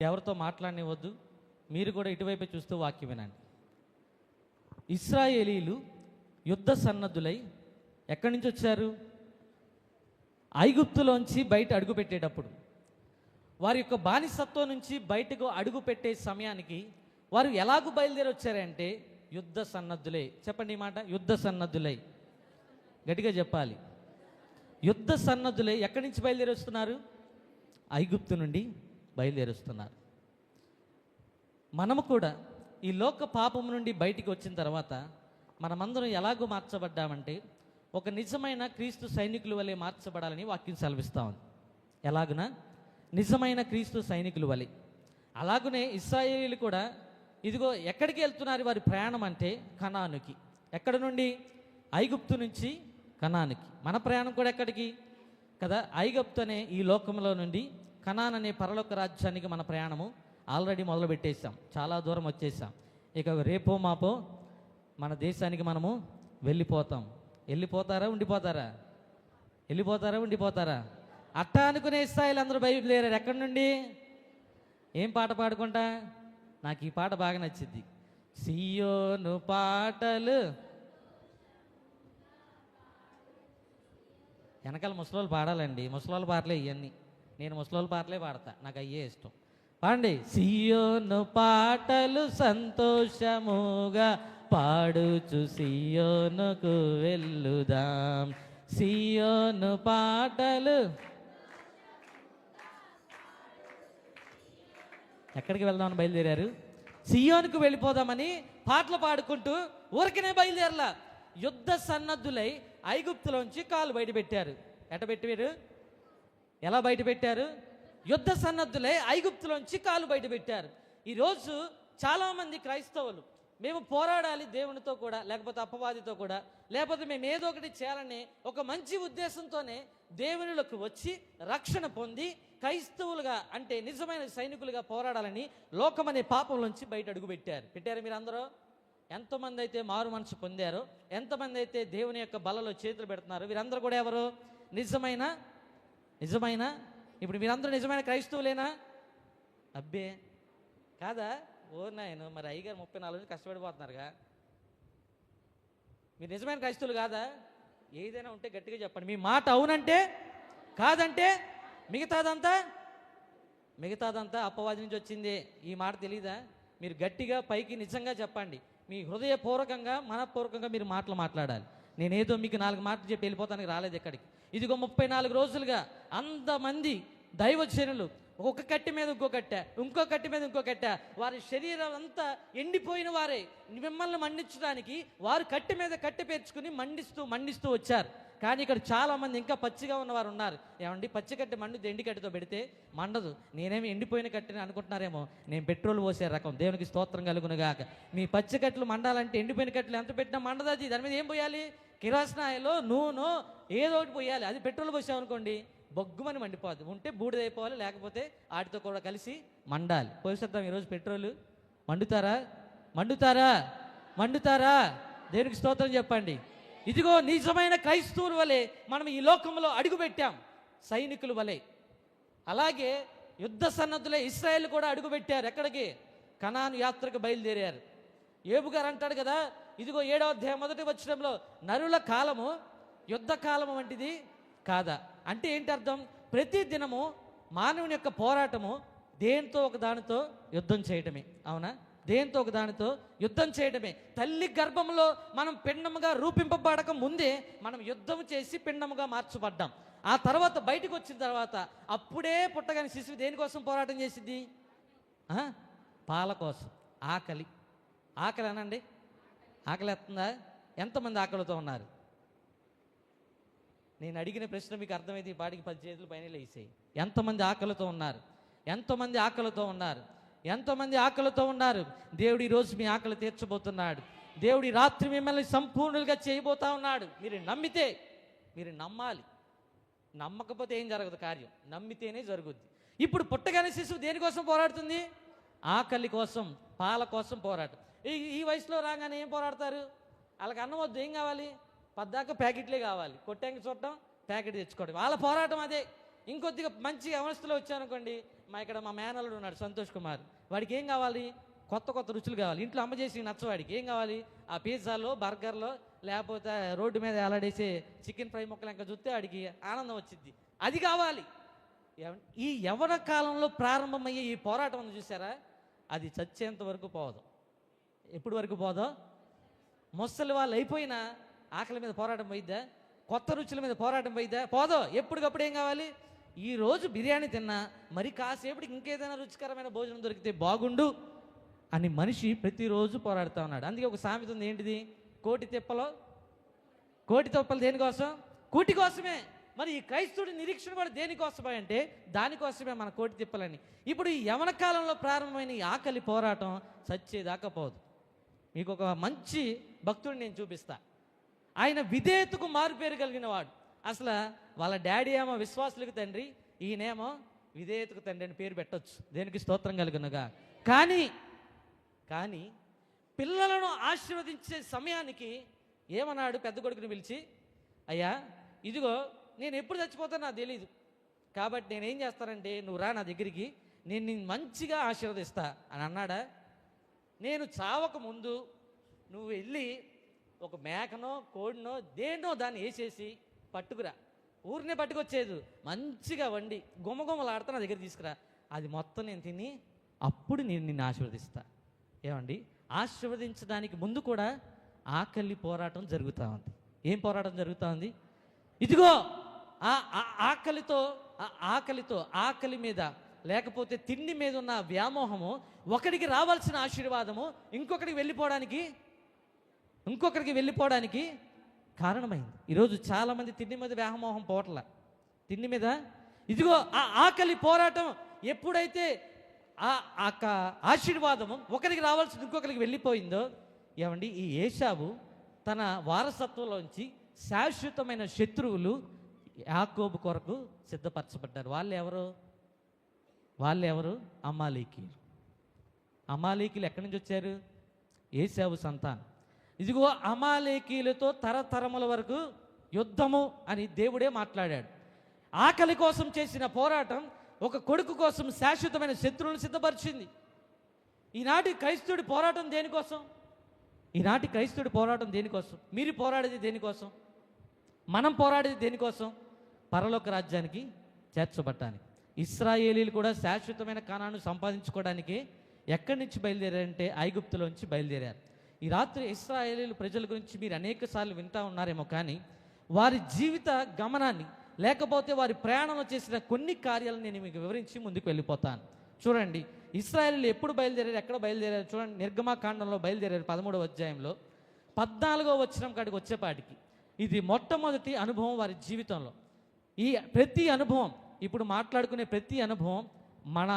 ఎవరితో మాట్లాడనివ్వద్దు. మీరు కూడా ఇటువైపే చూస్తూ వాక్యం వినండి. ఇశ్రాయేలీలు యుద్ధ సన్నద్ధులై ఎక్కడి నుంచి వచ్చారు? ఐగుప్తులోంచి బయట అడుగు పెట్టేటప్పుడు, వారి యొక్క బానిసత్వం నుంచి బయటకు అడుగు పెట్టే సమయానికి వారు ఎలాగూ బయలుదేరి వచ్చారంటే యుద్ధ సన్నద్ధులై. చెప్పండి ఈ మాట, యుద్ధ సన్నద్ధులై. గట్టిగా చెప్పాలి. యుద్ధ సన్నద్ధులై ఎక్కడి నుంచి బయలుదేరి వస్తున్నారు? ఐగుప్తు నుండి బయలుదేరి వస్తున్నారు. మనము కూడా ఈ లోక పాపం నుండి బయటికి వచ్చిన తర్వాత మనమందరం ఎలాగో మార్చబడ్డామంటే ఒక నిజమైన క్రీస్తు సైనికుల వలె మార్చబడాలని వాక్యం సెలవిస్తా ఉంది. ఎలాగునా? నిజమైన క్రీస్తు సైనికుల వలె. అలాగనే ఇశ్రాయేలీలు కూడా ఇదిగో ఎక్కడికి వెళ్తున్నారు వారి ప్రయాణం అంటే కనానుకి. ఎక్కడ నుండి? ఐగుప్తు నుంచి కనానుకి. మన ప్రయాణం కూడా ఎక్కడికి కదా? ఐగుప్తు అనే ఈ లోకంలో నుండి కనాన్ అనే పరలోక రాజ్యానికి మన ప్రయాణము ఆల్రెడీ మొదలు పెట్టేశాం. చాలా దూరం వచ్చేసాం. ఇక రేపో మాపో మన దేశానికి మనము వెళ్ళిపోతాం. వెళ్ళిపోతారా ఉండిపోతారా? వెళ్ళిపోతారా ఉండిపోతారా? అట్టా అనుకునే స్థాయిలో అందరూ బయలుదేరారు. ఎక్కడి నుండి? ఏం పాట పాడుకుంటా? నాకు ఈ పాట బాగా నచ్చింది. సియోను పాటలు. వెనకాల ముసలోళ్ళు పాడాలండి. ముసలోళ్ళ పాటలే ఇవన్నీ. నేను ముసలోళ్ళ పాటలే పాడతా, నాకు అయ్యే ఇష్టం. పాడండి. సియోను పాటలు సంతోషముగా పాడుచు సియోనుకు వెళ్ళుదాం. సియోను పాటలు. ఎక్కడికి వెళ్దామని బయలుదేరారు? సియోనుకు వెళ్ళిపోదామని పాటలు పాడుకుంటూ ఊరికనే బయలుదేరలా. యుద్ధ సన్నద్ధులై ఐగుప్తులోంచి కాలు బయట పెట్టారు. ఎట పెట్టారు? ఎలా బయట పెట్టారు? యుద్ధ సన్నద్ధులై ఐగుప్తులోంచి కాలు బయట పెట్టారు. ఈరోజు చాలామంది క్రైస్తవులు మేము పోరాడాలి దేవునితో కూడా, లేకపోతే అపవాదితో కూడా, లేకపోతే మేము ఏదో ఒకటి చేయాలని ఒక మంచి ఉద్దేశంతోనే దేవునిలోకి వచ్చి రక్షణ పొంది క్రైస్తవులుగా అంటే నిజమైన సైనికులుగా పోరాడాలని లోకమనే పాపంలోంచి బయట అడుగు పెట్టారు. మీరు అందరూ ఎంతమంది అయితే మారు మనసు పొందారో, ఎంతమంది అయితే దేవుని యొక్క బలలో చేతులు పెడుతున్నారో వీరందరూ కూడా ఎవరు? నిజమైన ఇప్పుడు మీరందరూ నిజమైన క్రైస్తవులేనా? అబ్బే కాదా? ఓ నాయను, మరి అయ్యగారు 34 రోజులు కష్టపడిపోతున్నారుగా. మీరు నిజమైన క్రైస్తవులు కాదా? ఏదైనా ఉంటే గట్టిగా చెప్పండి. మీ మాట అవునంటే, కాదంటే మిగతాదంతా అపవాది నుంచి వచ్చింది. ఈ మాట తెలీదా? మీరు గట్టిగా పైకి నిజంగా చెప్పండి. మీ హృదయపూర్వకంగా మనపూర్వకంగా మీరు మాటలు మాట్లాడాలి. నేనేదో మీకు 4 మాటలు చెప్పి వెళ్ళిపోతానికి రాలేదు ఇక్కడికి. ఇదిగో 34 రోజులుగా అంతమంది దైవజనులు ఒక కట్టె మీద ఇంకో కట్టె మీద ఇంకో కట్టె, వారి శరీరం అంతా ఎండిపోయిన వారే మిమ్మల్ని మండించడానికి వారు కట్టె మీద కట్టె పేర్చుకుని మండిస్తూ వచ్చారు. కానీ ఇక్కడ చాలామంది ఇంకా పచ్చిగా ఉన్నవారు ఉన్నారు. ఏమండి, పచ్చి కట్టె మండుద్ది, ఎండి కట్టెతో పెడితే మండదు. నేనేమి ఎండిపోయిన కట్టెని అనుకుంటున్నారేమో. నేను పెట్రోల్ పోసే రకం. దేవునికి స్తోత్రం కలుగునుగాక. మీ పచ్చి కట్టెలు మండాలంటే ఎండిపోయిన కట్టెలు ఎంత పెట్టినా మండదు. అది దాని మీద ఏం పోయాలి? కిరాసనాయలో నూనె ఏదో ఒకటి పోయాలి. అది పెట్రోల్ పోసామనుకోండి బొగ్గుమని మండిపోద్ది. ఉంటే బూడిదైపోవాలి, లేకపోతే వాటితో కూడా కలిసి మండాలి. పోసేద్దాం ఈరోజు పెట్రోల్. మండుతారా? దేవునికి స్తోత్రం చెప్పండి. ఇదిగో నిజమైన క్రైస్తవుల వలె మనం ఈ లోకంలో అడుగుపెట్టాం, సైనికుల వలె. అలాగే యుద్ధ సన్నద్ధులే ఇశ్రాయేలు కూడా అడుగుపెట్టారు. ఎక్కడికి? కనాను యాత్రకు బయలుదేరారు. ఏబు గారు అంటాడు కదా, ఇదిగో 7వ అధ్యాయం 1వ వచనంలో నరుల కాలము యుద్ధ కాలము వంటిది కాదా అంటే ఏంటి అర్థం? ప్రతి దినము మానవుని యొక్క పోరాటము దేంతో ఒక దానితో యుద్ధం చేయటమే. అవునా? దేంతో ఒక దానితో యుద్ధం చేయడమే. తల్లి గర్భంలో మనం పిండముగా రూపింపబడక ముందే మనం యుద్ధం చేసి పిండముగా మార్చబడ్డాం. ఆ తర్వాత బయటకు వచ్చిన తర్వాత అప్పుడే పుట్టగానే శిశువు దేనికోసం పోరాటం చేసింది? పాల కోసం. ఆకలి అనండి. ఆకలి ఎత్తుందా? ఎంతమంది ఆకలితో ఉన్నారు? నేను అడిగిన ప్రశ్న మీకు అర్థమైతే ఈ పాటికి 10 చేతులు పైన వేసేయి. ఎంతమంది ఆకలితో ఉన్నారు? దేవుడు ఈరోజు మీ ఆకలి తీర్చబోతున్నాడు. దేవుడు ఈ రాత్రి మిమ్మల్ని సంపూర్ణంగా చేయబోతా ఉన్నాడు. మీరు నమ్మాలి. నమ్మకపోతే ఏం జరగదు కార్యం, నమ్మితేనే జరుగుద్ది. ఇప్పుడు పుట్టగానే శిశువు దేనికోసం పోరాడుతుంది? ఆకలి కోసం, పాల కోసం పోరాటం. ఈ వయసులో రాగానే ఏం పోరాడతారు? వాళ్ళకి అన్నం వద్దు, ఏం కావాలి? పద్దాక ప్యాకెట్లే కావాలి. కొట్టాక చూడటం, ప్యాకెట్ తెచ్చుకోవడం. వాళ్ళ పోరాటం అదే. ఇంకొద్దిగా మంచి అవస్థలో వచ్చారనుకోండి, ఇక్కడ మా మేనల్లుడు ఉన్నాడు సంతోష్ కుమార్, వాడికి ఏం కావాలి? కొత్త కొత్త రుచులు కావాలి. ఇంట్లో అమ్మ చేసి నచ్చవాడికి ఏం కావాలి? ఆ పిజ్జాలో, బర్గర్లో, లేకపోతే రోడ్డు మీద ఎలాడేసే చికెన్ ఫ్రై ముక్కలు ఇంకా చూస్తే వాడికి ఆనందం వచ్చింది, అది కావాలి. ఈ యవ్వన కాలంలో ప్రారంభమయ్యే ఈ పోరాటం ఉంది చూసారా, అది చచ్చేంత వరకు పోదు. ఎప్పటి వరకు పోదో? ముసలి వాళ్ళు అయిపోయినా ఆకలి మీద పోరాటం పోయిద్దా? కొత్త రుచుల మీద పోరాటం పోయిద్దా? పోదో. ఎప్పటికప్పుడు ఏం కావాలి? ఈరోజు బిర్యానీ తిన్నా మరి కాసేపటికి ఇంకేదైనా రుచికరమైన భోజనం దొరికితే బాగుండు అని మనిషి ప్రతిరోజు పోరాడుతూ ఉన్నాడు. అందుకే ఒక సామెత ఉంది, ఏంటిది? కోటి తిప్పలు దేనికోసం? కూటి కోసమే. మరి ఈ క్రైస్తవుడి నిరీక్షణ కూడా దేనికోసమే అంటే దానికోసమే, మన కోటి తిప్పలని. ఇప్పుడు ఈ యవన కాలంలో ప్రారంభమైన ఈ ఆకలి పోరాటం చచ్చేదాకా పోదు. మీకు ఒక మంచి భక్తుడిని నేను చూపిస్తా. ఆయన విధేయతకు మారుపేరు కలిగిన వాడు. అసలు వాళ్ళ డాడీ ఏమో విశ్వాసులకు తండ్రి, ఈయనేమో విధేయతకు తండ్రి అని పేరు పెట్టొచ్చు, దేనికి స్తోత్రం కలిగినగా. కానీ పిల్లలను ఆశీర్వదించే సమయానికి ఏమన్నాడు? పెద్ద కొడుకుని పిలిచి, అయ్యా ఇదిగో నేను ఎప్పుడు చచ్చిపోతానో నాకు తెలీదు, కాబట్టి నేనేం చేస్తానంటే నువ్వు రా నా దగ్గరికి, నేను నిన్ను మంచిగా ఆశీర్వదిస్తా అని అన్నాడా? నేను చావక ముందు నువ్వు వెళ్ళి ఒక మేకనో కోడినో దేన్నో దాన్ని వేసేసి పట్టుకురా, ఊరినే పట్టుకొచ్చేది, మంచిగా వండి గుమగుమలాడుతా నా దగ్గర తీసుకురా, అది మొత్తం నేను తిని అప్పుడు నేను నిన్ను ఆశీర్వదిస్తా. ఏమండి, ఆశీర్వదించడానికి ముందు కూడా ఆకలి పోరాటం జరుగుతూ ఉంది. ఏం పోరాటం జరుగుతూ ఉంది? ఇదిగో ఆకలి మీద లేకపోతే తిండి మీద ఉన్న వ్యామోహము ఒకడికి రావాల్సిన ఆశీర్వాదము ఇంకొకరికి వెళ్ళిపోవడానికి కారణమైంది. ఈరోజు చాలామంది తిండి మీద వ్యామోహం పోవట్ల, తిండి మీద. ఇదిగో ఆ ఆకలి పోరాటం ఎప్పుడైతే ఆ ఆశీర్వాదము ఒకరికి రావాల్సింది ఇంకొకరికి వెళ్ళిపోయిందో, ఏమండి, ఈ ఏశావు తన వారసత్వంలోంచి శాశ్వతమైన శత్రువులు యాకోబు కొరకు సిద్ధపరచబడ్డారు. వాళ్ళు ఎవరు? అమాలేకీయులు. అమాలేకీయులు ఎక్కడి నుంచి వచ్చారు? ఏశావు సంతానం. ఇదిగో అమాలేకీయులతో తరతరముల వరకు యుద్ధము అని దేవుడే మాట్లాడాడు. ఆకలి కోసం చేసిన పోరాటం ఒక కొడుకు కోసం శాశ్వతమైన శత్రువులను సిద్ధపరిచింది. ఈనాటి క్రైస్తవుడి పోరాటం దేనికోసం? మీరు పోరాడేది దేనికోసం? మనం పోరాడేది దేనికోసం? పరలోక రాజ్యానికి చేర్చబడటానికి. ఇశ్రాయేలీలు కూడా శాశ్వతమైన కానాను సంపాదించుకోవడానికి ఎక్కడి నుంచి బయలుదేరారంటే ఐగుప్తులోంచి బయలుదేరారు. ఈ రాత్రి ఇశ్రాయేలీలు ప్రజల గురించి మీరు అనేక సార్లు వింటూ ఉన్నారేమో, కానీ వారి జీవిత గమనాన్ని లేకపోతే వారి ప్రయాణంలో చేసిన కొన్ని కార్యాలను నేను మీకు వివరించి ముందుకు వెళ్ళిపోతాను. చూడండి, ఇశ్రాయేలీలు ఎప్పుడు బయలుదేరారు, ఎక్కడ బయలుదేరారు? చూడండి, నిర్గమాకాండంలో బయలుదేరారు 13వ అధ్యాయంలో 14వ వచనం కాడికి వచ్చేపాటికి ఇది మొట్టమొదటి అనుభవం వారి జీవితంలో. ఈ ప్రతి అనుభవం, ఇప్పుడు మాట్లాడుకునే ప్రతి అనుభవం మన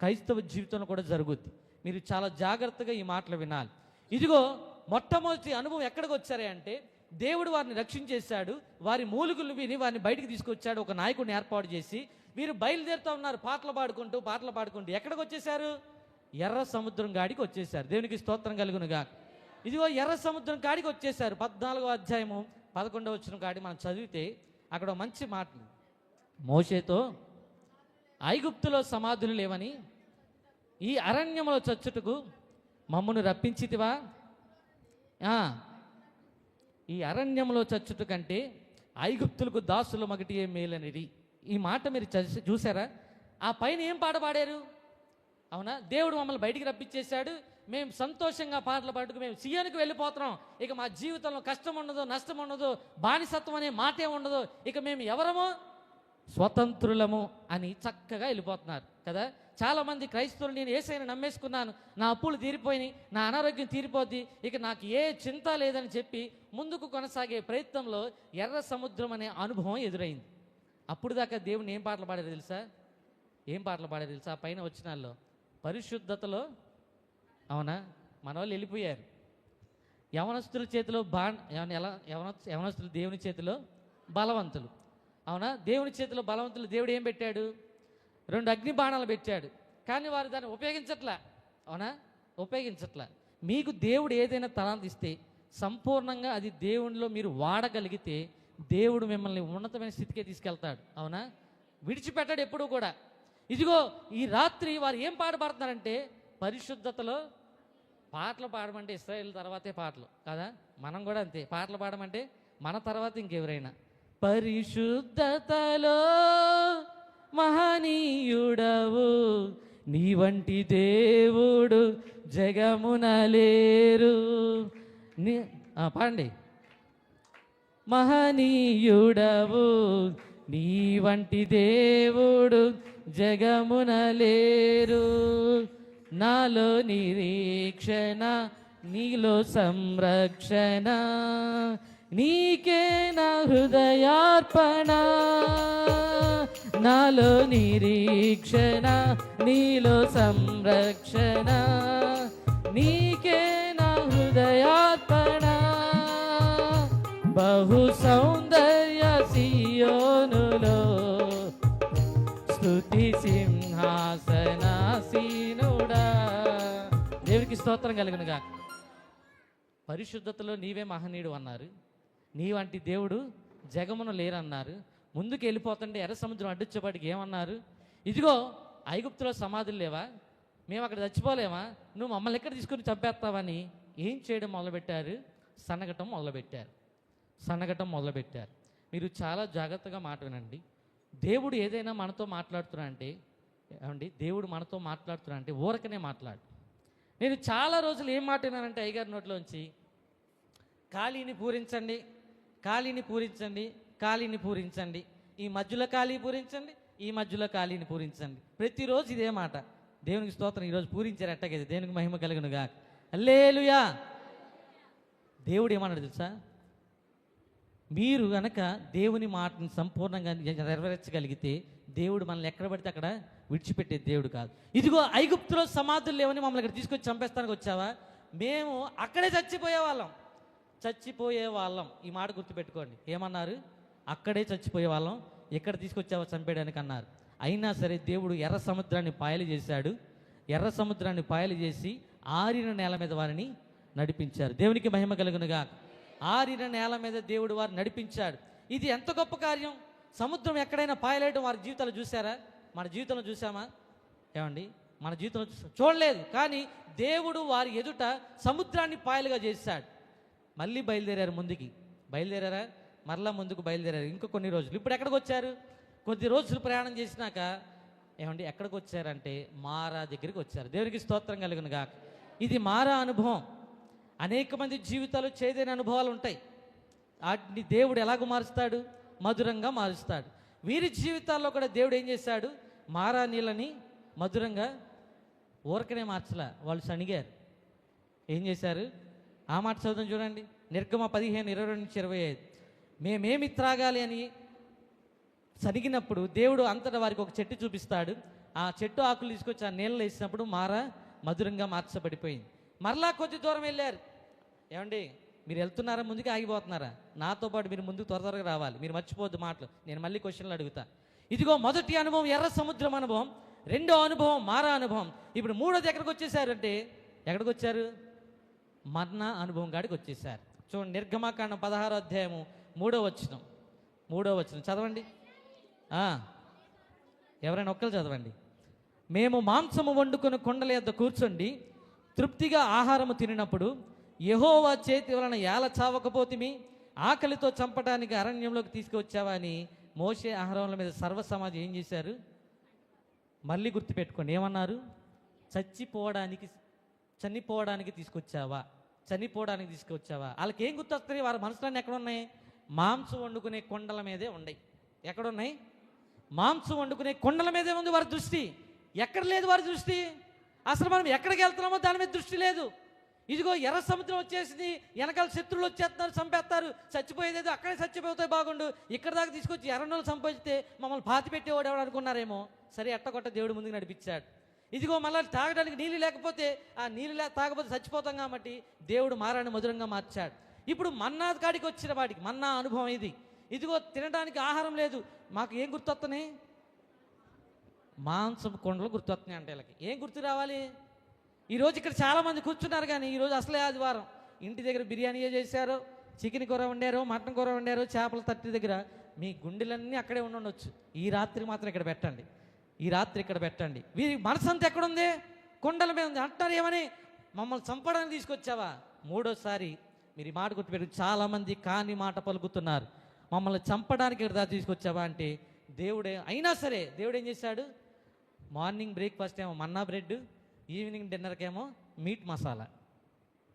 క్రైస్తవ జీవితంలో కూడా జరుగుద్ది. మీరు చాలా జాగ్రత్తగా ఈ మాటలు వినాలి. ఇదిగో మొట్టమొదటి అనుభవం ఎక్కడికి వచ్చారే అంటే, దేవుడు వారిని రక్షించేశాడు, వారి మూలుగులు విని వారిని బయటికి తీసుకొచ్చాడు, ఒక నాయకుడిని ఏర్పాటు చేసి వీరు బయలుదేరుతూ ఉన్నారు పాటలు పాడుకుంటూ. ఎక్కడికి వచ్చేసారు? ఎర్ర సముద్రం కాడికి వచ్చేసారు. దేవునికి స్తోత్రం కలుగునుగా. ఇదిగో ఎర్ర సముద్రం కాడికి వచ్చేసారు. 14వ అధ్యాయము 11వ వచనం కాడి మనం చదివితే అక్కడ మంచి మాటలు, మోషేతో ఐగుప్తులో సమాధులు లేవని ఈ అరణ్యంలో చచ్చుటకు మమ్మను రప్పించితివా? ఈ అరణ్యంలో చచ్చుట కంటే ఐగుప్తులకు దాసుల మగటి ఏ మేలనిది. ఈ మాట మీరు చూసారా? ఆ పైన ఏం పాట పాడారు? అవునా, దేవుడు మమ్మల్ని బయటికి రప్పించేశాడు, మేము సంతోషంగా పాటలు పాడుకు మేము సియోనుకు వెళ్ళిపోతున్నాం, ఇక మా జీవితంలో కష్టం ఉండదు, నష్టం ఉండదు, బానిసత్వం అనే మాటే ఉండదు, ఇక మేము ఎవరమో స్వతంత్రులము అని చక్కగా వెళ్ళిపోతున్నారు కదా. చాలామంది క్రైస్తవులు, నేను యేసయ్యను నమ్మేసుకున్నాను, నా అప్పులు తీరిపోయినాయి, నా అనారోగ్యం తీరిపోద్ది, ఇక నాకు ఏ చింత లేదని చెప్పి ముందుకు కొనసాగే ప్రయత్నంలో ఎర్ర సముద్రం అనే అనుభవం ఎదురైంది. అప్పుడు దాకా దేవుని ఏం పాటలు పాడారు తెలుసా? పైన వచనాల్లో పరిశుద్ధతలో, అవునా, మన వాళ్ళు వెళ్ళిపోయారు. యవనస్తుల చేతిలో యవనస్తులు దేవుని చేతిలో బలవంతులు. అవునా, దేవుని చేతిలో బలవంతులు. దేవుడు ఏం పెట్టాడు? 2 అగ్ని బాణాలు పెట్టాడు, కానీ వారు దాన్ని ఉపయోగించట్లా. అవునా, ఉపయోగించట్లా. మీకు దేవుడు ఏదైనా తలాంత ఇస్తే సంపూర్ణంగా అది దేవునిలో మీరు వాడగలిగితే దేవుడు మిమ్మల్ని ఉన్నతమైన స్థితికే తీసుకెళ్తాడు. అవునా, విడిచిపెట్టాడు ఎప్పుడూ కూడా. ఇదిగో ఈ రాత్రి వారు ఏం పాట పాడుతున్నారంటే పరిశుద్ధతలో. పాటలు పాడమంటే ఇశ్రాయేల్ తర్వాతే పాటలు కదా, మనం కూడా అంతే. పాటలు పాడమంటే మన తర్వాత ఇంకెవరైనా. పరిశుద్ధతలో మహనీయుడవు, నీ వంటి దేవుడు జగమున లేరు. పాడండి. మహనీయుడవు, నీ వంటి దేవుడు జగమున లేరు. నాలో నిరీక్షణ, నీలో సంరక్షణ, నీకే నా హృదయార్పణ. నాలో నిరీక్షణ, నీలో సంరక్షణ, నీకే నా హృదయార్పణ. బహు సౌందర్య సియోనులో స్తుతి సింహాసనాసీనుడా. దేవునికి స్తోత్రం కలుగునుగా. పరిశుద్ధతలో నీవే మహనీయుడు అన్నారు, నీ వంటి దేవుడు జగమున లేరన్నారు. ముందుకు వెళ్ళిపోతుంటే ఎర్ర సముద్రం అడ్డుచ్చేపాటికి ఏమన్నారు? ఇదిగో ఐగుప్తులో సమాధులు లేవా, మేము అక్కడ చచ్చిపోలేమా, నువ్వు మమ్మల్ని ఎక్కడ తీసుకుని చంపేస్తావని ఏం చేయడం మొదలుపెట్టారు? సన్నగటం మొదలుపెట్టారు. మీరు చాలా జాగ్రత్తగా మాట వినండి. దేవుడు ఏదైనా మనతో మాట్లాడుతున్నా అంటే ఏమండి, దేవుడు మనతో మాట్లాడుతున్నా అంటే ఊరకనే మాట్లాడు. నేను చాలా రోజులు ఏం మాట విన్నానంటే అయ్యగారి నోట్లోంచి, ఖాళీని పూరించండి, ఖాళీని పూరించండి, ఖాళీని పూరించండి, ఈ మధ్యలో ఖాళీ పూరించండి, ఈ మధ్యలో ఖాళీని పూరించండి. ప్రతిరోజు ఇదే మాట. దేవునికి స్తోత్రం. ఈరోజు పూరించారు ఎట్టగైతే, దేవునికి మహిమ కలుగునుగా. హల్లెలూయా. దేవుడు ఏమన్నాడు తెలుసా? మీరు గనక దేవుని మాటను సంపూర్ణంగా నెరవేర్చగలిగితే దేవుడు మనల్ని ఎక్కడ పడితే అక్కడ విడిచిపెట్టే దేవుడు కాదు. ఇదిగో ఐగుప్తులో సమాధులు లేవని మమ్మల్ని ఇక్కడ తీసుకొచ్చి చంపేస్తానికి వచ్చావా? మేము అక్కడే చచ్చిపోయే వాళ్ళం. ఈ మాట గుర్తుపెట్టుకోండి. ఏమన్నారు? అక్కడే చచ్చిపోయే వాళ్ళం, ఎక్కడ తీసుకొచ్చావో చంపేయడానికి అన్నారు. అయినా సరే దేవుడు ఎర్ర సముద్రాన్ని పాయలు చేశాడు. ఎర్ర సముద్రాన్ని పాయలు చేసి ఆరిన నేల మీద వారిని నడిపించారు. దేవునికి మహిమ కలుగునుగా. ఆరిన నేల మీద దేవుడు వారిని నడిపించాడు. ఇది ఎంత గొప్ప కార్యం. సముద్రం ఎక్కడైనా పాయలేయడం వారి జీవితాలు చూసారా? మన జీవితంలో చూసామా? ఏమండి, మన జీవితంలో చూడలేదు. కానీ దేవుడు వారి ఎదుట సముద్రాన్ని పాయలుగా చేశాడు. మళ్ళీ బయలుదేరారు, మరలా ముందుకు బయలుదేరారు. ఇంకో కొన్ని రోజులు. ఇప్పుడు ఎక్కడికి వచ్చారు? కొద్ది రోజులు ప్రయాణం చేసినాక ఏమండి ఎక్కడికి వచ్చారంటే మారా దగ్గరికి వచ్చారు. దేవునికి స్తోత్రం కలుగునుగా. ఇది మారా అనుభవం. అనేక మంది జీవితాలు చేదైన అనుభవాలు ఉంటాయి. వాటిని దేవుడు ఎలాగ మారుస్తాడు? మధురంగా మారుస్తాడు. వీరి జీవితాల్లో కూడా దేవుడు ఏం చేశాడు? మారా నీళ్ళని మధురంగా ఊరకనే మార్చలా, వాళ్ళు సణిగారు. ఏం చేశారు? ఆ మాట చదువుతాం చూడండి. నిర్గమ 15:22-25. మేమేమి త్రాగాలి అని సనిగినప్పుడు దేవుడు అంతటా వారికి ఒక చెట్టు చూపిస్తాడు. ఆ చెట్టు ఆకులు తీసుకొచ్చి ఆ నీళ్ళు వేసినప్పుడు మారా మధురంగా మార్చబడిపోయింది. మరలా కొద్ది దూరం వెళ్ళారు. ఏమండి, మీరు వెళ్తున్నారా, ముందుకు ఆగిపోతున్నారా? నాతో పాటు మీరు ముందుకు త్వరగా రావాలి. మీరు మర్చిపోద్దు మాటలు. నేను మళ్ళీ క్వశ్చన్లు అడుగుతా. ఇదిగో మొదటి అనుభవం ఎర్ర సముద్రం అనుభవం, రెండో అనుభవం మారా అనుభవం. ఇప్పుడు మూడోది ఎక్కడికి వచ్చేసారు అంటే ఎక్కడికి వచ్చారు? మన్నా అనుభవం కాడికి వచ్చేసారు. చూడండి, నిర్గమాకాండం 16వ అధ్యాయము 3వ వచనం చదవండి. ఎవరైనా ఒక్కరు చదవండి. మేము మాంసము వండుకొని కొండల యొద్ద కూర్చోండి తృప్తిగా ఆహారము తినినప్పుడు యెహోవా చేతి వలన ఏల చావకపోతిమి, ఆకలితో చంపడానికి అరణ్యంలోకి తీసుకువచ్చావా అని మోషే అహరోనుల మీద సర్వ సమాజం ఏం చేశారు? మళ్ళీ గుర్తుపెట్టుకోండి. ఏమన్నారు? చనిపోవడానికి తీసుకొచ్చావా? వాళ్ళకి ఏం గుర్తొస్తాయి? వారి మనసులన్నీ ఎక్కడ ఉన్నాయి? మాంసం వండుకునే కొండల మీదే ఉన్నాయి. ఎక్కడున్నాయి? మాంసం వండుకునే కొండల మీదే ఉంది వారి దృష్టి. ఎక్కడ లేదు వారి దృష్టి. అసలు మనం ఎక్కడికి వెళ్తున్నామో దాని మీద దృష్టి లేదు. ఇదిగో ఎర్ర సముద్రం వచ్చేసింది, వెనకాల శత్రువులు వచ్చేస్తున్నారు, చంపేస్తారు, చచ్చిపోయేదేదో అక్కడే చచ్చిపోతే బాగుండు, ఇక్కడ దాకా తీసుకొచ్చి ఎర్రనోళ్ళు సంపాదిస్తే మమ్మల్ని పాతి పెట్టేవాడు ఎవడు అనుకున్నారేమో. సరే, ఎట్టకొట్ట దేవుడు ముందుకు నడిపించాడు. ఇదిగో మళ్ళీ తాగడానికి నీళ్ళు లేకపోతే ఆ నీళ్ళు తాగకపోతే చచ్చిపోతాం కాబట్టి దేవుడు మారాన్ని మధురంగా మార్చాడు. ఇప్పుడు మన్నా కాడికి వచ్చిన వాడికి మన్నా అనుభవం ఇది. ఇదిగో తినడానికి ఆహారం లేదు, మాకు ఏం గుర్తొస్తున్నాయి? మాంసం కొండలు గుర్తొస్తున్నాయి అంటే వీళ్ళకి ఏం గుర్తు రావాలి? ఈరోజు ఇక్కడ చాలామంది కూర్చున్నారు, కానీ ఈరోజు అసలే ఆదివారం. ఇంటి దగ్గర బిర్యానీ చేశారు, చికెన్ కూర వండారు, మటన్ కూర వండారు, చేపల తట్టి దగ్గర మీ గుండెలన్నీ అక్కడే ఉండొచ్చు. ఈ రాత్రి మాత్రం ఇక్కడ పెట్టండి. ఈ రాత్రి ఇక్కడ పెట్టండి. వీరి మనసంతా ఎక్కడుంది? కొండల మీద ఉంది. అంటారు ఏమని? మమ్మల్ని చంపడానికి తీసుకొచ్చావా? మూడోసారి మీరు ఈ మాట గుర్తుపెట్టు. చాలామంది కాని మాట పలుకుతున్నారు. మమ్మల్ని చంపడానికి ఇక్కడ తీసుకొచ్చావా అంటే దేవుడే. అయినా సరే దేవుడు ఏం చేశాడు? మార్నింగ్ బ్రేక్ఫాస్ట్ ఏమో మన్నా బ్రెడ్, ఈవినింగ్ డిన్నర్కేమో మీట్ మసాలా.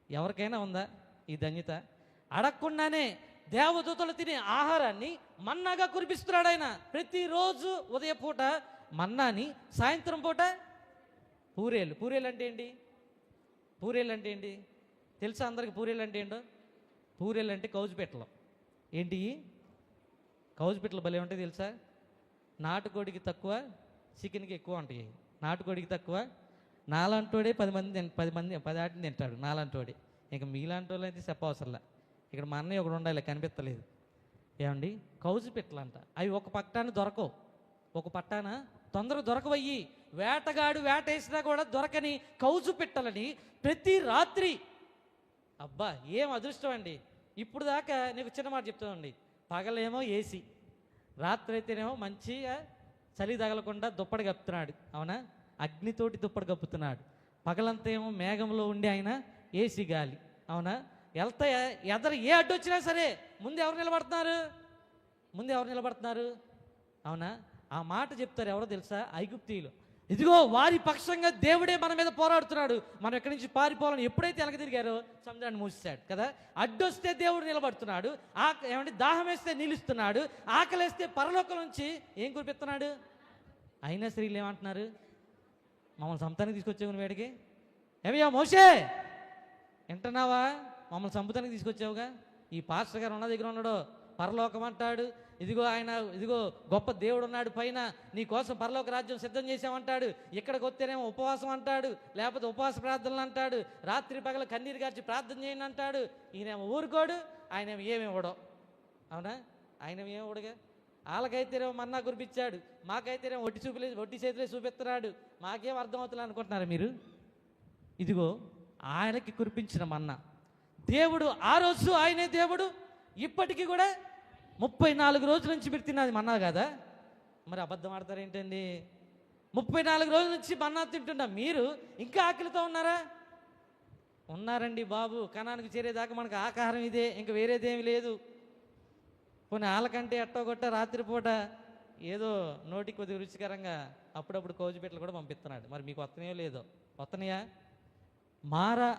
ఎవరికైనా ఉందా ఈ ధన్యత? అడగకుండానే దేవదూతలు తినే ఆహారాన్ని మన్నాగా కురిపిస్తున్నాడు ఆయన. ప్రతిరోజు ఉదయం పూట మన్నాని, సాయంత్రం పూట పూరేలు. పూరేలు అంటే ఏంటి? పూరేలు అంటే ఏంటి తెలుసా అందరికి? పూరేలు అంటే ఏంటో? పూరేలు అంటే కౌజుపెట్టలు. ఏంటి కౌజుపెట్టలు భలే ఉంటాయి తెలుసా? నాటుకోడికి తక్కువ, చికెన్కి ఎక్కువ ఉంటాయి. నాటుకోడికి తక్కువ, నాలంటోడే 10 ఆటిని తింటాడు నాలంటోడే. ఇంకా మీలాంటి వాళ్ళు అయితే చెప్పవసరంలా. ఇక్కడ మా అన్నయ్య ఒకడు ఉండాలి, కనిపించలేదు. ఏమండి కౌజుపెట్టలు అంట. అవి ఒక పట్టాన దొరకవు, ఒక పట్టాన తొందరగా దొరకవయ్యి. వేటగాడు వేటేసినా కూడా దొరకని కౌజు పెట్టాలని ప్రతి రాత్రి. అబ్బా ఏం అదృష్టం అండి. ఇప్పుడు దాకా నీకు చిన్న మాట చెప్తానండి. పగలేమో ఏసీ, రాత్రి అయితేనేమో మంచిగా చలి తగలకుండా దుప్పటి కప్పుతున్నాడు. అవునా? అగ్నితోటి దుప్పటి కప్పుతున్నాడు. పగలంతా ఏమో మేఘంలో ఉండి ఆయన ఏసీ గాలి. అవునా? వెళ్తా ఎదరు ఏ అడ్డు వచ్చినా సరే ముందు ఎవరు నిలబడుతున్నారు? ముందు ఎవరు నిలబడుతున్నారు? అవునా? ఆ మాట చెప్తారు ఎవరో తెలుసా? ఐగుప్తీయులు. ఇదిగో వారి పక్షంగా దేవుడే మన మీద పోరాడుతున్నాడు, మనం ఎక్కడి నుంచి పారిపోవాలని ఎప్పుడైతే వెనక తిరిగారో సముద్రాన్ని మూసాడు కదా. అడ్డొస్తే దేవుడు నిలబడుతున్నాడు. ఏమంటే దాహం వేస్తే నిలుస్తున్నాడు, ఆకలేస్తే పరలోకం నుంచి ఏం కురిపిస్తున్నాడు. అయినా స్త్రీలు ఏమంటున్నారు? మమ్మల్ని సొంతానికి తీసుకొచ్చావు వేడికి. ఏమయ్యా మోషే వింటున్నావా? మమ్మల్ని సంపుతానికి తీసుకొచ్చావుగా. ఈ పాస్టర్ గారు ఉన్న దగ్గర ఉన్నాడు, పరలోకం అంటాడు. ఇదిగో ఆయన, ఇదిగో గొప్ప దేవుడు ఉన్నాడు పైన, నీ కోసం పరలోక రాజ్యం సిద్ధం చేసామంటాడు. ఇక్కడికి వస్తేనేమో ఉపవాసం అంటాడు, లేకపోతే ఉపవాస ప్రార్థనలు అంటాడు, రాత్రి పగల కన్నీరు గార్చి ప్రార్థన చేయండి అంటాడు. ఈయనేమో ఊరుకోడు, ఆయనేమో ఏమి ఇవ్వడు. అవునా? ఆయన ఏమి ఇవ్వడుగా. వాళ్ళకైతేనేమో మన్నా కురిపించాడు, మాకైతేనేమో ఒట్టి చేతులే చూపిస్తున్నాడు. మాకేం అర్థమవుతుంది అనుకుంటున్నారు మీరు? ఇదిగో ఆయనకి కురిపించిన మన్నా దేవుడు. ఆ రోజు ఆయనే దేవుడు. ఇప్పటికీ కూడా 34 రోజుల నుంచి మీరు తిన్నది మన్నా కదా. మరి అబద్ధం ఆడతారు ఏంటండి? 34 రోజుల నుంచి మన్నా తింటున్నా మీరు ఇంకా ఆకలితో ఉన్నారా? ఉన్నారండి బాబు. కణానికి చేరేదాకా మనకు ఆకారం ఇదే, ఇంకా వేరేదేమి లేదు. కొన్ని వాళ్ళకంటే ఎట్టోగొట్ట రాత్రిపూట ఏదో నోటికి కొద్దిగా రుచికరంగా అప్పుడప్పుడు కౌజుపెట్టలు కూడా పంపిస్తున్నాడు. మరి మీకు వస్తున్నాయో లేదో? వస్తున్నాయా? మారా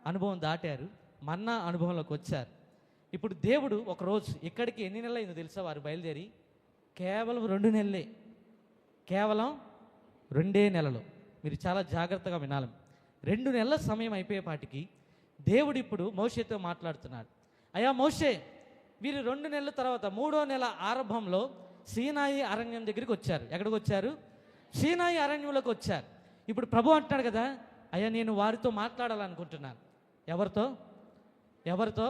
అనుభవం దాటారు, మన్నా అనుభవంలోకి వచ్చారు. ఇప్పుడు దేవుడు ఒకరోజు ఇక్కడికి ఎన్ని నెలలు అయిందో తెలుసా? వారు బయలుదేరి కేవలం 2 నెలలే. కేవలం 2 నెలలు. మీరు చాలా జాగ్రత్తగా వినాలి. 2 నెలల సమయం అయిపోయేపాటికి దేవుడు ఇప్పుడు మోషేతో మాట్లాడుతున్నాడు. అయ్యా మోషే, వీరు 2 నెలల తర్వాత 3వ నెల ఆరంభంలో సీనాయి అరణ్యం దగ్గరికి వచ్చారు. ఎక్కడికి వచ్చారు? సీనాయి అరణ్యంలోకి వచ్చారు. ఇప్పుడు ప్రభు అంటున్నాడు కదా, అయ్యా నేను వారితో మాట్లాడాలనుకుంటున్నాను. ఎవరితో? ఎవరితో?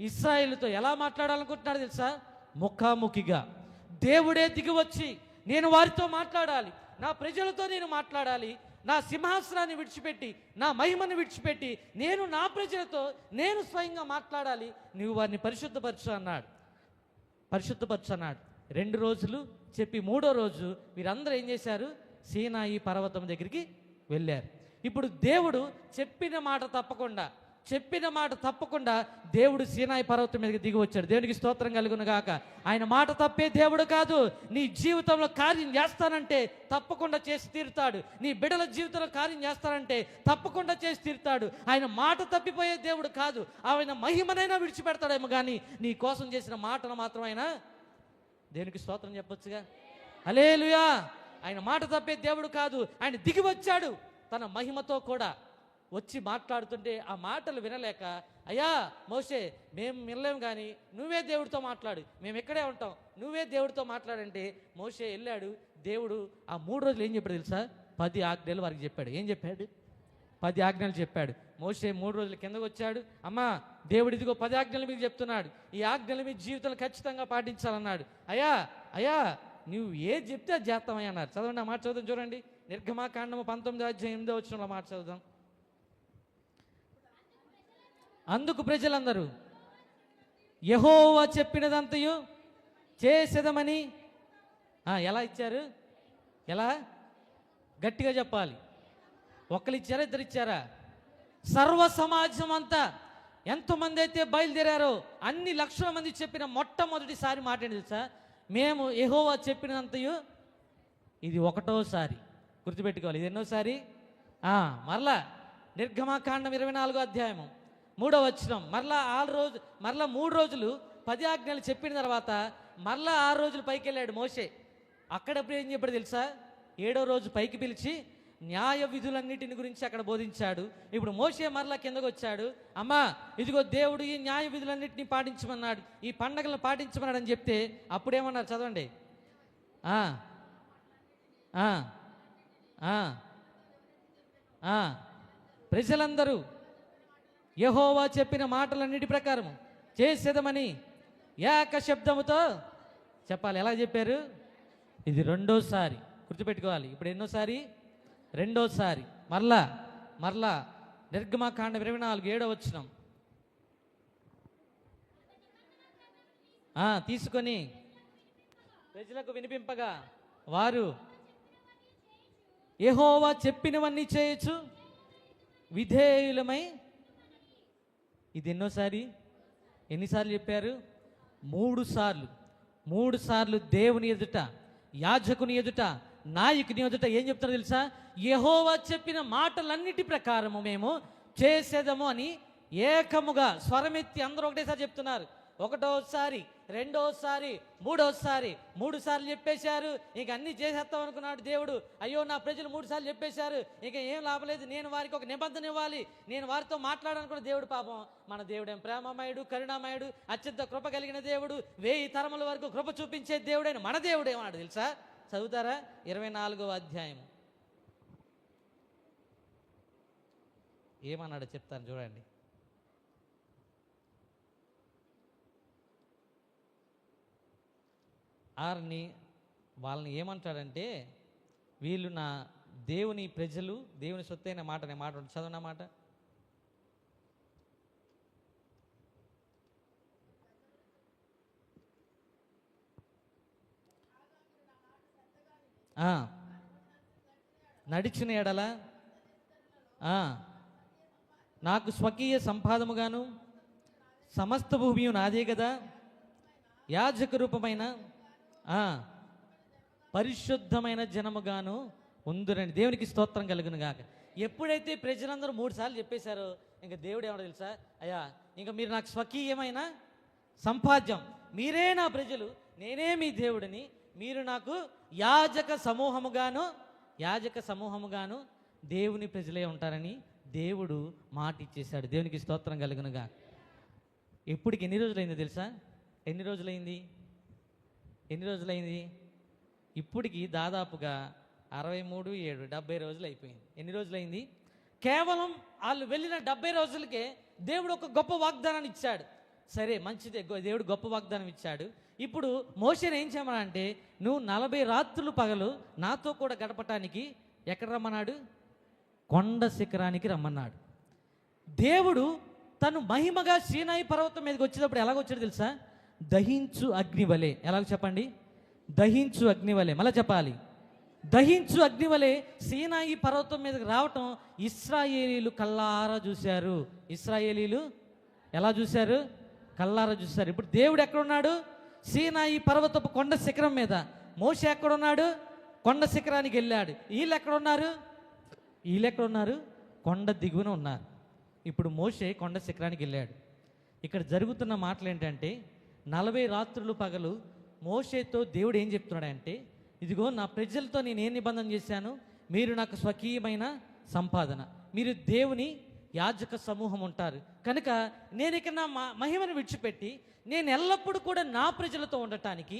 ఇశ్రాయేలుతో. ఎలా మాట్లాడాలనుకుంటున్నాడు తెలుసా? ముఖాముఖిగా. దేవుడే దిగి వచ్చి నేను వారితో మాట్లాడాలి, నా ప్రజలతో నేను మాట్లాడాలి, నా సింహాసనాన్ని విడిచిపెట్టి, నా మహిమను విడిచిపెట్టి నేను నా ప్రజలతో నేను స్వయంగా మాట్లాడాలి. నువ్వు వారిని పరిశుద్ధపరచు అన్నాడు. పరిశుద్ధపరచు అన్నాడు. 2 రోజులు చెప్పి 3వ రోజు వీరందరూ ఏం చేశారు? సీనాయి పర్వతం దగ్గరికి వెళ్ళారు. ఇప్పుడు దేవుడు చెప్పిన మాట తప్పకుండా దేవుడు సీనాయి పర్వతం మీదకి దిగి వచ్చాడు. దేవునికి స్తోత్రం కలుగును గాక. ఆయన మాట తప్పే దేవుడు కాదు. నీ జీవితంలో కార్యం చేస్తానంటే తప్పకుండా చేసి తీరుతాడు. నీ బిడ్డల జీవితంలో కార్యం చేస్తానంటే తప్పకుండా చేసి తీరుతాడు. ఆయన మాట తప్పిపోయే దేవుడు కాదు. ఆయన మహిమనైనా విడిచిపెడతాడేమో కానీ నీ కోసం చేసిన మాటను మాత్రం ఆయన, దేవునికి స్తోత్రం చెప్పొచ్చుగా. హల్లెలూయా. ఆయన మాట తప్పే దేవుడు కాదు. ఆయన దిగి వచ్చాడు తన మహిమతో కూడా వచ్చి మాట్లాడుతుంటే ఆ మాటలు వినలేక, అయ్యా మోషే మేము వినలేము కానీ నువ్వే దేవుడితో మాట్లాడు, మేము ఇక్కడే ఉంటాం, నువ్వే దేవుడితో మాట్లాడంటే మోషే వెళ్ళాడు. దేవుడు ఆ 3 రోజులు ఏం చెప్పాడు తెలుసా? 10 ఆజ్ఞలు వారికి చెప్పాడు. ఏం చెప్పాడు? 10 ఆజ్ఞలు చెప్పాడు. మోషే 3 రోజుల కిందకు వచ్చాడు. అమ్మా దేవుడు ఇదిగో 10 ఆజ్ఞలు మీకు చెప్తున్నాడు, ఈ ఆజ్ఞలు మీ జీవితంలో ఖచ్చితంగా పాటించాలన్నాడు. అయ్యా నువ్వు ఏది చెప్తే అది చేస్తామని అన్నారు. చదవండి, ఆ మాట చదువుతాం చూడండి. నిర్గమాకాండము 19వ అధ్యాయం 8వ వచనంలో మాట చదువుదాం. అందుకు ప్రజలందరూ యెహోవా చెప్పినదంతయు చేసేదమని ఎలా ఇచ్చారు? ఎలా? గట్టిగా చెప్పాలి. ఒక్కరు ఇచ్చారా, ఇద్దరు ఇచ్చారా? సర్వ సమాజం అంతా ఎంతమంది అయితే బయలుదేరారో అన్ని లక్షల మంది చెప్పిన మొట్టమొదటిసారి మాట ఏంటి తెలుసా? మేము యెహోవా చెప్పినంతయు ఇది ఒకటోసారి. గుర్తుపెట్టుకోవాలి. ఇది ఎన్నోసారి? మరలా నిర్గమాకాండం 24వ అధ్యాయము 3వ వచనం. మరలా 3 రోజులు 10 ఆజ్ఞలు చెప్పిన తర్వాత మరలా 6 రోజులు పైకి వెళ్ళాడు మోషే. అక్కడప్పుడు ఏం చెప్పాడు తెలుసా? 7వ రోజు పైకి పిలిచి న్యాయ విధులన్నిటిని గురించి అక్కడ బోధించాడు. ఇప్పుడు మోషే మరలా కిందకు వచ్చాడు. అమ్మా ఇదిగో దేవుడు ఈ న్యాయ విధులన్నింటినీ పాటించమన్నాడు, ఈ పండగలను పాటించమన్నాడు అని చెప్తే అప్పుడేమన్నారు చదవండి. ప్రజలందరూ యెహోవా చెప్పిన మాటలన్నిటి ప్రకారము చేసేదమని ఏక శబ్దముతో చెప్పాలి. ఎలా చెప్పారు? ఇది రెండోసారి. గుర్తుపెట్టుకోవాలి. ఇప్పుడు ఎన్నోసారి? రెండోసారి. మరలా నిర్గమాకాండం 24 7వ వచనం. తీసుకొని ప్రజలకు వినిపింపగా వారు యెహోవా చెప్పినవన్నీ చేయొచ్చు విధేయులమై. ఇది ఎన్నోసారి? ఎన్నిసార్లు చెప్పారు? 3 సార్లు. 3 సార్లు దేవుని ఎదుట, యాజకుని ఎదుట, నాయకుని ఎదుట ఏం చెప్తారో తెలుసా? యెహోవా చెప్పిన మాటలన్నిటి ప్రకారము మేము చేసేదము అని ఏకముగా స్వరమెత్తి అందరూ ఒకటేసారి చెప్తున్నారు. ఒకటోసారి, రెండోసారి, మూడోసారి. 3 సార్లు చెప్పేశారు. ఇక అన్నీ చేసేస్తాం అనుకున్నాడు దేవుడు. అయ్యో నా ప్రజలు 3 సార్లు చెప్పేశారు, ఇక ఏం లాభం లేదు, నేను వారికి ఒక నిబంధన ఇవ్వాలి, నేను వారితో మాట్లాడాలనుకున్న దేవుడు. పాపం మన దేవుడేం ప్రేమమయుడు, కరుణామయుడు, అత్యంత కృప కలిగిన దేవుడు, 1000 తరముల వరకు కృప చూపించే దేవుడైన మన దేవుడు ఏమన్నాడు తెలుసా? చదువుతారా? 24వ అధ్యాయము ఏమన్నాడో చెప్తాను చూడండి. వాళ్ళని ఏమంటాడంటే, వీళ్ళు నా దేవుని ప్రజలు, దేవుని సొత్తైన మాట అనే మాట చదవన మాట. నడిచిన ఎడల నాకు స్వకీయ సంపాదముగాను సమస్త భూమి నాదే కదా, యాజక రూపమైన పరిశుద్ధమైన జనముగాను ఉందురండి. దేవునికి స్తోత్రం కలుగును గాక. ఎప్పుడైతే ప్రజలందరూ 3 సార్లు చెప్పేశారో ఇంకా దేవుడు ఏమన్నా తెలుసా? అయ్యా ఇంకా మీరు నాకు స్వకీయమైన సంపాద్యం, మీరే నా ప్రజలు, నేనే మీ దేవుడిని, మీరు నాకు యాజక సమూహముగాను దేవుని ప్రజలే ఉంటారని దేవుడు మాట ఇచ్చేశాడు. దేవునికి స్తోత్రం కలుగునుగా. ఎప్పటికి ఎన్ని రోజులైందో తెలుసా? ఎన్ని రోజులైంది? ఇప్పటికి దాదాపుగా 63 7 70 రోజులు అయిపోయింది. ఎన్ని రోజులైంది? కేవలం వాళ్ళు వెళ్ళిన 70 రోజులకే దేవుడు ఒక గొప్ప వాగ్దానాన్ని ఇచ్చాడు. సరే మంచిదే, దేవుడు గొప్ప వాగ్దానం ఇచ్చాడు. ఇప్పుడు మోషేని ఏం చేయమనంటే, నువ్వు 40 రాత్రులు పగలు నాతో కూడా గడపటానికి ఎక్కడ రమ్మన్నాడు? కొండ శిఖరానికి రమ్మన్నాడు. దేవుడు తను మహిమగా సీనాయి పర్వతం మీదకి వచ్చేటప్పుడు ఎలాగొచ్చాడు తెలుసా? దహించు అగ్నివలే. ఎలాగ చెప్పండి? దహించు అగ్నివలే. మళ్ళీ చెప్పాలి. దహించు అగ్నివలే సీనాయి పర్వతం మీదకి రావటం ఇశ్రాయేలీలు కల్లారా చూశారు. ఇశ్రాయేలీలు ఎలా చూశారు? కల్లారా చూశారు. ఇప్పుడు దేవుడు ఎక్కడున్నాడు? సీనాయి పర్వతపు కొండ శిఖరం మీద. మోషే ఎక్కడున్నాడు? కొండ శిఖరానికి వెళ్ళాడు. వీళ్ళు ఎక్కడున్నారు? కొండ దిగువన ఉన్నారు. ఇప్పుడు మోషే కొండ శిఖరానికి వెళ్ళాడు. ఇక్కడ జరుగుతున్న మాటలు ఏంటంటే, 40 రాత్రులు పగలు మోషేతో దేవుడు ఏం చెప్తున్నాడంటే, ఇదిగో నా ప్రజలతో నేను ఏం నిబంధన చేశాను, మీరు నాకు స్వకీయమైన సంపాదన, మీరు దేవుని యాజక సమూహం ఉంటారు కనుక నేను ఇక నా మహిమను విడిచిపెట్టి నేను ఎల్లప్పుడూ కూడా నా ప్రజలతో ఉండటానికి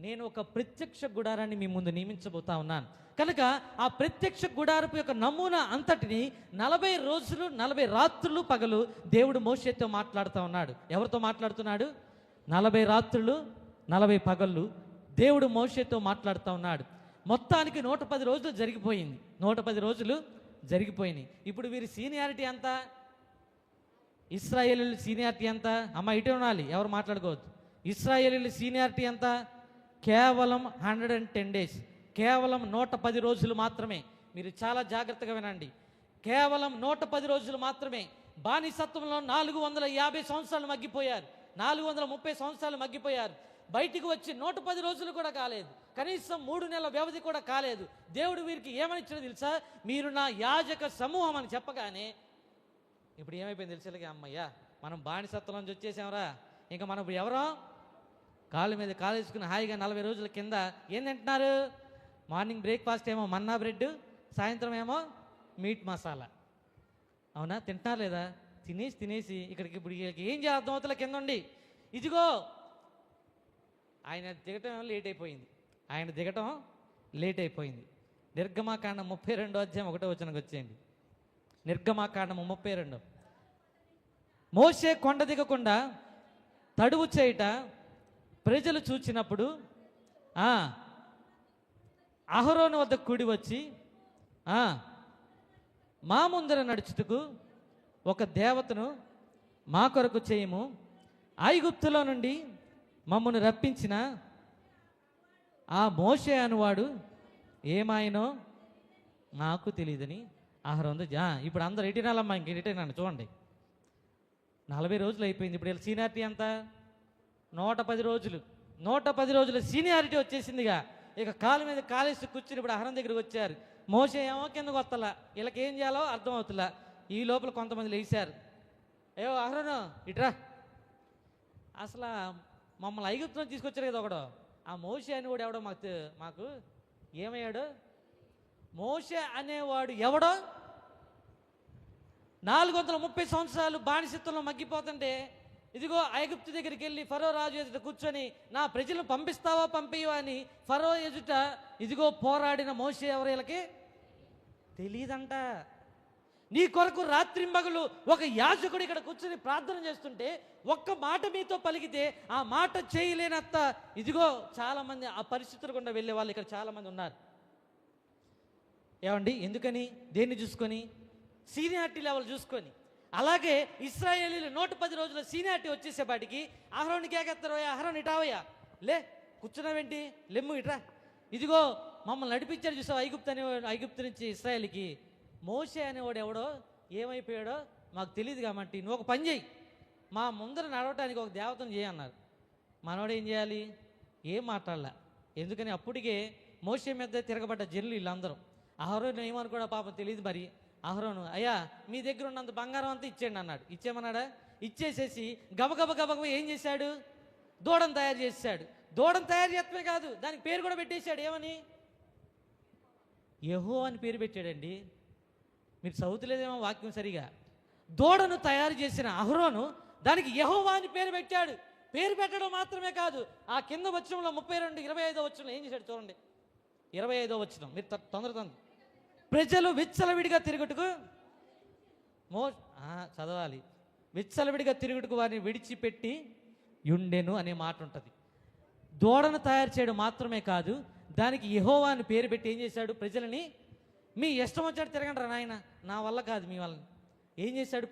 నేను ఒక ప్రత్యక్ష గుడారాన్ని మీ ముందు నియమించబోతా ఉన్నాను. కనుక ఆ ప్రత్యక్ష గుడారపు యొక్క నమూనా అంతటిని 40 రోజులు 40 రాత్రులు పగలు దేవుడు మోషేతో మాట్లాడుతూ ఉన్నాడు. ఎవరితో మాట్లాడుతున్నాడు? 40 రాత్రులు 40 పగళ్ళు దేవుడు మోషేతో మాట్లాడుతూ ఉన్నాడు. మొత్తానికి 110 రోజులు జరిగిపోయింది. 110 రోజులు జరిగిపోయినాయి. ఇప్పుడు వీరి సీనియారిటీ ఎంత? ఇశ్రాయేలీల సీనియారిటీ ఎంత? అమ్మ ఇటే ఉండాలి, ఎవరు మాట్లాడుకోవద్దు. ఇశ్రాయేలీల సీనియారిటీ ఎంత? కేవలం 110 days, కేవలం 110 రోజులు మాత్రమే. మీరు చాలా జాగ్రత్తగా వినండి. కేవలం 110 రోజులు మాత్రమే. బానిసత్వంలో 450 సంవత్సరాలు మగ్గిపోయారు, 430 సంవత్సరాలు మగ్గిపోయారు. బయటికి వచ్చి 110 రోజులు కూడా కాలేదు, కనీసం 3 నెలల వ్యవధి కూడా కాలేదు. దేవుడు వీరికి ఏమని ఇచ్చినా తెలుసా? మీరు నా యాజక సమూహం అని చెప్పగానే ఇప్పుడు ఏమైపోయింది తెలుసా? అమ్మయ్యా, మనం బానిసత్వం నుంచి వచ్చేసామరా, ఇంకా మనం ఇప్పుడు ఎవరో కాళ్ళ మీద కాలు వేసుకుని హాయిగా 40 రోజుల కింద ఏం తింటున్నారు? మార్నింగ్ బ్రేక్ఫాస్ట్ ఏమో మన్నా బ్రెడ్, సాయంత్రం ఏమో మీట్ మసాలా. అవునా? తింటున్నారు లేదా? తినేసి ఇక్కడికి ఇప్పుడు ఏం చేద్దాం అవుతల కింద ఉండి, ఇదిగో ఆయన దిగటం లేట్ అయిపోయింది. నిర్గమాకాండం 32 అధ్యాయం 1వ వచనంకి వచ్చేయండి. నిర్గమాకాండం 32. మోషే కొండ దిగకుండా తడువు చేయుట ప్రజలు చూచినప్పుడు అహరోను వద్ద కూడి వచ్చి, మా ముందర నడుచుటకు ఒక దేవతను మా కొరకు చేయము, ఐగుప్తులో నుండి మమ్మను రప్పించిన ఆ మోషే అనువాడు ఏమాయనో నాకు తెలియదని అహరోను. ఇప్పుడు అందరు ఎటినాలమ్మా, ఇంక ఎటినాను చూడండి. 40 రోజులు అయిపోయింది. ఇప్పుడు సీనియారిటీ ఎంత? 110 రోజులు. 110 రోజుల సీనియారిటీ వచ్చేసిందిగా. ఇక కాలు మీద కాలేసి కూర్చుని ఇప్పుడు అహరోను దగ్గరికి వచ్చారు. మోషే ఏమో కిందకు వస్తలా, వీళ్ళకి ఏం చేయాలో అర్థం అవుతులా. ఈ లోపల కొంతమంది లేచారు. అయ్యో అహరోను ఇట్రా, అసలు మమ్మల్ని ఐగుప్తులో తీసుకొచ్చారు కదా ఒకడు, ఆ మోషే అనేవాడు ఎవడో మాకు ఏమయ్యాడు? మోషే అనేవాడు ఎవడో 430 సంవత్సరాలు బానిసత్వంలో మగ్గిపోతుంటే, ఇదిగో ఐగుప్తు దగ్గరికి వెళ్ళి ఫరో రాజు ఎదుట కూర్చొని నా ప్రజలను పంపిస్తావా పంపియవా అని ఫరో ఎదుట ఇదిగో పోరాడిన మోషే ఎవరు వీళ్ళకి తెలియదంట. నీ కొరకు రాత్రింబగలు ఒక యాజకుడు ఇక్కడ కూర్చొని ప్రార్థన చేస్తుంటే ఒక్క మాట మీతో పలికితే ఆ మాట చేయలేనంత ఇదిగో చాలామంది ఆ పరిస్థితులు గుండా వెళ్ళే వాళ్ళు ఇక్కడ చాలామంది ఉన్నారు. ఏమండి? ఎందుకని? దేన్ని చూసుకొని? సీనియారిటీ లెవెల్ చూసుకొని. అలాగే ఇశ్రాయేలీలు 110 రోజుల సీనియారిటీ వచ్చేసేపాటికి అహరోనికి ఏకెత్తారు, అహరోన్ ఇటావయ్యా, లే కూర్చున్నావేంటి, లెమ్ము ఇట్రా, ఇదిగో మమ్మల్ని నడిపించాడు చూసావు ఐగుప్తు నుంచి ఇశ్రాయేలీకి. మోషే అనేవాడు ఎవడో ఏమైపోయాడో మాకు తెలియదు కాబట్టి నువ్వు ఒక పని చేయి, మా ముందర నడవటానికి ఒక దేవతను చేయన్నారు. మనవాడు ఏం చేయాలి? ఏం మాట్లాడలే. ఎందుకని? అప్పటికే మోషే మీద తిరగబడ్డ జనులు వీళ్ళందరూ. అహరోను ఏమనుకోడా పాపం తెలియదు. మరి అహరోను, అయ్యా మీ దగ్గర ఉన్నంత బంగారం అంతా ఇచ్చేయండి అన్నాడు. ఇచ్చేమన్నాడా? ఇచ్చేసేసి గబగబ ఏం చేశాడు? దూడను తయారు చేశాడు. దూడను తయారు చేస్తమే కాదు, దానికి పేరు కూడా పెట్టేశాడు. ఏమని? యెహోవా అని పేరు పెట్టాడండి. మీరు చదువుతలేదేమో వాక్యం సరిగా. దూడను తయారు చేసిన అహరోను దానికి యెహోవా అని పేరు పెట్టాడు. పేరు పెట్టడం మాత్రమే కాదు, ఆ కింద వచనంలో 32, 25వ వచనంలో ఏం చేశాడు చూడండి. 25వ వచనం మీరు తొందర ప్రజలు విచ్చలవిడిగా తిరుగుటకు చదవాలి. విచ్చలవిడిగా తిరుగుటకు వారిని విడిచిపెట్టి యుండెను అనే మాట ఉంటుంది. దూడను తయారు చేయడం మాత్రమే కాదు, దానికి యెహోవా అని పేరు పెట్టి ఏం చేశాడు? ప్రజలని మీ ఇష్టం వచ్చాడు తిరగండి రా నాయన, నా వల్ల కాదు మీ వల్ల. ఏం చేశాడు?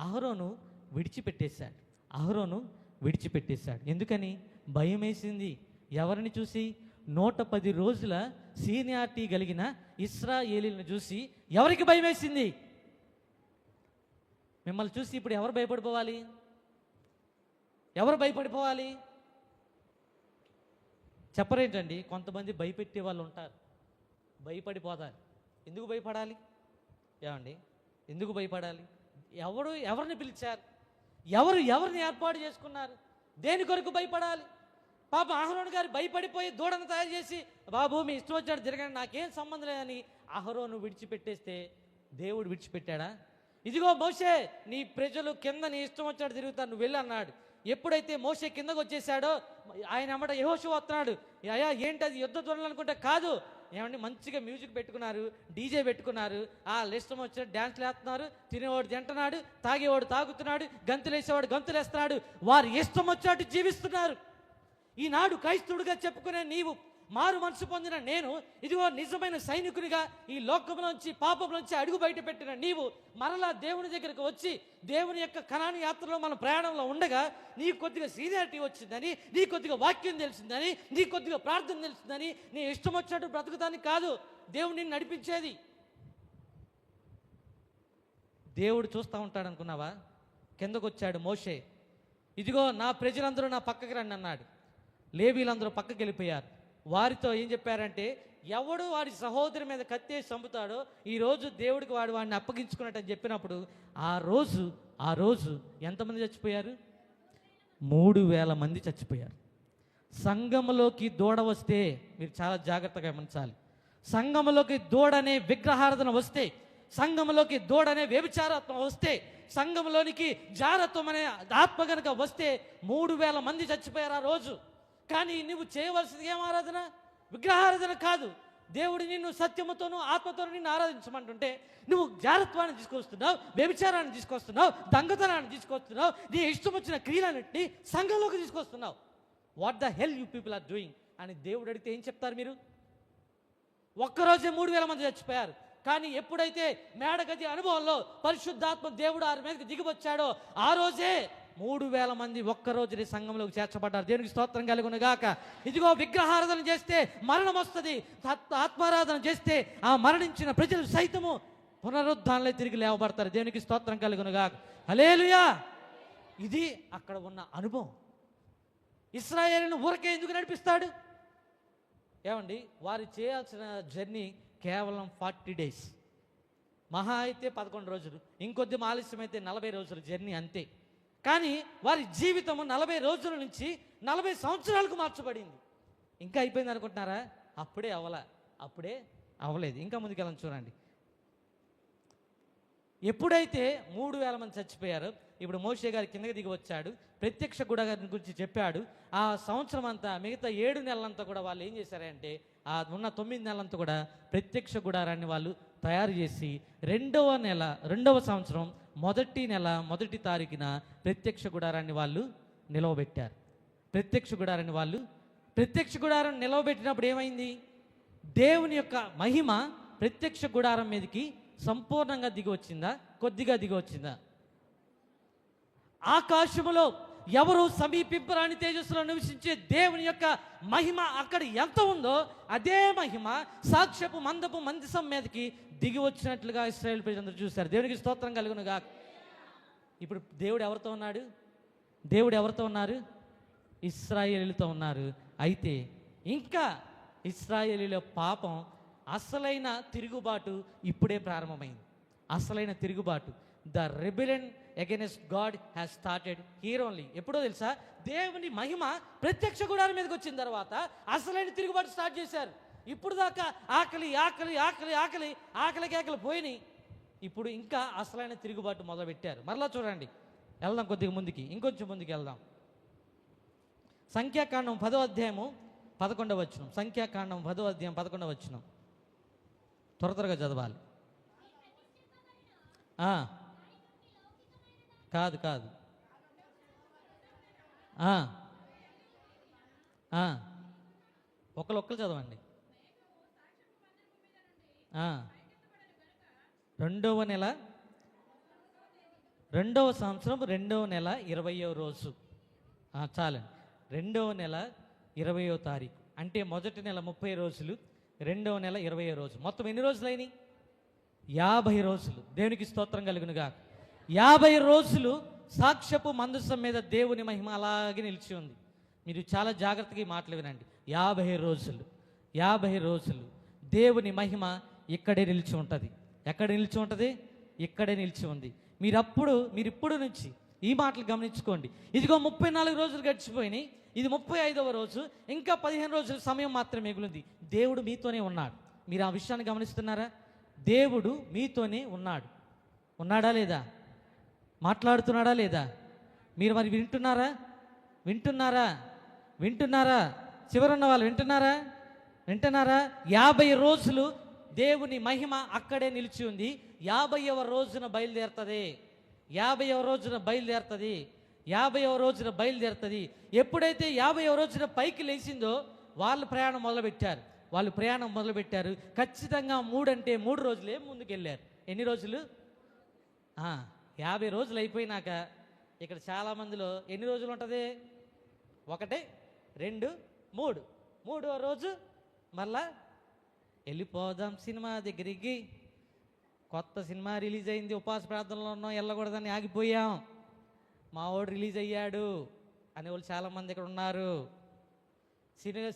అహరోను విడిచిపెట్టేశాడు. ఎందుకని? భయం వేసింది. ఎవరిని చూసి? 110 రోజుల సీనియారిటీ కలిగిన ఇశ్రాయేలీలను చూసి ఎవరికి భయం వేసింది? మిమ్మల్ని చూసి ఇప్పుడు ఎవరు భయపడిపోవాలి? చెప్పరేంటండి? కొంతమంది భయపెట్టే వాళ్ళు ఉంటారు, భయపడిపోతారు. ఎందుకు భయపడాలి? ఏమండి? ఎందుకు భయపడాలి? ఎవరిని పిలిచారు? ఎవరిని ఏర్పాటు చేసుకున్నారు? దేని కొరకు భయపడాలి? పాప అహరోను గారు భయపడిపోయి దూడను తయారు చేసి, బాబు మీ ఇష్టం వచ్చాడు తిరగండి, నాకేం సంబంధం లేదని అహరోను విడిచిపెట్టేస్తే దేవుడు విడిచిపెట్టాడా? ఇదిగో మోషే, నీ ప్రజలు కింద నీ ఇష్టం వచ్చాడు తిరుగుతారు, నువ్వు వెళ్ళి అన్నాడు. ఎప్పుడైతే మోషే కిందకు వచ్చేసాడో ఆయన అమ్మట యెహోషువ వస్తున్నాడు. అయ్యా ఏంటి అది యుద్ధ ధ్వనులు అనుకుంటే కాదు, ఏమండి మంచిగా మ్యూజిక్ పెట్టుకున్నారు, డీజే పెట్టుకున్నారు, ఆ ఇష్టం వచ్చిన డ్యాన్స్లు వేస్తున్నారు, తినేవాడు తింటున్నాడు, తాగేవాడు తాగుతున్నాడు, గంతులేసేవాడు గంతులేస్తున్నాడు, వారు ఇష్టం వచ్చాడు జీవిస్తున్నారు. ఈనాడు క్రైస్తవుడిగా చెప్పుకునే నీవు మారు మనసు పొందిన నేను, ఇదిగో నిజమైన సైనికునిగా ఈ లోకంలోంచి పాపంలోంచి అడుగు బయట పెట్టిన నీవు మరలా దేవుని దగ్గరకు వచ్చి దేవుని యొక్క కనాని యాత్రలో మన ప్రయాణంలో ఉండగా నీ కొద్దిగా సీనియారిటీ వచ్చిందని, నీ కొద్దిగా వాక్యం తెలిసిందని, నీ కొద్దిగా ప్రార్థన తెలిసిందని నీ ఇష్టం వచ్చినట్టు బ్రతుకుతానికి కాదు దేవుడు నిన్ను నడిపించేది. దేవుడు చూస్తూ ఉంటాడు అనుకున్నావా? కిందకు వచ్చాడు మోషే, ఇదిగో నా ప్రజలందరూ నా పక్కకి రండి అన్నాడు. లేవీలందరూ పక్కకి వెళ్ళిపోయారు. వారితో ఏం చెప్పారంటే, ఎవడు వాడి సహోదరి మీద కత్తేసి చంపుతాడో ఈరోజు దేవుడికి వాడిని అప్పగించుకున్నట్టు చెప్పినప్పుడు ఆ రోజు ఎంతమంది చచ్చిపోయారు? 3000 మంది చచ్చిపోయారు. సంఘములోకి దూడ వస్తే మీరు చాలా జాగ్రత్తగా గమనించాలి. సంఘములోకి దూడనే విగ్రహారాధన వస్తే, సంఘములోకి దూడనే వ్యభిచారత్వం వస్తే, సంఘంలోనికి జారత్వం అనే ఆత్మ కనుక వస్తే 3000 మంది చచ్చిపోయారు ఆ రోజు. కానీ నువ్వు చేయవలసింది ఏం ఆరాధన? విగ్రహారాధన కాదు. దేవుడు నిన్ను సత్యముతోనూ ఆత్మతోనూ నిన్ను ఆరాధించమంటుంటే నువ్వు జారత్వాన్ని తీసుకొస్తున్నావు, వ్యభిచారాన్ని తీసుకొస్తున్నావు, దొంగతనాన్ని తీసుకొస్తున్నావు, నీ ఇష్టం వచ్చిన క్రియలన్నింటినీ సంఘంలోకి తీసుకొస్తున్నావు. What the hell you people are doing అని దేవుడు అడిగితే ఏం చెప్తారు మీరు? ఒక్కరోజే 3000 మంది చచ్చిపోయారు. కానీ ఎప్పుడైతే మేడగది అనుభవంలో పరిశుద్ధాత్మ దేవుడు వారి మీదకి దిగి వచ్చాడో ఆ రోజే 3000 మంది ఒక్కరోజు సంఘంలోకి చేర్చబడ్డారు. దేవునికి స్తోత్రం కలుగును గాక. ఇదిగో విగ్రహారాధన చేస్తే మరణం వస్తుంది, ఆత్మారాధన చేస్తే ఆ మరణించిన ప్రజలు సైతము పునరుద్ధానంలో తిరిగి లేవబడతారు. దేవునికి స్తోత్రం కలుగును గాక. హల్లెలూయా. ఇది అక్కడ ఉన్న అనుభవం. ఇశ్రాయేలును ఊరకే ఎందుకు నడిపిస్తాడు? ఏమండి, వారు చేయాల్సిన జర్నీ కేవలం 40 days, మహా అయితే 11 రోజులు, ఇంకొద్ది ఆలస్యం అయితే 40 రోజుల జర్నీ అంతే. కానీ వారి జీవితము 40 రోజుల నుంచి 40 సంవత్సరాలకు మార్చబడింది. ఇంకా అయిపోయింది అనుకుంటున్నారా? అప్పుడే అవ్వలేదు. ఇంకా ముందుకెళ్ళని చూడండి. ఎప్పుడైతే 3000 మంది చచ్చిపోయారో ఇప్పుడు మోషే గారి కిందకి దిగి వచ్చాడు, ప్రత్యక్ష గుడారం గురించి చెప్పాడు. ఆ సంవత్సరం అంతా, మిగతా 7 నెలలంతా కూడా వాళ్ళు ఏం చేశారంటే ఆ ఉన్న 9 నెలలంతా కూడా ప్రత్యక్ష గుడారాన్ని వాళ్ళు తయారు చేసి 2వ సంవత్సరం 1వ నెల 1వ తారీఖున ప్రత్యక్ష గుడారాన్ని వాళ్ళు నిలవబెట్టారు. ప్రత్యక్ష గుడారం నిలవబెట్టినప్పుడు ఏమైంది? దేవుని యొక్క మహిమ ప్రత్యక్ష గుడారం మీదకి సంపూర్ణంగా దిగి వచ్చిందా, కొద్దిగా దిగి వచ్చిందా? ఆకాశములో ఎవరు సమీపింపరాని తేజస్సులో నివసించే దేవుని యొక్క మహిమ అక్కడ ఎంత ఉందో అదే మహిమ సాక్ష్యపు మందపు మందిసం మీదకి దిగి వచ్చినట్లుగా ఇశ్రాయేలు ప్రజలందరూ చూశారు. దేవునికి స్తోత్రం కలుగును గాక. ఇప్పుడు దేవుడు ఎవరితో ఉన్నారు? ఇశ్రాయేలుతో ఉన్నారు. అయితే ఇంకా ఇశ్రాయేలీల పాపం, అసలైన తిరుగుబాటు ఇప్పుడే ప్రారంభమైంది. అసలైన తిరుగుబాటు, the rebellion against God has started here only. ఎప్పుడో తెలుసా? దేవుని మహిమ ప్రత్యక్ష గుడారం మీదకి వచ్చిన తర్వాత అసలైన తిరుగుబాటు స్టార్ట్ చేశారు. ఇప్పుడు దాకా ఆకలి కేకలు పోయినాయి. ఇప్పుడు ఇంకా అసలైన తిరుగుబాటు మొదలుపెట్టారు. మరలా చూడండి, వెళ్దాం కొద్దిగా ముందుకి, ఇంకొంచెం ముందుకు వెళ్దాం. సంఖ్యాకాండం 10వ అధ్యాయము 11వ వచనం. సంఖ్యాకాండం 10వ అధ్యాయం 11వ వచనం. త్వరగా చదవాలి. కాదు ఒక్కరు చదవండి. 2వ నెల 2వ సంవత్సరం 2వ నెల 20వ రోజు. చాలండి. 2వ నెల 20వ తారీఖు అంటే మొదటి నెల 30 రోజులు, 2వ నెల 20వ రోజు. మొత్తం ఎన్ని రోజులైనవి? 50 రోజులు. దేవునికి స్తోత్రం కలుగునుగా. 50 రోజులు సాక్ష్యపు మందసం మీద దేవుని మహిమ అలాగే నిలిచి ఉంది. మీరు చాలా జాగ్రత్తగా ఈ మాటలు వినండి. 50 రోజులు దేవుని మహిమ ఇక్కడే నిలిచి ఉంటుంది. ఎక్కడ నిలిచి ఉంటుంది? ఇక్కడే నిలిచి ఉంది. మీరు ఇప్పుడు నుంచి ఈ మాటలు గమనించుకోండి. ఇదిగో 34 రోజులు గడిచిపోయినాయి, ఇది 35వ రోజు, ఇంకా 15 రోజుల సమయం మాత్రమే మిగిలింది. దేవుడు మీతోనే ఉన్నాడు. మీరు ఆ విషయాన్ని గమనిస్తున్నారా? దేవుడు మీతోనే ఉన్నాడా లేదా? మాట్లాడుతున్నాడా లేదా? మీరు మరి వింటున్నారా? చివరున్న వాళ్ళు వింటున్నారా? 50 రోజులు దేవుని మహిమ అక్కడే నిలిచి ఉంది. 50వ రోజున బయలుదేరుతుంది. 50వ రోజున బయలుదేరుతుంది. ఎప్పుడైతే 50వ రోజున పైకి లేచిందో వాళ్ళు ప్రయాణం మొదలుపెట్టారు. ఖచ్చితంగా 3 అంటే 3 రోజులే ముందుకెళ్ళారు. ఎన్ని రోజులు? 50 రోజులు అయిపోయినాక ఇక్కడ చాలామందిలో ఎన్ని రోజులు ఉంటుంది? 1, 2, 3. 3వ రోజు మళ్ళా వెళ్ళిపోదాం సినిమా దగ్గరికి. కొత్త సినిమా రిలీజ్ అయింది, ఉపవాస ప్రార్థనలో ఉన్నాం, వెళ్ళకూడదని ఆగిపోయాం. మా వాడు రిలీజ్ అయ్యాడు అనేవాళ్ళు చాలామంది ఇక్కడ ఉన్నారు.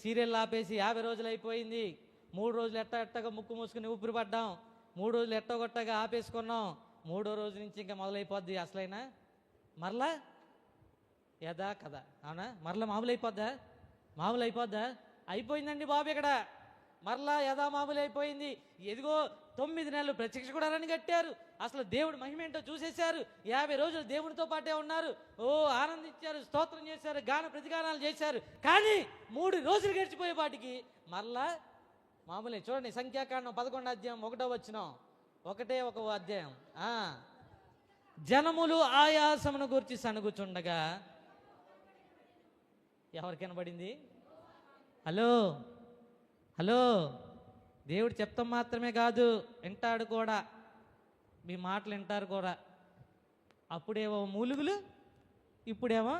సీరియల్ ఆపేసి 50 రోజులు అయిపోయింది. 3 రోజులు ఎట్టగా ముక్కు మూసుకుని ఊపిరి పడ్డాం. 3 రోజులు ఎట్టగొట్టగా ఆపేసుకున్నాం. 3వ రోజు నుంచి ఇంకా మొదలైపోద్ది అసలైనా మరలా యదా కదా. అవునా? మరలా మామూలు అయిపోద్దా? అయిపోయిందండి బాబు ఇక్కడ. మరలా యదా మామూలు అయిపోయింది. ఎదిగో 9 నెలలు ప్రత్యక్ష గుడారాన్ని కట్టారు. అసలు దేవుడు మహిమ ఏంటో చూసేశారు. 50 రోజులు దేవునితో పాటే ఉన్నారు. ఆనందించారు, స్తోత్రం చేశారు, గాన ప్రతిగానాలు చేశారు. కానీ 3 రోజులు గడిచిపోయేపాటికి మరలా మామూలే. చూడండి, సంఖ్యాకాండం 11వ అధ్యాయం 1వ వచనం. ఒకటే ఒక అధ్యాయం. జనములు ఆయాసమును గురించి సనుగుచుండగా ఎవరికి వినబడింది? హలో, దేవుడు చెప్తాం మాత్రమే కాదు, వింటాడు కూడా. మీ మాటలు వింటారు కూడా. అప్పుడేమో మూలుగులు, ఇప్పుడేమో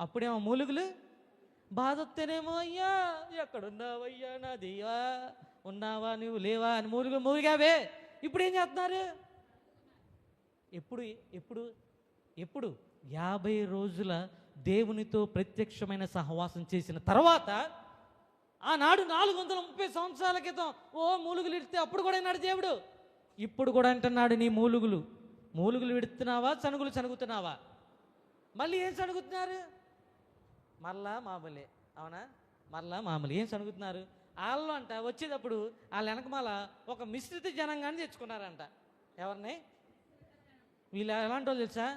అప్పుడేమో మూలుగులు. బాధ వస్తేనేమో అయ్యా ఎక్కడున్నావయ్యా నాదియా, ఉన్నావా నువ్వు లేవా అని మూలిగావే. ఇప్పుడు ఏం చేస్తున్నారు? ఎప్పుడు 50 రోజుల దేవునితో ప్రత్యక్షమైన సహవాసం చేసిన తర్వాత, ఆనాడు 430 సంవత్సరాల క్రితం మూలుగులు ఇడితే అప్పుడు కూడా అన్నాడు దేవుడు. ఇప్పుడు కూడా అంటున్నాడు, నీ మూలుగులు విడుతున్నావా, చనుగుతున్నావా? మళ్ళీ ఏం చనుగుతున్నారు? మరలా మామూలే. అవునా? మరలా మామూలు. ఏం చనుగుతున్నారు? వాళ్ళు అంట వచ్చేటప్పుడు వాళ్ళ వెనకమాల ఒక మిశ్రిత జనంగాన్ని తెచ్చుకున్నారంట. ఎవరిని? వీళ్ళు ఎలాంటి వాళ్ళు తెలుసా?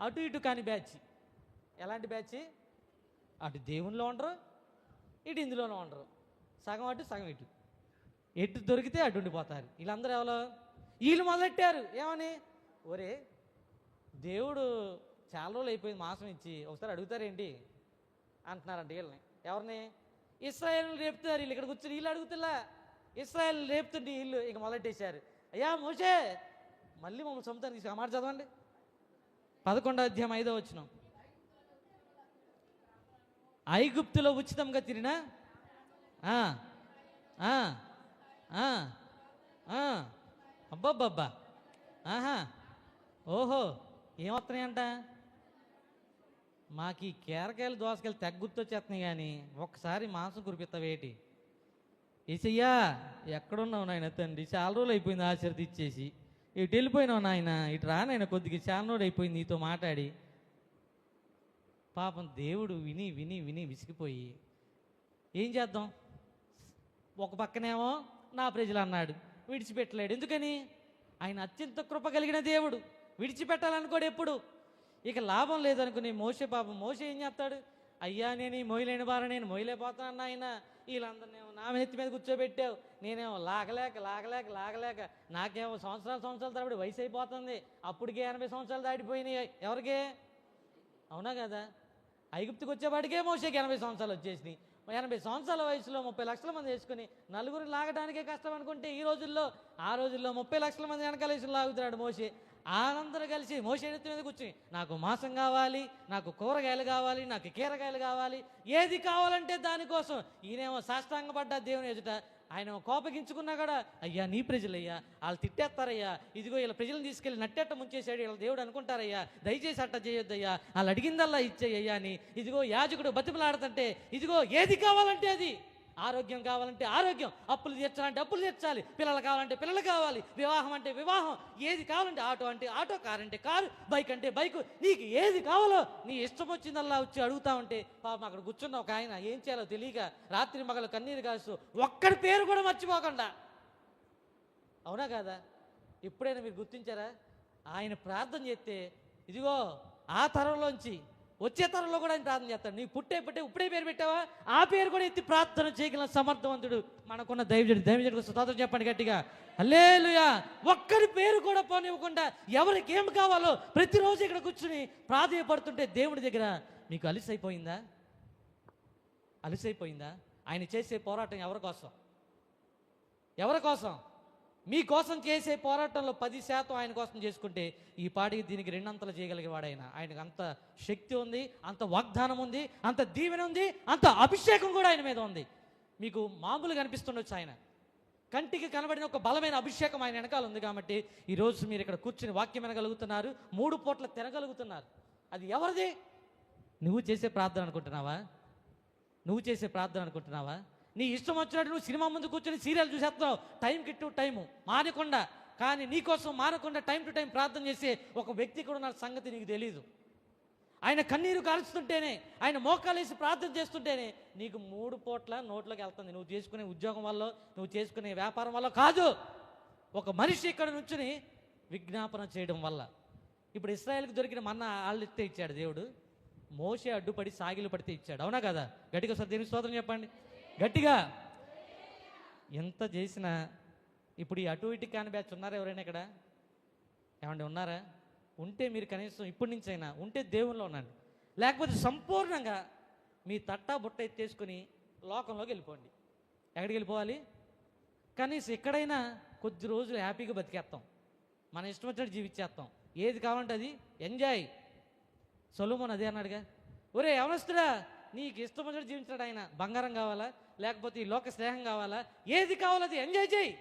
అటు ఇటు కాని బ్యాచ్. ఎలాంటి బ్యాచ్? అటు దేవునిలో ఉండరు, ఇటు ఇందులోనే ఉండరు. సగం అటు సగం ఇటు. ఎటు దొరికితే అటు ఉండిపోతారు. వీళ్ళందరూ ఎవరో? వీళ్ళు మొదలెట్టారు. ఏమని? ఒరే, దేవుడు చాలా రోజులు అయిపోయింది మాసం ఇచ్చి, ఒకసారి అడుగుతారేంటి అంటున్నారంట వీళ్ళని. ఎవరిని? ఇశ్రాయేలుని రేపుతారు. వీళ్ళు ఇక్కడ కూర్చొని వీళ్ళు అడుగుతున్నా. ఇశ్రాయేలు రేపుతుంటే వీళ్ళు ఇక మొదలెట్టేశారు. అయ్యా మోషే, మళ్ళీ మమ్మల్ని సొంతానికి తీసుకు. ఆ మాట చదవండి, 11వ అధ్యాయం 5వ వచనం. ఐగుప్తులో ఉచితంగా తిరినా అబ్బబ్బబ్బా, ఓహో, ఏమొస్తున్నాయంట? మాకు ఈ కీరకాయలు దోసకాయలు తెగ్గుర్తొచ్చేస్తున్నాయి, కానీ ఒక్కసారి మాంసం కురిపిస్తావేటి? ఏసయ్యా ఎక్కడున్నావు నాయన తండ్రి? చాలా రోజులు అయిపోయింది ఆశీర్వది ఇచ్చేసి. ఇటు వెళ్ళిపోయినావు నాయన, ఇటు రానాయన, కొద్దిగా చాలా రోజులు అయిపోయింది నీతో మాట్లాడి. పాపం దేవుడు విని విని విని విసిగిపోయి ఏం చేద్దాం? ఒక పక్కనేమో నా ప్రజలు అన్నాడు, విడిచిపెట్టలేడు. ఎందుకని? ఆయన అత్యంత కృప కలిగిన దేవుడు, విడిచిపెట్టాలనుకోడు ఎప్పుడు. ఇక లాభం లేదనుకుని మోషే ఏం చేస్తాడు? అయ్యా నేను ఈ మొయ్యలేని బార నేను మొయ్యలేకపోతున్నాను ఆయన, వీళ్ళందరినేమో నా నెత్తి మీద కూర్చోబెట్టావు, నేనేమో లాగలేక నాకేమో సంవత్సరాల తరబడి వయసు అయిపోతుంది. అప్పటికే 80 సంవత్సరాలు దాటిపోయినాయి. ఎవరికే? అవునా కదా? ఐగుప్తుకి వచ్చేవాడికే మోషేకి 80 సంవత్సరాలు వచ్చేసినాయి. 80 సంవత్సరాల వయసులో 30 లక్షల మంది వేసుకుని నలుగురిని లాగడానికే కష్టం అనుకుంటే, ఆ రోజుల్లో 30 లక్షల మంది వెనకాల వేసుకుని లాగుతున్నాడు మోషే. అందరూ కలిసి మోషే నెత్తి మీద కూర్చుని, నాకు మాంసం కావాలి, నాకు కూరగాయలు కావాలి, నాకు కీరగాయలు కావాలి, ఏది కావాలంటే దానికోసం ఈయనేమో సాష్టాంగపడ్డా దేవుని ఎదుట. ఆయన కోపగించుకున్నా కూడా, అయ్యా నీ ప్రజలయ్యా, వాళ్ళు తిట్టేస్తారయ్యా, ఇదిగో వీళ్ళ ప్రజలను తీసుకెళ్ళి నట్టేట ముంచేసాడు వీళ్ళ దేవుడు అనుకుంటారయ్యా, దయచేసి అట్ట చేయొద్దయ్యా, వాళ్ళు అడిగిందల్లా ఇచ్చేయ్యా అని ఇదిగో యాజకుడు బతిమలాడుతుంటే, ఇదిగో ఏది కావాలంటే అది, ఆరోగ్యం కావాలంటే ఆరోగ్యం, అప్పులు తీర్చాలంటే అప్పులు తీర్చాలి, పిల్లలు కావాలంటే పిల్లలు కావాలి, వివాహం అంటే వివాహం, ఏది కావాలంటే ఆటో అంటే ఆటో, కారు అంటే కారు, బైక్ అంటే బైకు, నీకు ఏది కావాలో నీ ఇష్టం వచ్చిందల్లా వచ్చి అడుగుతా ఉంటే, పాపం అక్కడ కూర్చున్న ఒక ఆయన ఏం చేయాలో తెలియక రాత్రి మగలు కన్నీరు కాస్తూ ఒక్కడి పేరు కూడా మర్చిపోకుండా. అవునా కాదా? ఎప్పుడైనా మీరు గుర్తించారా? ఆయన ప్రార్థన చేస్తే ఇదిగో ఆ తరంలోంచి వచ్చే తరంలో కూడా ఆయన ప్రార్థన చేస్తాడు. నీకు ఇప్పుడే పేరు పెట్టావా, ఆ పేరు కూడా ఎత్తి ప్రార్థన చేయగల సమర్థవంతుడు మనకున్న దైవజనుడు స్తోత్రం చెప్పండి గట్టిగా, హల్లెలూయా. ఒక్కరి పేరు కూడా పోనివ్వకుండా ఎవరికి ఏం కావాలో ప్రతిరోజు ఇక్కడ కూర్చుని ప్రాధేయపడుతుంటే దేవుడి దగ్గర మీకు అలిసైపోయిందా? అలసైపోయిందా? ఆయన చేసే పోరాటం ఎవరి కోసం? ఎవరి కోసం? మీకోసం చేసే పోరాటంలో 10% ఆయన కోసం చేసుకుంటే ఈ పాటికి దీనికి 2 అంతలు చేయగలిగేవాడు ఆయన. ఆయనకు అంత శక్తి ఉంది, అంత వాగ్దానం ఉంది, అంత దీవెన ఉంది, అంత అభిషేకం కూడా ఆయన మీద ఉంది. మీకు మామూలుగా అనిపిస్తుండొచ్చు, ఆయన కంటికి కనబడిన ఒక బలమైన అభిషేకం ఆయన వెనకాల ఉంది కాబట్టి ఈరోజు మీరు ఇక్కడ కూర్చుని వాక్యం వినగలుగుతున్నారు, 3 పూట్ల తినగలుగుతున్నారు. అది ఎవరిది? నువ్వు చేసే ప్రార్థన అనుకుంటున్నావా? నువ్వు చేసే ప్రార్థన అనుకుంటున్నావా? నీ ఇష్టం వచ్చినట్టు నువ్వు సినిమా ముందు కూర్చొని సీరియల్ చూసేస్తున్నావు, టైంకి టు టైము మానకుండా. కానీ నీకోసం మానకుండా టైం టు టైం ప్రార్థన చేసే ఒక వ్యక్తి కూడా ఉన్న సంగతి నీకు తెలీదు. ఆయన కన్నీరు కాల్చుతుంటేనే, ఆయన మోకాలేసి ప్రార్థన చేస్తుంటేనే నీకు 3 పూట్ల నోట్లోకి వెళ్తుంది. నువ్వు చేసుకునే ఉద్యోగం వల్ల, నువ్వు చేసుకునే వ్యాపారం వల్ల కాదు, ఒక మనిషి ఇక్కడ నుంచుని విజ్ఞాపన చేయడం వల్ల. ఇప్పుడు ఇశ్రాయేల్కి దొరికిన మన్నా ఆళ్ళెత్తే ఇచ్చాడు దేవుడు, మోషే అడ్డుపడి సాగిలు పడితే ఇచ్చాడు. అవునా కదా? గట్టిగా సార్ దేవుని స్తోత్రం చెప్పండి గట్టిగా. ఎంత చేసినా ఇప్పుడు ఈ అటు ఇటు కాని బ్యాచ్ ఉన్నారా ఎవరైనా ఇక్కడ? ఏమండి ఉన్నారా? ఉంటే మీరు కనీసం ఇప్పటి నుంచి అయినా ఉంటే దేవుల్లో ఉండండి, లేకపోతే సంపూర్ణంగా మీ తట్టా బుట్ట ఎత్తేసుకుని లోకంలోకి వెళ్ళిపోండి. ఎక్కడికి వెళ్ళిపోవాలి? కనీసం ఎక్కడైనా కొద్ది రోజులు హ్యాపీగా బతికేస్తాం, మన ఇష్టం వచ్చినట్టు జీవించేస్తాం, ఏది కావాలంటే అది ఎంజాయ్. సొలొమోను అదే అన్నాడుగా, ఒరే యవనస్తుడా, నీకు ఇష్టం వచ్చినట్టు జీవించాడు ఆయన. బంగారం కావాలా, లేకపోతే ఈ లోక స్నేహం కావాలా, ఏది కావాలో అది ఎంజాయ్ చేయి.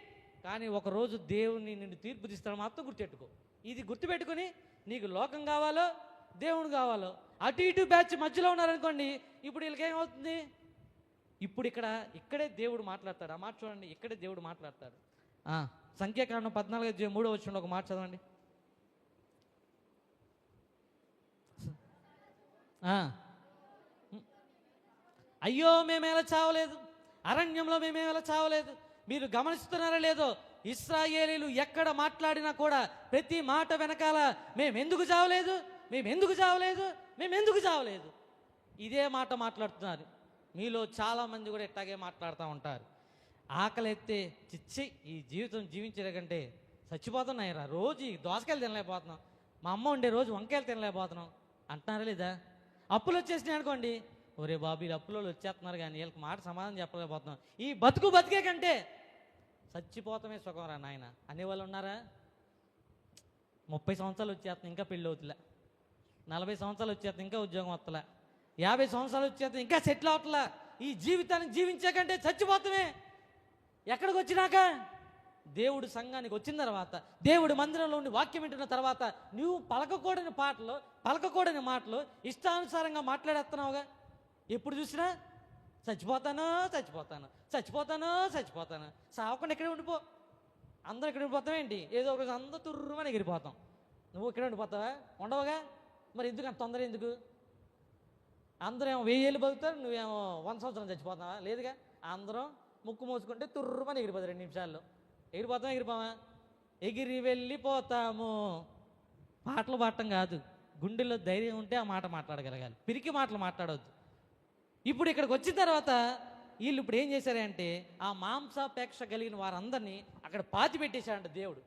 కానీ ఒకరోజు దేవుని నిన్ను తీర్పు తీస్తాడు మాత్రం గుర్తెట్టుకో. ఇది గుర్తుపెట్టుకుని నీకు లోకం కావాలో దేవుడు కావాలో అటు ఇటు బ్యాచ్ మధ్యలో ఉన్నారనుకోండి, ఇప్పుడు వీళ్ళకేమవుతుంది? ఇప్పుడు ఇక్కడే దేవుడు మాట్లాడతాడు. ఆ మాట చూడండి, ఇక్కడే దేవుడు మాట్లాడతాడు. సంఖ్యాకాండం 14:3 ఒక మాట చదవండి. అయ్యో మేమేలా చావలేదు, అరణ్యంలో మేమేలా చావలేదు. మీరు గమనిస్తున్నారా లేదో, ఇశ్రాయేలీలు ఎక్కడ మాట్లాడినా కూడా ప్రతి మాట వెనకాల మేమెందుకు చావలేదు, మేమెందుకు చావలేదు, మేమెందుకు చావలేదు, ఇదే మాట మాట్లాడుతున్నారు. మీలో చాలామంది కూడా ఇట్టాగే మాట్లాడుతూ ఉంటారు. ఆకలి ఎత్తే చిచ్చి ఈ జీవితం జీవించే కంటే చచ్చిపోతున్నాయిరా, రోజు దోసకాయలు తినలేకపోతున్నాం, మా అమ్మ ఉండే రోజు వంకాయలు తినలేకపోతున్నాం అంటున్నారా లేదా? అప్పులు వచ్చేసినాయి అనుకోండి, ఒరే బాబు వీళ్ళు అప్పులో వచ్చేస్తున్నారు కానీ వీళ్ళకి మాట సమాధానం చెప్పలేకపోతున్నాం, ఈ బతికే కంటే చచ్చిపోతామే సుఖం రా నాయన అనేవాళ్ళు ఉన్నారా? 30 సంవత్సరాలు వచ్చేస్తున్నాయి ఇంకా పెళ్ళి అవుతులే, 40 సంవత్సరాలు వచ్చేస్తున్నాయి ఇంకా ఉద్యోగం వస్తలే, 50 సంవత్సరాలు వచ్చేస్తున్నాయి ఇంకా సెటిల్ అవట్లా. ఈ జీవితాన్ని జీవించే కంటే చచ్చిపోతామే. ఎక్కడికి వచ్చినాక? దేవుడు సంఘానికి వచ్చిన తర్వాత, దేవుడు మందిరంలో ఉండి వాక్యం వింటున్న తర్వాత నువ్వు పలకకూడని పాటలు, పలకకూడని మాటలు ఇష్టానుసారంగా మాట్లాడేస్తున్నావుగా. ఎప్పుడు చూసినా చచ్చిపోతాను చచ్చిపోతాను చచ్చిపోతాను చచ్చిపోతాను, సావకుండా ఇక్కడే ఉండిపో. అందరూ ఇక్కడ ఉండిపోతామేంటి? ఏదో ఒక రోజు అందరూ తుర్రుమని ఎగిరిపోతాం. నువ్వు ఇక్కడే ఉండిపోతావా? ఉండవుగా. మరి ఎందుకు అంత తొందర ఎందుకు? అందరూ ఏమో 1000 ఏళ్ళు బతుకుతారు, నువ్వేమో 100 సంవత్సరం చచ్చిపోతావా? లేదుగా. అందరం ముక్కు మోసుకుంటే తుర్రుమని ఎగిరిపోతారు 2 నిమిషాల్లో. ఎగిరిపోతామా? ఎగిరి వెళ్ళిపోతాము. పాటలు పాడటం కాదు, గుండెల్లో ధైర్యం ఉంటే ఆ మాట మాట్లాడగలగాలి, పిరికి మాటలు మాట్లాడవద్దు. ఇప్పుడు ఇక్కడికి వచ్చిన తర్వాత వీళ్ళు ఇప్పుడు ఏం చేశారంటే ఆ మాంసాపేక్ష కలిగిన వారందరినీ అక్కడ పాతి పెట్టేశాడంట దేవుడు.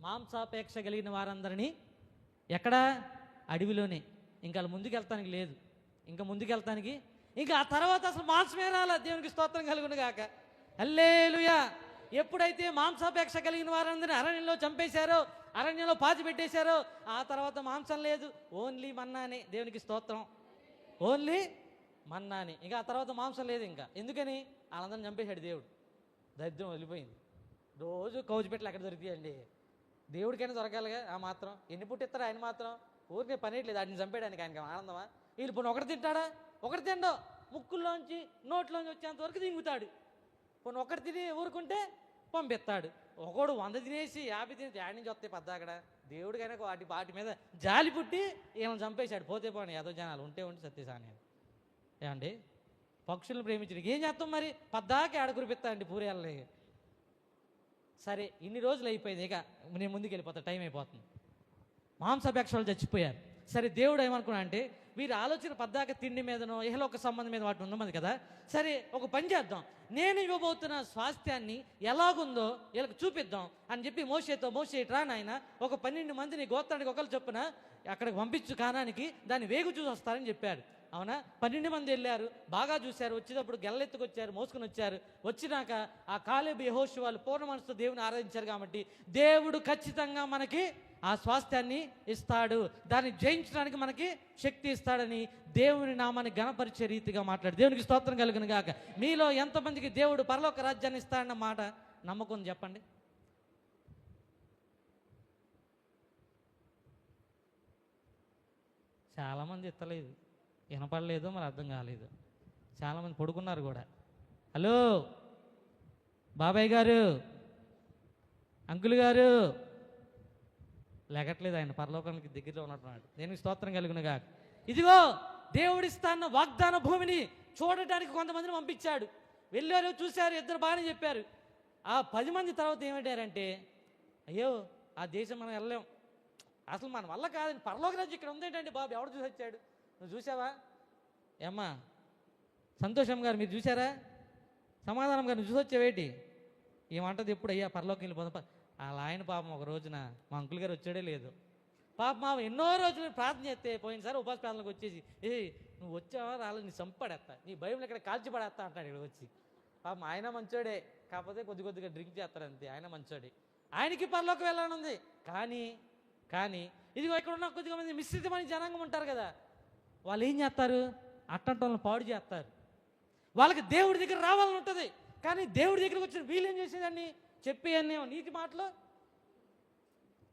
మాంసాపేక్ష కలిగిన వారందరినీ ఎక్కడ? అడవిలోనే. ఇంకా ముందుకు వెళ్తానికి లేదు, ఇంకా ముందుకు వెళ్తానికి ఇంకా ఆ తర్వాత అసలు మాంసమే రాలా. దేవునికి స్తోత్రం కలుగును గాక. హల్లెలూయా. ఎప్పుడైతే మాంసాపేక్ష కలిగిన వారందరినీ అరణ్యంలో చంపేశారో, అరణ్యంలో పాతి పెట్టేశారో, ఆ తర్వాత మాంసం లేదు, ఓన్లీ మన్నానే. దేవునికి స్తోత్రం. ఓన్లీ మన్నాని. ఇంకా ఆ తర్వాత మాంసం లేదు. ఇంకా ఎందుకని? వాళ్ళందరిని చంపేశాడు దేవుడు. దరిద్రం వదిలిపోయింది. రోజు కౌజుపెట్టలు ఎక్కడ దొరికితాయండి? దేవుడికైనా దొరకాలిగా. ఆ మాత్రం ఎన్ని పుట్టిస్తారా ఆయన మాత్రం? ఊరికే పనియట్లేదు ఆయన్ని చంపేయడానికి. ఆయనకి ఆనందమా? వీళ్ళు పోనీ ఒకటి తింటాడా? ఒకటి తిండో, ముక్కుల్లోంచి నోట్లోంచి వచ్చేంత వరకు దింగుతాడు. పోనీ ఒకటి తిని ఊరుకుంటే పంపిస్తాడు. ఒకడు 100 తినేసి 50 తిని యాడ్ నుంచి వస్తాయి పద్దా అక్కడ. దేవుడికైనా వాటి మీద జాలి పుట్టి ఏమైనా చంపేశాడు. పోతే పోనీ ఏదో జనాలు ఉంటే సత్యసాని. ఏమండి, పక్షులను ప్రేమించడానికి ఏం చేస్తాం మరి? పద్దాకి ఆడకురిపిస్తా అండి పూరేళ్ళని. సరే ఇన్ని రోజులు అయిపోయింది, ఇక నేను ముందుకు వెళ్ళిపోతా, టైం అయిపోతుంది. మాంసాపేక్షలు చచ్చిపోయారు. సరే దేవుడు ఏమనుకున్నా అంటే వీరి ఆలోచన పద్దాక తిండి మీదనో ఇహలోక సంబంధం మీద వాటి ఉన్నది కదా. సరే ఒక పని చేద్దాం, నేను ఇవ్వబోతున్న స్వాస్థ్యాన్ని ఎలాగుందో వీళ్ళకి చూపిద్దాం అని చెప్పి మోషే రా నాయన, ఒక 12 మందిని గోత్రానికి ఒకరు చొప్పున అక్కడికి పంపించు కానానికి, దాన్ని వేగు చూసి వస్తారని చెప్పాడు. అవునా? 12 మంది వెళ్ళారు, బాగా చూశారు, వచ్చేటప్పుడు గెల్లెత్తుకొచ్చారు, మోసుకొని వచ్చారు. వచ్చినాక ఆ కాలేబు యెహోషువలు పూర్ణ మనసుతో దేవుని ఆరాధించారు కాబట్టి దేవుడు ఖచ్చితంగా మనకి ఆ స్వాస్థ్యాన్ని ఇస్తాడు, దాన్ని జయించడానికి మనకి శక్తి ఇస్తాడని దేవుని నామాన్ని ఘనపరిచే రీతిగా మాట్లాడు. దేవునికి స్తోత్రం కలుగును గాక. మీలో ఎంతమందికి దేవుడు పరలోక రాజ్యాన్ని ఇస్తాడన్న మాట నమ్మకం చెప్పండి. చాలామంది ఎత్తలేదు, వినపడలేదు, మరి అర్థం కాలేదు. చాలామంది పడుకున్నారు కూడా. హలో బాబాయ్ గారు, అంకుల్ గారు, లేకట్లేదు, ఆయన పరలోకానికి దగ్గరలో ఉన్నట్టున్నాడు. దేనికి స్తోత్రం కలుగునుగా. ఇదిగో దేవుడిస్తాన్న వాగ్దాన భూమిని చూడటానికి కొంతమందిని పంపించాడు. వెళ్ళారు, చూశారు, ఇద్దరు బాగానే చెప్పారు. ఆ 10 మంది తర్వాత ఏమంటారంటే, అయ్యో ఆ దేశం మనం వెళ్ళలేం, అసలు మన వల్ల కాదండి, పరలోక రాజ్యం ఇక్కడ ఉందేంటండి బాబు, ఎవడు చూసి వచ్చాడు, నువ్వు చూసావా ఏమ్మా సంతోషం గారు, మీరు చూసారా, సమాధానం గారు నువ్వు చూసి వచ్చావేటి, ఏమంటది ఎప్పుడు, అయ్యా పరలోకి వెళ్ళిపోదాం. అలా ఆయన పాపం ఒక రోజున మా అంకుల్ గారు వచ్చాడే లేదు, పాప మా ఎన్నో రోజులు ప్రార్థన చేస్తే పోయినసారి ఉపాస ప్రార్థనకు వచ్చేసి, నువ్వు వచ్చావా రాలేదు, నీ సంపడేస్తా, నీ బైబిల్ ఇక్కడ కాల్చి పడేస్తా అంటాడు. ఇక్కడ వచ్చి పాపం ఆయన మంచోడే, కాకపోతే కొద్దిగా డ్రింక్ చేస్తారు అంతే, ఆయన మంచోడే, ఆయనకి పరలోకి వెళ్ళాలని ఉంది. కానీ ఇదిగో ఇక్కడ ఉన్న కొద్దిగా మంది మిశ్రితమైన జనాంగం ఉంటారు కదా, వాళ్ళు ఏం చేస్తారు, అట్టంటి వాళ్ళని పాడు చేస్తారు. వాళ్ళకి దేవుడి దగ్గర రావాలని ఉంటుంది, కానీ దేవుడి దగ్గరకు వచ్చిన వీళ్ళు ఏం చేసేదాన్ని, చెప్పేయన్నేమో నీతి మాటలు,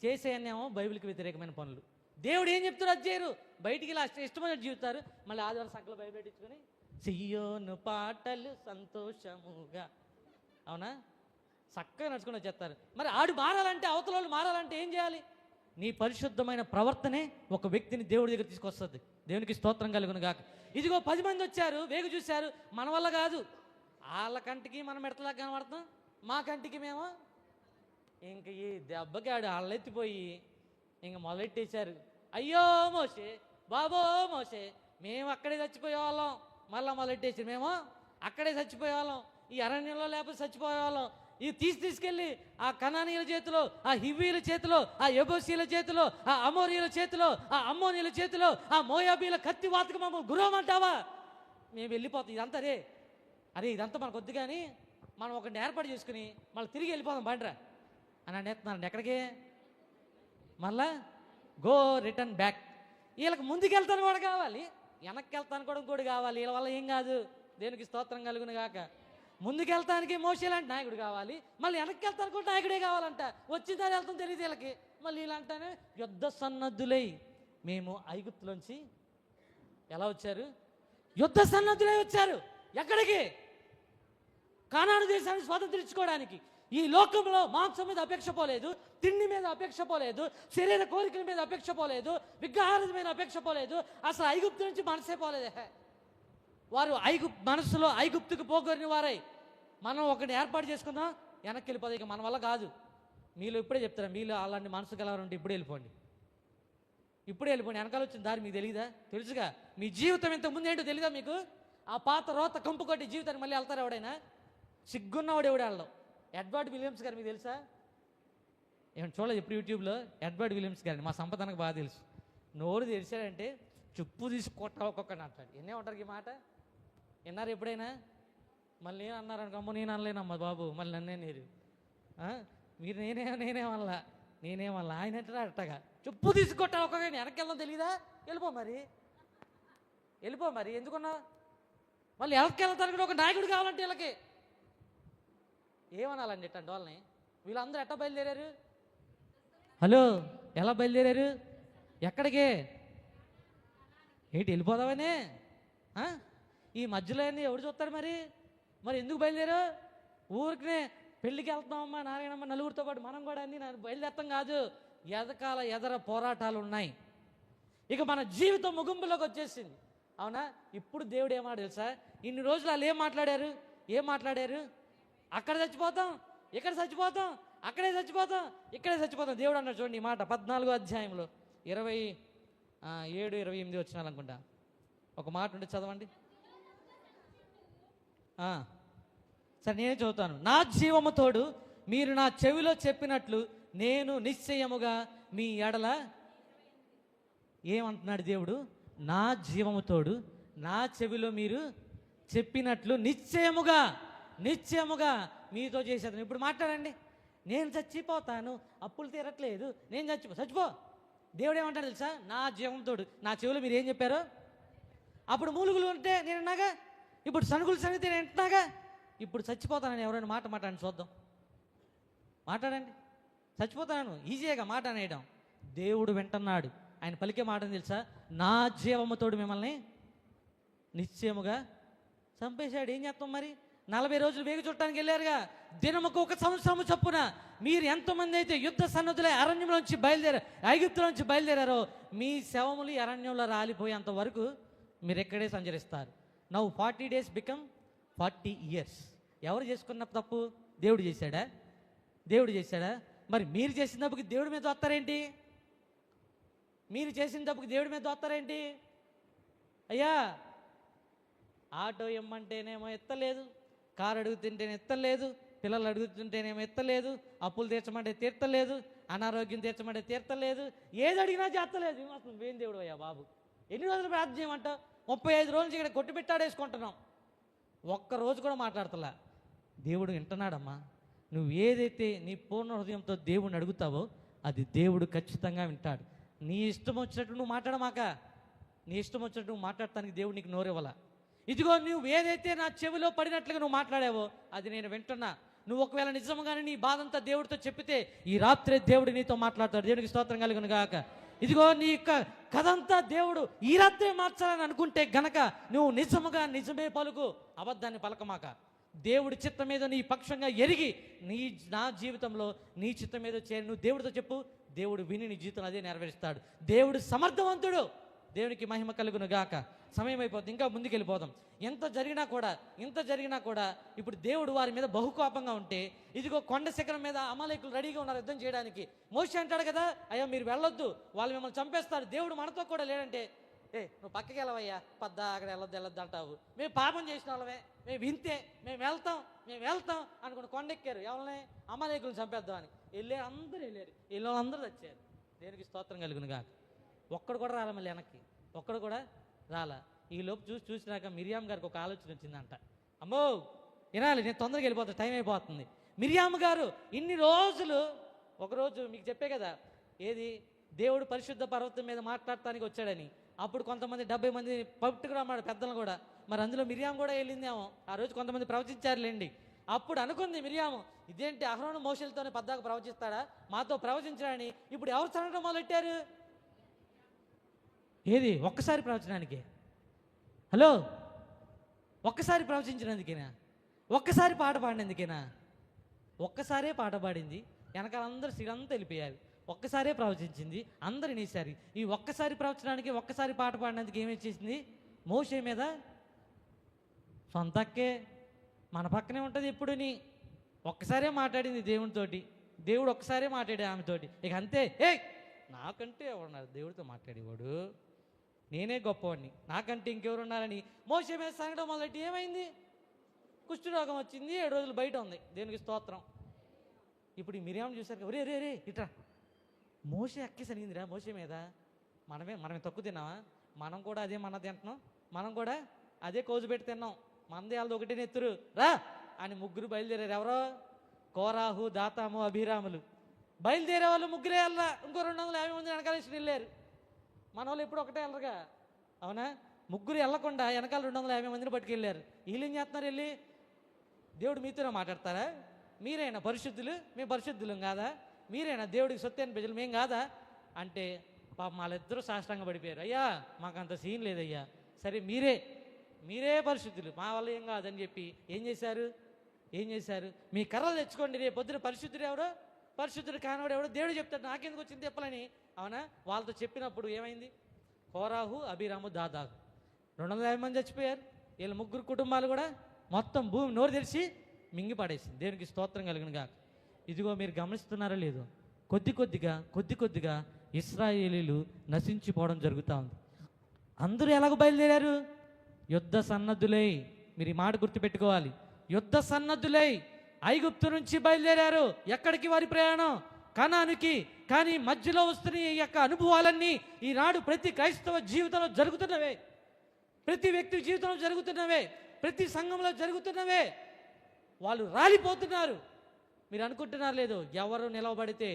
చేసేయన్నేమో బైబిల్కి వ్యతిరేకమైన పనులు. దేవుడు ఏం చెప్తాడు అది చేయరు, బయటికి ఇలా ఇష్టమైన జీవితారు. మళ్ళీ ఆదివారం సంకల బైబిల్ పెట్టించుకొని సియోను పాటలు సంతోషముగా, అవునా, చక్కగా నడుచుకుని వచ్చేస్తారు. మరి ఆడు మారాలంటే, అవతల వాళ్ళు మారాలంటే ఏం చేయాలి, నీ పరిశుద్ధమైన ప్రవర్తనే ఒక వ్యక్తిని దేవుడి దగ్గర తీసుకొస్తుంది. దేవునికి స్తోత్రం కలుగును గాక. ఇదిగో 10 మంది వచ్చారు, వేగు చూశారు, మన వల్ల కాదు, వాళ్ళ కంటికి మనం ఎడతలాగా కనబడతాం, మా కంటికి మేము ఇంక ఈ దెబ్బకి ఆడు వాళ్ళెత్తిపోయి ఇంక మొదలెట్టేశారు. అయ్యో మోసే, బాబో మోసే, మేము అక్కడే చచ్చిపోయేవాళ్ళం, మళ్ళీ మొదలెట్టేసారు, మేము అక్కడే చచ్చిపోయేవాళ్ళం, ఈ అరణ్యంలో లేకపోతే చచ్చిపోయేవాళ్ళం. ఇది తీసుకెళ్ళి ఆ కనానీయుల చేతిలో, ఆ హివ్వీల చేతిలో, ఆ యెబూసీల చేతిలో, ఆ అమోరీల చేతిలో, ఆ అమ్మోనీల చేతిలో, ఆ మోయాబీల కత్తి వాతకు మమ్మల్ని గురవమంటావా, మేము వెళ్ళిపోతాం. ఇదంతా అరే ఇదంతా మనకు వద్దు, కానీ మనం ఒకటి ఏర్పాటు చేసుకుని మళ్ళీ తిరిగి వెళ్ళిపోదాం బండ్రా అని అనేస్తున్నారండి. ఎక్కడికి, మళ్ళా గో రిటర్న్ బ్యాక్. వీళ్ళకి ముందుకు వెళ్తాను కూడా కావాలి, వెనక్కి వెళ్తాను కూడా కావాలి. వీళ్ళ వల్ల ఏం కాదు. దేవునికి స్తోత్రం కలుగును గాక. ముందుకెళ్తానికి మోషే లాంటి నాయకుడు కావాలి, మళ్ళీ వెనక్కి వెళ్తానికి కూడా నాయకుడే కావాలంట. వచ్చిందని వెళ్తాం తెలియదు వీళ్ళకి. మళ్ళీ ఇలాంటనే యుద్ధ సన్నద్ధులై, మేము ఐగుప్తులోంచి ఎలా వచ్చారు, యుద్ధ సన్నద్ధులై వచ్చారు. ఎక్కడికి, కానాను దేశాన్ని స్వాతంత్రించుకోవడానికి. ఈ లోకంలో మాంసం మీద అపేక్ష పోలేదు, తిండి మీద అపేక్ష పోలేదు, శరీర కోరికల మీద అపేక్ష పోలేదు, విగ్రహాల మీద అపేక్ష పోలేదు, అసలు ఐగుప్తు నుంచి మనసే పోలేదే. వారు మనసులో ఐగుప్తుకు పోగొరిన వారై, మనం ఒకటి ఏర్పాటు చేసుకుందాం, వెనక్కి వెళ్ళిపోదు, ఇక మన వల్ల కాదు. మీలో ఇప్పుడే చెప్తారా, మీలో అలాంటి మనసు కలవాలంటే ఇప్పుడే వెళ్ళిపోండి, వెనకాల వచ్చిన దారి మీకు తెలియదా, తెలుసుగా. మీ జీవితం ఇంతకుముందు ఏంటో తెలియదా మీకు, ఆ పాత రోత కంపు కొట్టి జీవితాన్ని మళ్ళీ వెళ్తారు ఎవడైనా, సిగ్గున్నవాడు ఎవడు వెళ్ళడం. ఎడ్వర్డ్ విలియమ్స్ గారు మీకు తెలుసా, ఏమైనా చూడలేదు ఎప్పుడు యూట్యూబ్లో, ఎడ్వర్డ్ విలియమ్స్ గారిని మా సంపదనకు బాగా తెలుసు. నోరు తెరిచాడంటే చెప్పు తీసి కొట్టాలి ఒక్కొక్కడిని అంటాడు. ఎన్నే ఉంటారు ఈ మాట, విన్నారు ఎప్పుడైనా? మళ్ళీ నేను అన్నారనుకో, అమ్మ నేను అనలేనమ్మా బాబు, మళ్ళీ నన్నే నీరు మీరు నేనేమల్లా ఆయన అంటారా అట్టగా చెప్పు తీసుకొట్టాలి ఒక్కొక్కడిని. వెనక్కి వెళ్దాం తెలీదా, వెళ్ళిపో మరి ఎందుకున్నా, మళ్ళీ వెనక్కి వెళ్తాను కూడా ఒక నాయకుడు కావాలంటే వీళ్ళకి ఏమనాలండి ఇట్టండి వాళ్ళని. వీళ్ళందరూ ఎట్లా బయలుదేరారు, హలో ఎలా బయలుదేరారు, ఎక్కడికి, ఏంటి వెళ్ళిపోదామనే, ఈ మధ్యలో అన్నీ ఎవరు చూస్తారు మరి ఎందుకు బయలుదేరు, ఊరికినే పెళ్ళికి వెళ్తున్నామమ్మా నారాయణమ్మ నలుగురితో పాటు మనం కూడా అన్నీ బయలుదేరతాం కాదు. ఎదర పోరాటాలు ఉన్నాయి. ఇక మన జీవితం ముగింపులోకి వచ్చేసింది, అవునా. ఇప్పుడు దేవుడు ఏమాట తెలుసా, ఇన్ని రోజులు వాళ్ళు ఏం మాట్లాడారు, అక్కడ చచ్చిపోతాం, ఇక్కడ చచ్చిపోతాం, అక్కడే చచ్చిపోతాం, ఇక్కడే చచ్చిపోతాం. దేవుడు అన్నాడు చూడండి ఈ మాట 14వ అధ్యాయంలో 27-28 వచ్చినాలు అనుకుంటా. ఒక మాట ఉంటే చదవండి. సరే నేనే చదువుతాను. నా జీవము తోడు మీరు నా చెవిలో చెప్పినట్లు నేను నిశ్చయముగా మీ ఎడల, ఏమంటున్నాడు దేవుడు, నా జీవము తోడు నా చెవిలో మీరు చెప్పినట్లు నిశ్చయముగా నిశ్చయముగా మీతో చేసేది. ఇప్పుడు మాట్లాడండి. నేను చచ్చిపోతాను, అప్పులు తీరట్లేదు, నేను చచ్చిపో. దేవుడు ఏమంటాడు తెలుసా? నా జీవంతోడు నా చెవిలో మీరు ఏం చెప్పారో. అప్పుడు మూలుగులు ఉంటే నేను అన్నాగా, ఇప్పుడు సనుగులు సంగతి నేను వింటున్నాగా. ఇప్పుడు చచ్చిపోతానని ఎవరైనా మాట మాట్లాడండి చూద్దాం. మాట్లాడండి. చచ్చిపోతాను ఈజీగా మాట అనేయడం. దేవుడు వింటున్నాడు. ఆయన పలికే మాట తెలుసా? నా జీవముతోడు మిమ్మల్ని నిశ్చయముగా చంపేశాడు. ఏం చేస్తాం మరి? 40 రోజులు వేగు చుట్టానికి వెళ్ళారుగా. దినముకు 1 సంవత్సరము చొప్పున మీరు ఎంతమంది అయితే యుద్ధ సన్నద్ధులై అరణ్యంలోంచి ఐగుప్తులోంచి బయలుదేరారో, మీ శవములు అరణ్యంలో రాలిపోయేంత వరకు మీరు ఎక్కడే సంచరిస్తారు. Now 40 days become 40 years. ఎవరు చేసుకున్న తప్పు? దేవుడు చేశాడా? దేవుడు చేశాడా? మరి మీరు చేసిన తప్పుకి దేవుడి మీద వస్తారేంటి? మీరు చేసిన తప్పుకి దేవుడి మీద వస్తారేంటి? అయ్యా, ఆటో ఇమ్మంటేనేమో ఎత్తలేదు, కారు అడుగుతుంటేనే ఎత్తలేదు, పిల్లలు అడుగుతుంటేనేమో ఎత్తలేదు, అప్పులు తీర్చమంటే తీర్చలేదు, అనారోగ్యం తీర్చమంటే తీర్చలేదు, ఏది అడిగినా చేస్తలేదు. అసలు నువ్వేం దేవుడు అయ్యా బాబు? ఎన్ని రోజులు ప్రార్థన చేయమంటావు? 35 రోజుల నుంచి ఇక్కడ కొట్టు పెట్టాడేసుకుంటున్నాం. ఒక్కరోజు కూడా మాట్లాడతలా. దేవుడు వింటున్నాడమ్మా. నువ్వు ఏదైతే నీ పూర్ణ హృదయంతో దేవుడిని అడుగుతావో అది దేవుడు ఖచ్చితంగా వింటాడు. నీ ఇష్టం వచ్చినట్టు నువ్వు మాట్లాడమాక. నీ ఇష్టం వచ్చినట్టు నువ్వు మాట్లాడటానికి దేవుడు నీకు నోరివ్వాల. ఇదిగో నువ్వు ఏదైతే నా చెవిలో పడినట్లుగా నువ్వు మాట్లాడావో అది నేను వింటున్నా. నువ్వు ఒకవేళ నిజంగానే నీ బాధంతా దేవుడితో చెప్పితే ఈ రాత్రే దేవుడు నీతో మాట్లాడతాడు. దేవునికి స్తోత్రం కలుగును గాక. ఇదిగో నీ యొక్క కథంతా దేవుడు ఈ రాత్రే మార్చాలని అనుకుంటే గనక నువ్వు నిజముగా నిజమే పలుకు, అబద్ధాన్ని పలకమాక. దేవుడి చిత్తం మీద నీ పక్షంగా ఎరిగి నా జీవితంలో నీ చిత్తం మీద చేరి నువ్వు దేవుడితో చెప్పు. దేవుడు విని నీ జీవితంలో అదే నెరవేరుస్తాడు. దేవుడు సమర్థవంతుడు. దేవునికి మహిమ కలుగును గాక. సమయం అయిపోతుంది, ఇంకా ముందుకు వెళ్ళిపోదాం. ఇంత జరిగినా కూడా ఇప్పుడు దేవుడు వారి మీద బహుకోపంగా ఉంటే, ఇదిగో కొండ శిఖరం మీద అమాలేకులు రెడీగా ఉన్నారు యుద్ధం చేయడానికి. మోషే అంటాడు కదా, అయ్యా మీరు వెళ్ళొద్దు, వాళ్ళు మిమ్మల్ని చంపేస్తారు, దేవుడు మనతో కూడా లేడంటే, నువ్వు పక్కకి వెళ్ళవయ్యా, పద్దా అక్కడ వెళ్ళొద్దు అంటావు. మేము పాపం చేసిన వాళ్ళమే, మేము వింతే, మేము వెళ్తాం అనుకుని కొండెక్కారు. ఎవరిని? అమాలేకులను చంపేద్దాం అని అందరూ వెళ్ళారు. అందరూ వచ్చారు. దేవునికి స్తోత్రం కలుగును గాక. ఒక్కడు కూడా రాలే, మళ్ళీ వెనక్కి ఒక్కడు కూడా రాలా. ఈ లోపు చూసినాక మిరియాం గారికి ఒక ఆలోచన వచ్చిందంట. అమ్మో వినాలి, నేను తొందరగా వెళ్ళిపోతాను, టైం అయిపోతుంది. మిరియాం గారు ఇన్ని రోజులు, ఒకరోజు మీకు చెప్పే కదా ఏది, దేవుడు పరిశుద్ధ పర్వతం మీద మాట్లాడటానికి వచ్చాడని. అప్పుడు కొంతమంది 70 మంది పట్టుకురమ్మాడు పెద్దలు కూడా. మరి అందులో మిరియాం కూడా వెళ్ళిందేమో. ఆ రోజు కొంతమంది ప్రవచించారులేండి. అప్పుడు అనుకుంది మిరియాము, ఇదేంటి అహరోను మోషేలతోనే పద్దాకు ప్రవచిస్తాడా, మాతో ప్రవచించడాని. ఇప్పుడు ఎవరు చదవడం మొదలెట్టారు? ఏది ఒక్కసారి ప్రవచనానికి? హలో, ఒక్కసారి ప్రవచించినందుకేనా? ఒక్కసారి పాట పాడినందుకేనా? ఒక్కసారే పాట పాడింది, వెనకాల అందరూ సిరంతా వెళ్ళిపోయారు. ఒక్కసారే ప్రవచించింది, అందరు వినేశారు. ఈ ఒక్కసారి ప్రవచనానికి ఒక్కసారి పాట పాడినందుకు ఏమేమి చేసింది? మోషే మీద సొంతక్కే మన పక్కనే ఉంటుంది ఎప్పుడుని. ఒక్కసారే మాట్లాడింది దేవునితోటి. దేవుడు ఒక్కసారే మాట్లాడే ఆమెతోటి. ఇక అంతే. నాకంటే ఎవరున్నారు దేవుడితో మాట్లాడేవాడు? నేనే గొప్పవాడిని, నాకంటే ఇంకెవరున్నారని మోషే మీద సంగడం మొదలెట్టి ఏమైంది? కుష్ఠరోగం వచ్చింది, 7 రోజులు బయట ఉంది. దేవునికి స్తోత్రం. ఇప్పుడు ఈ మిరియాం చూసారు, రే ఇట్రా, మోషే అక్కి సరిగిందిరా మోషే మీద. మనమే తక్కువ తిన్నావా? మనం కూడా అదే తింటున్నాం, మనం కూడా అదే కోజు పెట్టి తిన్నాం. మనది వాళ్ళది ఒకటే నెత్తురు రా అని ముగ్గురు బయలుదేరారు. ఎవరో? కోరాహు, దాతాము, అభిరాములు. బయలుదేరే వాళ్ళు ముగ్గురే వెళ్ళరా, ఇంకో 250 మంది వెనకాలేసి వెళ్ళారు. మన వాళ్ళు ఎప్పుడు ఒకటే వెళ్ళరుగా, అవునా? ముగ్గురు వెళ్ళకుండా వెనకాల 250 మందిని పట్టుకెళ్ళారు. వీళ్ళు ఏం చేస్తున్నారు? వెళ్ళి దేవుడు మీతోనే మాట్లాడతారా? మీరైనా పరిశుద్ధులు, మేము పరిశుద్ధులం కాదా? మీరైనా దేవుడికి సొత్తు అని ప్రజలు, మేం కాదా అంటే పాప వాళ్ళిద్దరూ సాష్టాంగ పడిపోయారు. అయ్యా మాకు అంత సీన్ లేదయ్యా, సరే మీరే పరిశుద్ధులు, మా వల్ల ఏం కాదని చెప్పి ఏం చేశారు? మీ కర్రలు తెచ్చుకోండి, రేపు పొద్దున పరిశుద్ధుడు ఎవడో, పరిశుద్ధుడు కానివాడు ఎవడో దేవుడు చెప్తాడు, నాకెందుకు వచ్చింది చెప్పలని. అవునా? వాళ్ళతో చెప్పినప్పుడు ఏమైంది? కోరాహు, అభిరాము, దాదాకు 250 మంది చచ్చిపోయారు. వీళ్ళ ముగ్గురు కుటుంబాలు కూడా మొత్తం భూమి నోరు తెరిచి మింగి పడేసింది. దేవునికి స్తోత్రం కలుగును గాక. ఇదిగో మీరు గమనిస్తున్నారో లేదో, కొద్ది కొద్దిగా ఇశ్రాయేలీలు నశించిపోవడం జరుగుతూ ఉంది. అందరూ ఎలాగ బయలుదేరారు? యుద్ధ సన్నద్ధులై. మీరు ఈ మాట గుర్తుపెట్టుకోవాలి. యుద్ధ సన్నద్ధులై ఐగుప్తు నుంచి బయలుదేరారు. ఎక్కడికి వారి ప్రయాణం? కనానుకి. కానీ మధ్యలో వస్తున్న ఈ యొక్క అనుభవాలన్నీ ఈనాడు ప్రతి క్రైస్తవ జీవితంలో జరుగుతున్నవే. ప్రతి వ్యక్తి జీవితంలో జరుగుతున్నవే, ప్రతి సంఘంలో జరుగుతున్నవే. వాళ్ళు రాలిపోతున్నారు. మీరు అనుకుంటున్నారు లేదు, ఎవరు నిలవబడితే,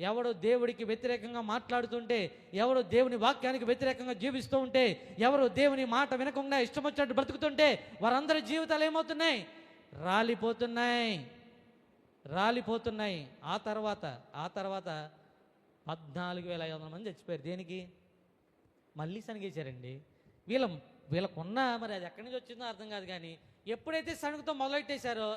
ఎవడు దేవుడికి వ్యతిరేకంగా మాట్లాడుతుంటే, ఎవరు దేవుని వాక్యానికి వ్యతిరేకంగా జీవిస్తూ ఉంటే, ఎవరు దేవుని మాట వినకుండా ఇష్టం వచ్చినట్టు బ్రతుకుతుంటే వారందరి జీవితాలు ఏమవుతున్నాయి? రాలిపోతున్నాయి, రాలిపోతున్నాయి. ఆ తర్వాత 14,500 మంది చచ్చిపోయారు. దేనికి? మళ్ళీ సనిగేశారండి. వీళ్ళకున్న మరి అది ఎక్కడి నుంచి వచ్చిందో అర్థం కాదు. కానీ ఎప్పుడైతే సణుగుతో మొదలెట్టేశారో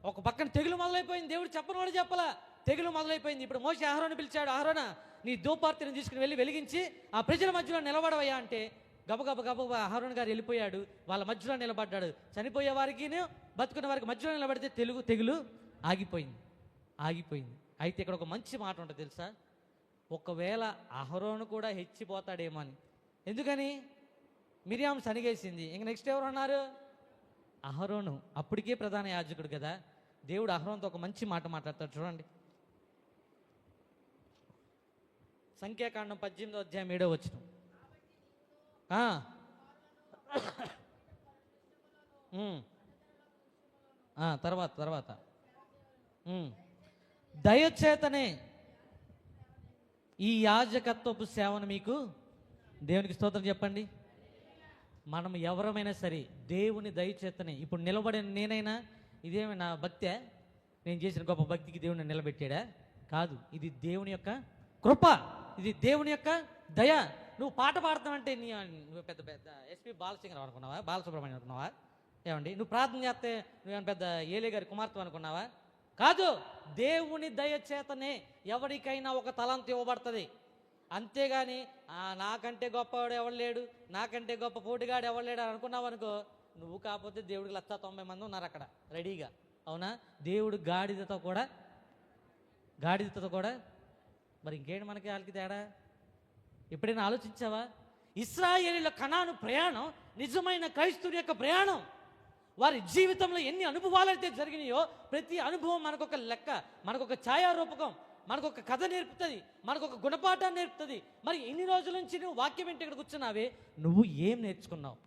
ఒక పక్కన తెగులు మొదలైపోయింది. దేవుడు చెప్పని వాడు చెప్పలా, తెగులు మొదలైపోయింది. ఇప్పుడు మోషే అహరోను పిలిచాడు, అహరోనా నీ ధూపార్తిని తీసుకుని వెళ్ళి వెలిగించి ఆ ప్రజల మధ్యలో నిలబడవయ్యా అంటే గబగబ అహరోను గారు వెళ్ళిపోయాడు. వాళ్ళ మధ్యలో నిలబడ్డాడు. చనిపోయే వారికి బతుకున్న వారికి మధ్యలో నిలబడితే తెగులు ఆగిపోయింది. అయితే ఇక్కడ ఒక మంచి మాట ఉంటుంది తెలుసా? ఒకవేళ అహరోను కూడా హెచ్చిపోతాడేమో అని. ఎందుకని? మిరియాం సనిగేసింది. ఇంక నెక్స్ట్ ఎవరు ఉన్నారు? అహరోను. అప్పటికే ప్రధాన యాజకుడు కదా. దేవుడు అహరోనుతో ఒక మంచి మాట మాట్లాడతాడు. చూడండి, సంఖ్యాకాండం 18వ అధ్యాయం 7వ వచనం. తర్వాత దయచేతనే ఈ యాజకత్వపు సేవను మీకు, దేవునికి స్తోత్రం చెప్పండి. మనం ఎవరమైనా సరే దేవుని దయచేతనే. ఇప్పుడు నిలబడిన నేనైనా ఇదేమి నా భక్తే? నేను చేసిన గొప్ప భక్తికి దేవుని నిలబెట్టాడా? కాదు. ఇది దేవుని యొక్క కృప, ఇది దేవుని యొక్క దయ. నువ్వు పాట పాడుతావంటే నువ్వు పెద్ద ఎస్పి బాలసింగర్ అనుకున్నావా? బాలసుబ్రహ్మణ్యం అనుకున్నావా? ఏమండి, నువ్వు ప్రార్థన చేస్తే నువ్వేమైనా పెద్ద ఏలే గారి కుమార్తె అనుకున్నావా? కాదు. దేవుని దయచేతనే ఎవరికైనా ఒక తలంతు ఇవ్వబడుతుంది. అంతేగాని నాకంటే గొప్పవాడు ఎవడు లేడు, నాకంటే గొప్ప పోటీగాడు ఎవడు లేడు అని అనుకున్నావు అనుకో, నువ్వు కాకపోతే దేవుడికి 190 మంది ఉన్నారు అక్కడ రెడీగా. అవునా? దేవుడు గాడిదతో కూడా మరి ఇంకేంటి మనకి వాళ్ళకి తేడా? ఎప్పుడైనా ఆలోచించావా? ఇశ్రాయేలీయుల కనాను ప్రయాణం నిజమైన క్రైస్తవుని యొక్క ప్రయాణం. వారి జీవితంలో ఎన్ని అనుభవాలైతే జరిగినాయో ప్రతి అనుభవం మనకొక లెక్క, మనకొక ఛాయారూపకం, మనకొక కథ నేర్పుతుంది, మనకొక గుణపాఠాన్ని నేర్పుతుంది. మరి ఇన్ని రోజుల నుంచి నువ్వు వాక్యం ఏంటి ఇక్కడ కూర్చున్నావే, నువ్వు ఏం నేర్చుకున్నావు?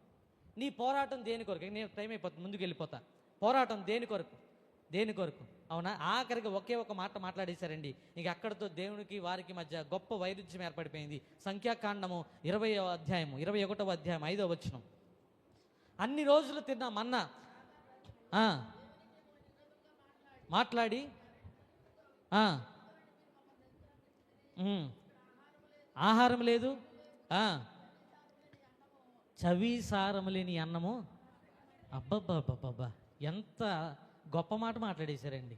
నీ పోరాటం దేని కొరకు? నేను టైం అయిపోతుంది, ముందుకు వెళ్ళిపోతా. పోరాటం దేని కొరకు? అవునా? ఆఖరికి ఒకే ఒక మాట మాట్లాడేశారండి. ఇంక అక్కడితో దేవునికి వారికి మధ్య గొప్ప వైరుధ్యం ఏర్పడిపోయింది. సంఖ్యాకాండము 20వ అధ్యాయము 21వ అధ్యాయం 5వ వచనం. అన్ని రోజులు తిన్న మన్నా మాట్లాడి ఆహారం లేదు, చవి సారం లేని అన్నము. అబ్బబ్బబ్బబ్బా, ఎంత గొప్ప మాట మాట్లాడేశారండి.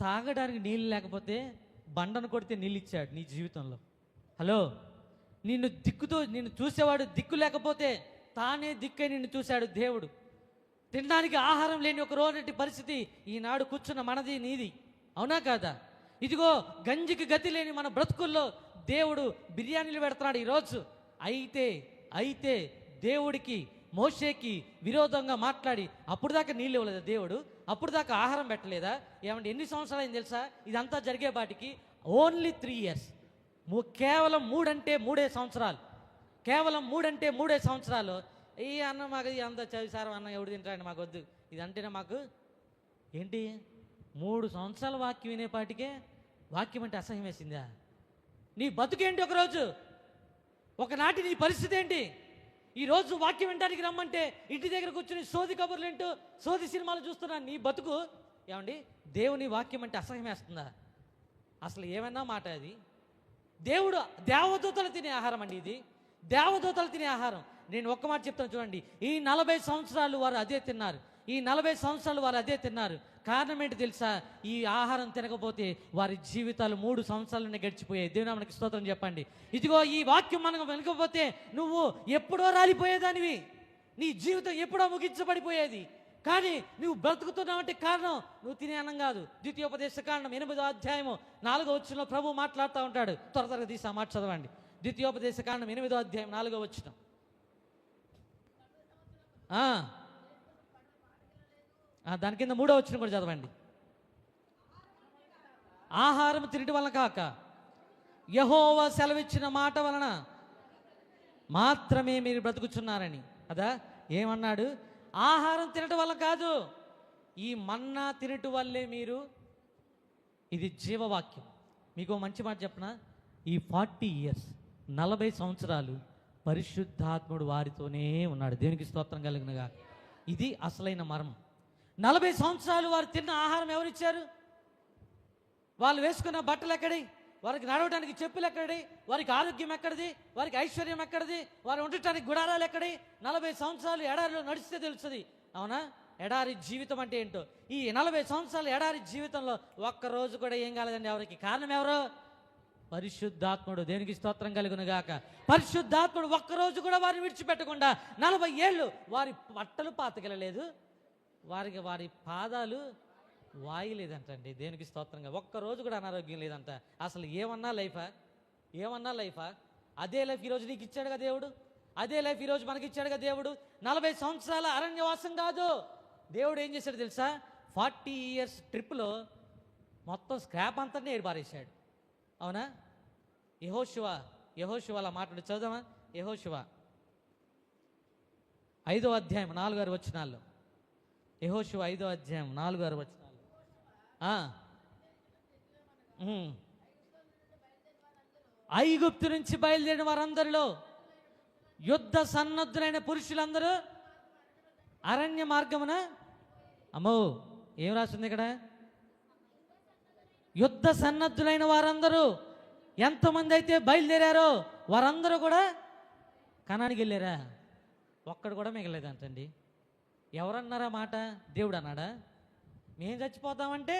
తాగడానికి నీళ్ళు లేకపోతే బండను కొడితే నీళ్ళు ఇచ్చాడు నీ జీవితంలో. హలో, నిన్ను చూసేవాడు దిక్కు లేకపోతే తానే దిక్కై నిన్ను చూశాడు దేవుడు. తినడానికి ఆహారం లేని ఒక రోజు పరిస్థితి ఈనాడు కూర్చున్న మనది, నీది. అవునా కాదా? ఇదిగో గంజికి గతి లేని మన బ్రతుకుల్లో దేవుడు బిర్యానీలు పెడుతున్నాడు ఈరోజు. అయితే దేవుడికి మోషేకి విరోధంగా మాట్లాడి అప్పుడు దాకా నీళ్ళు ఇవ్వలేదా దేవుడు? అప్పుడు దాకా ఆహారం పెట్టలేదా? ఏమంటే ఎన్ని సంవత్సరాలు అయింది తెలుసా? ఇదంతా జరిగే బాటికి ఓన్లీ 3 years. కేవలం 3 అంటే 3 సంవత్సరాలు. కేవలం 3 అంటే 3 సంవత్సరాలు. ఈ అన్నం మాకు అంత చవిసారం అన్నం ఎవడు తింటాడు, మాకు వద్దు. ఇదంటేనే మాకు ఏంటి? 3 సంవత్సరాల వాక్యం వినేపాటికే వాక్యం అంటే అసహ్యం వేసిందా? నీ బతుకేంటి? ఒకరోజు ఒకనాటి నీ పరిస్థితి ఏంటి? ఈరోజు వాక్యం వినడానికి రమ్మంటే ఇంటి దగ్గర కూర్చుని సోది కబుర్లు ఏంటో సోది సినిమాలు చూస్తున్నా నీ బతుకు. ఏమండి, దేవుని వాక్యం అంటే అసహ్యం వేస్తుందా? అసలు ఏమన్నా మాట అది? దేవదూతలు తినే ఆహారం అండి ఇది. దేవదూతలు తినే ఆహారం. నేను ఒక్క మాట చెప్తాను చూడండి. ఈ 40 సంవత్సరాలు వారు అదే తిన్నారు. ఈ 40 సంవత్సరాలు వారు అదే తిన్నారు. కారణం ఏంటి తెలుసా? ఈ ఆహారం తినకపోతే వారి జీవితాలు 3 సంవత్సరాలనే గడిచిపోయాయి. దేవుని మనకి స్తోత్రం చెప్పండి. ఇదిగో ఈ వాక్యం మనకు వినకపోతే నువ్వు ఎప్పుడో రాలిపోయేదానివి. నీ జీవితం ఎప్పుడో ముగించబడిపోయేది. కానీ నువ్వు బ్రతుకుతున్నావంటే కారణం నువ్వు తినే అన్నం కాదు. ద్వితీయోపదేశకాండం 8వ అధ్యాయము 4వ వచనంలో ప్రభు మాట్లాడుతూ ఉంటాడు. త్వరగా తీసి ఆ మాట చదవండి. ద్వితీయోపదేశకాండం 8వ అధ్యాయం 4వ వచనం. దాని కింద 3వ వచనం కూడా చదవండి. ఆహారం తినటం వలన కాక యెహోవా సెలవిచ్చిన మాట వలన మాత్రమే మీరు బ్రతుకుచున్నారని కదా. ఏమన్నాడు? ఆహారం తినటం వల్ల కాదు, ఈ మన్నా తినటం వల్లే మీరు. ఇది జీవవాక్యం. మీకు మంచి మాట చెప్పనా? ఈ 40 years 40 సంవత్సరాలు పరిశుద్ధాత్ముడు వారితోనే ఉన్నాడు. దేవునికి స్తోత్రం కలుగునుగా. ఇది అసలైన మర్మం. 40 సంవత్సరాలు వారు తిన్న ఆహారం ఎవరిచ్చారు? వాళ్ళు వేసుకున్న బట్టలు ఎక్కడి? వారికి నడవడానికి చెప్పులు ఎక్కడి? వారికి ఆరోగ్యం ఎక్కడిది? వారికి ఐశ్వర్యం ఎక్కడిది? వారు ఉండటానికి గుడారాలు ఎక్కడి? 40 సంవత్సరాలు ఎడారిలో నడిస్తే తెలుస్తుంది. అవునా? ఎడారి జీవితం అంటే ఏంటో. ఈ 40 సంవత్సరాలు ఎడారి జీవితంలో ఒక్కరోజు కూడా ఏం కాలేదండి ఎవరికి. కారణం ఎవరు? పరిశుద్ధాత్ముడు. దేవునికి స్తోత్రం కలుగునుగాక. పరిశుద్ధాత్ముడు ఒక్కరోజు కూడా వారిని విడిచిపెట్టకుండా 40 ఏళ్ళు వారి బట్టలు పాతకెళ్ళలేదు, వారి పాదాలు వాయలేదంటండి. దేవునికి స్తోత్రంగా. ఒక్కరోజు కూడా అనారోగ్యం లేదంట. అసలు ఏమన్నా లైఫా? అదే లైఫ్ ఈరోజు నీకు ఇచ్చాడుగా దేవుడు. అదే లైఫ్ ఈరోజు మనకి ఇచ్చాడుగా దేవుడు. 40 సంవత్సరాల అరణ్యవాసం కాదు. దేవుడు ఏం చేశాడు తెలుసా? 40 years ట్రిప్లో మొత్తం స్క్రాప్ అంతా ఏడిపారేశాడు. అవునా? యెహోషువ అలా మాట్లాడి చదువుదామా? యెహోషువ 5వ అధ్యాయం 4 వచనాల్లో. యెహోషువ 5వ అధ్యాయం 4 వచనాలు. ఐగుప్తు నుంచి బయలుదేరిన వారందరిలో యుద్ధ సన్నద్ధులైన పురుషులందరూ అరణ్య మార్గమున. అమ్మో, ఏం రాస్తుంది ఇక్కడ? యుద్ధ సన్నద్ధులైన వారందరూ ఎంతమంది అయితే బయలుదేరారో వారందరూ కూడా కనానికి వెళ్ళారా? ఒక్కడు కూడా మిగలేదంటండి. ఎవరన్నారా మాట? దేవుడు అన్నాడా? మేం చచ్చిపోతామంటే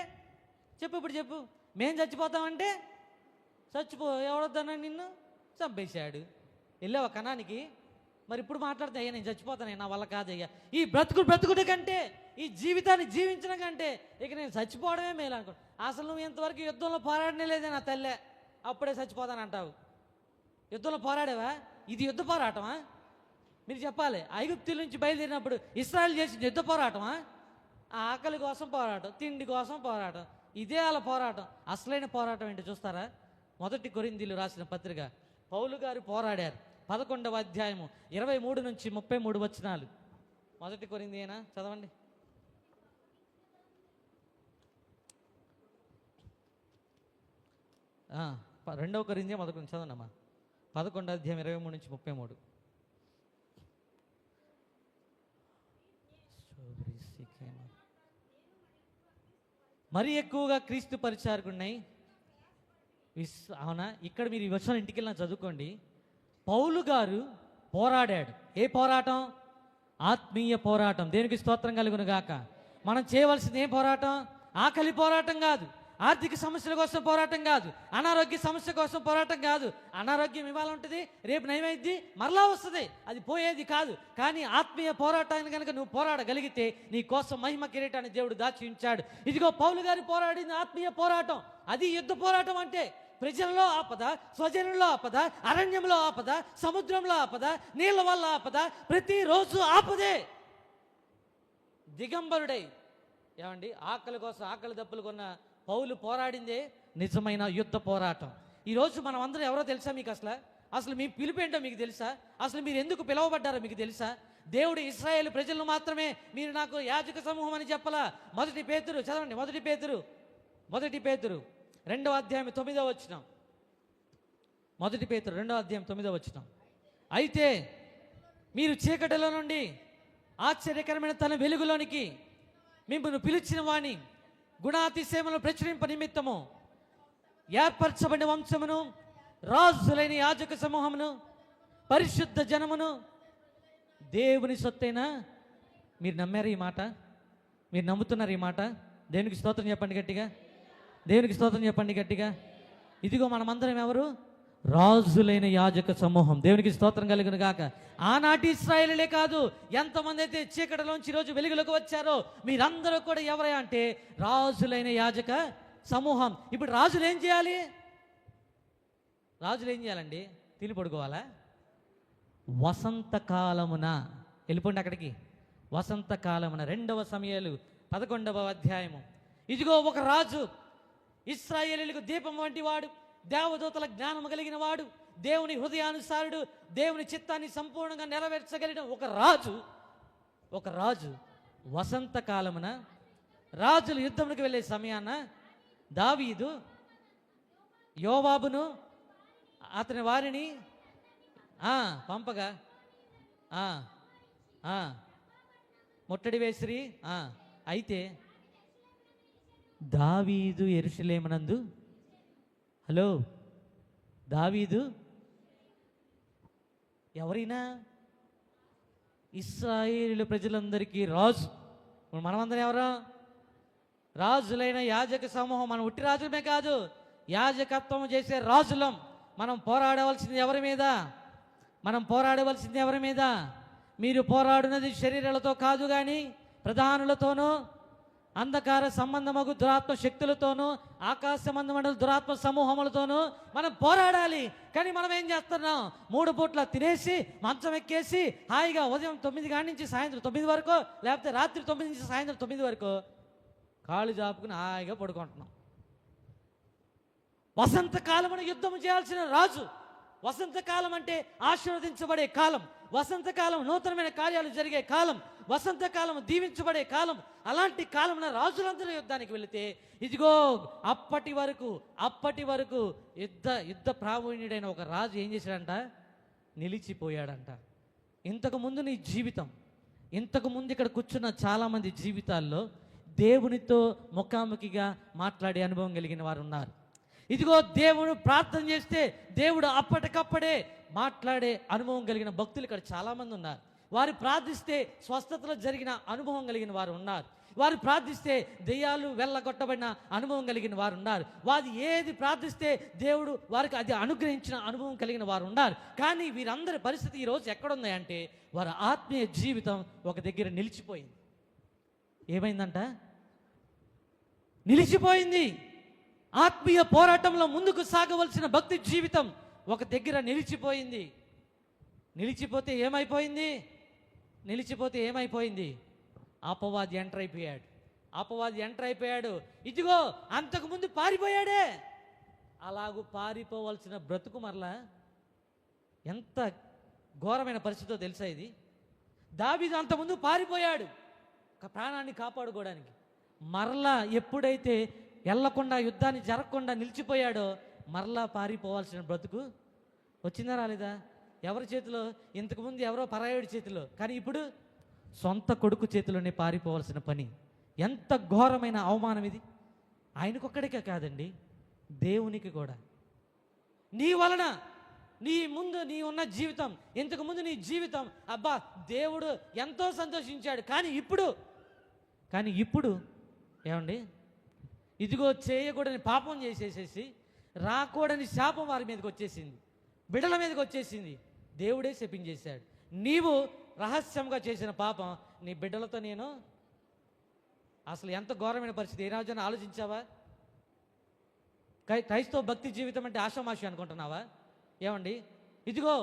ఇప్పుడు చెప్పు. మేం చచ్చిపోతామంటే ఎవడొద్దన్నా నిన్ను చంపేశాడు. వెళ్ళావా కనానికి? మరి ఇప్పుడు మాట్లాడితే అయ్యా నేను చచ్చిపోతాను, నా వల్ల కాదయ్యా. ఈ బ్రతుకుడు కంటే, ఈ జీవితాన్ని జీవించడం కంటే ఇక నేను చచ్చిపోవడమే మేలు అనుకో. అసలు నువ్వు ఇంతవరకు యుద్ధంలో పోరాడనే లేదే నా తల్లే, అప్పుడే చచ్చిపోతానంటావు. యుద్ధంలో పోరాడేవా? ఇది యుద్ధ పోరాటమా? మీరు చెప్పాలి. ఐగుప్తు నుంచి బయలుదేరినప్పుడు ఇశ్రాయేలు చేసిన యుద్ధ పోరాటమా? ఆకలి కోసం పోరాటం, తిండి కోసం పోరాటం, ఇదే వాళ్ళ పోరాటం. అసలైన పోరాటం ఏంటి చూస్తారా? 1 కొరింథీయులు రాసిన పత్రిక. పౌలు గారు పోరాడారు. 11వ అధ్యాయము 23 నుంచి 33 వచనాలు. 1 కొరింథీయేనా? చదవండి. రెండవ కొరింథీ 1 చదవండి అమ్మా. 11వ అధ్యాయం 23 నుంచి 33. మరి ఎక్కువగా క్రీస్తు పరిచారకున్నాయి. అవునా? ఇక్కడ మీరు ఈ వచనం ఇంటికి వెళ్ళినా చదువుకోండి. పౌలు గారు పోరాడాడు. ఏ పోరాటం? ఆత్మీయ పోరాటం. దేవునికి స్తోత్రం కలుగును గాక. మనం చేయవలసింది ఏం పోరాటం? ఆకలి పోరాటం కాదు, ఆర్థిక సమస్యల కోసం పోరాటం కాదు, అనారోగ్య సమస్య కోసం పోరాటం కాదు. అనారోగ్యం ఇవాళ ఉంటుంది, రేపు నయమైద్ది, మరలా వస్తుంది, అది పోయేది కాదు. కానీ ఆత్మీయ పోరాటాన్ని కనుక నువ్వు పోరాడగలిగితే నీ కోసం మహిమ కిరీటాన్ని దేవుడు దాచి ఉంచాడు. ఇదిగో పౌలు గారు పోరాడింది ఆత్మీయ పోరాటం. అది యుద్ధ పోరాటం. అంటే ప్రజల్లో ఆపద, స్వజనంలో ఆపద, అరణ్యంలో ఆపద, సముద్రంలో ఆపద, నీళ్ళ వల్ల ఆపద, ప్రతిరోజు ఆపదే. దిగంబరుడై ఏమండి ఆకలి కోసం ఆకలి దప్పులు కొన్న పౌలు పోరాడిందే నిజమైన యుద్ధ పోరాటం. ఈరోజు మనం అందరం ఎవరో తెలుసా మీకు? అసలు మీ పిలుపేంటో మీకు తెలుసా? అసలు మీరు ఎందుకు పిలువబడ్డారో మీకు తెలుసా? దేవుడు ఇశ్రాయేలు ప్రజలను మాత్రమే మీరు నాకు యాజక సమూహం అని చెప్పలా. 1 పేతురు చదవండి. 1 పేతురు 2వ అధ్యాయం 9వ వచనం. 1 పేతురు 2వ అధ్యాయం 9వ వచనం. అయితే మీరు చీకటిలో నుండి ఆశ్చర్యకరమైన తన వెలుగులోనికి మిమ్మల్ని పిలిచిన వాణి గుణాతిశయములను ప్రచురింప నిమిత్తము ఏర్పరచబడిన వంశమును, రాజులైన యాజక సమూహమును, పరిశుద్ధ జనమును, దేవుని సొత్తైనా. మీరు నమ్మారు ఈ మాట? మీరు నమ్ముతున్నారు ఈ మాట? దేవునికి స్తోత్రం చెప్పండి గట్టిగా. దేవునికి స్తోత్రం చెప్పండి గట్టిగా. ఇదిగో మనమందరం ఎవరు? రాజులైన యాజక సమూహం. దేవునికి స్తోత్రం కలుగును గాక. ఆనాటి ఇశ్రాయేలులే కాదు, ఎంతమంది అయితే చీకటిలోంచి ఈరోజు వెలుగులోకి వచ్చారో మీరందరూ కూడా ఎవరై అంటే రాజులైన యాజక సమూహం. ఇప్పుడు రాజులు ఏం చేయాలి? రాజులు ఏం చేయాలండి? తిని పడుకోవాలా? వసంతకాలమున వెళ్ళిపోండి అక్కడికి. వసంతకాలమున 2వ సమూయేలు 11వ అధ్యాయము. ఇదిగో ఒక రాజు ఇశ్రాయేలీయులకు దీపం వంటి వాడు, దేవదూతల జ్ఞానం కలిగిన వాడు, దేవుని హృదయానుసారుడు, దేవుని చిత్తాన్ని సంపూర్ణంగా నెరవేర్చగలిగిన ఒక రాజు వసంతకాలమున రాజులు యుద్ధమునికి వెళ్ళే సమయాన దావీదు యోవాబును అతని వారిని పంపగా ముట్టడి వేసిరి. అయితే దావీదు యెరూషలేమునందు దావీదు ఎవరైనా ఇశ్రాయేలు ప్రజలందరికీ రాజు. మనమందరం ఎవరు? రాజులైన యాజక సమూహం. మనం ఉట్టి రాజులమే కాదు, యాజకత్వం చేసే రాజులం. మనం పోరాడవలసింది ఎవరి మీద? మీరు పోరాడున్నది శరీరాలతో కాదు, కానీ ప్రధానులతోనూ, అంధకార సంబంధమగు దురాత్మ శక్తులతోనూ, ఆకాశ సంబంధమైన దురాత్మ సమూహములతోనూ మనం పోరాడాలి. కానీ మనం ఏం చేస్తున్నాం? 3 పూట్ల తినేసి మంచం ఎక్కేసి హాయిగా ఉదయం 9 కాడి నుంచి సాయంత్రం 9 వరకు, లేకపోతే రాత్రి 9 నుంచి సాయంత్రం 9 వరకు కాళ్ళు చాపుకుని హాయిగా పడుకుంటున్నాం. వసంతకాలమున యుద్ధం చేయాల్సిన రాజు. వసంతకాలం అంటే ఆశీర్వదించబడే కాలం, వసంతకాలం నూతనమైన కార్యాలు జరిగే కాలం, వసంతకాలం దీవించబడే కాలం. అలాంటి కాలంలో రాజులందరూ యుద్ధానికి వెళితే ఇదిగో అప్పటి వరకు యుద్ధ ప్రావీణ్యుడైన ఒక రాజు ఏం చేశాడంట? నిలిచిపోయాడంట. ఇంతకుముందు నీ జీవితం, ఇంతకుముందు ఇక్కడ కూర్చున్న చాలామంది జీవితాల్లో దేవునితో ముఖాముఖిగా మాట్లాడే అనుభవం కలిగిన వారు ఉన్నారు. ఇదిగో దేవుడు ప్రార్థన చేస్తే దేవుడు అప్పటికప్పుడే మాట్లాడే అనుభవం కలిగిన భక్తులు ఇక్కడ చాలామంది ఉన్నారు. వారు ప్రార్థిస్తే స్వస్థతలో జరిగిన అనుభవం కలిగిన వారు ఉన్నారు. వారు ప్రార్థిస్తే దెయ్యాలు వెళ్ళగొట్టబడిన అనుభవం కలిగిన వారు ఉన్నారు. వారు ఏది ప్రార్థిస్తే దేవుడు వారికి అది అనుగ్రహించిన అనుభవం కలిగిన వారు ఉన్నారు. కానీ వీరందరి పరిస్థితి ఈరోజు ఎక్కడుంది అంటే వారి ఆత్మీయ జీవితం ఒక దగ్గర నిలిచిపోయింది. ఏమైందంట? నిలిచిపోయింది. ఆత్మీయ పోరాటంలో ముందుకు సాగవలసిన భక్తి జీవితం ఒక దగ్గర నిలిచిపోయింది. నిలిచిపోతే ఏమైపోయింది? అపవాది ఎంటర్ అయిపోయాడు. ఇదిగో అంతకుముందు పారిపోయాడే, అలాగూ పారిపోవలసిన బ్రతుకు మరలా ఎంత ఘోరమైన పరిస్థితితో తెలుసా ఇది? దావీదు అంతకుముందు పారిపోయాడు ప్రాణాన్ని కాపాడుకోవడానికి. మరలా ఎప్పుడైతే వెళ్ళకుండా యుద్ధాన్ని జరగకుండా నిలిచిపోయాడో మరలా పారిపోవాల్సిన బ్రతుకు వచ్చిందా రాలేదా? ఎవరి చేతిలో? ఇంతకుముందు ఎవరో పరాయుడి చేతిలో, కానీ ఇప్పుడు సొంత కొడుకు చేతిలోనే పారిపోవాల్సిన పని. ఎంత ఘోరమైన అవమానం ఇది! ఆయనకొక్కడికే కాదండి, దేవునికి కూడా. నీ వలన నీ ఉన్న జీవితం, ఇంతకుముందు నీ జీవితం అబ్బా దేవుడు ఎంతో సంతోషించాడు, కానీ ఇప్పుడు ఏమండి, ఇదిగో చేయకూడని పాపం చేసేసేసి రాకూడని శాపం వారి మీదకి వచ్చేసింది, బిడ్డల మీదకి వచ్చేసింది. దేవుడే శపించేశాడు. నీవు రహస్యంగా చేసిన పాపం నీ బిడ్డలతో నేను అసలు ఎంత ఘోరమైన పరిస్థితి. ఏ రోజున ఆలోచించావా? క్రైస్తవ భక్తి జీవితం అంటే ఆషామాషి అనుకుంటున్నావా? ఏమండి, ఇదిగో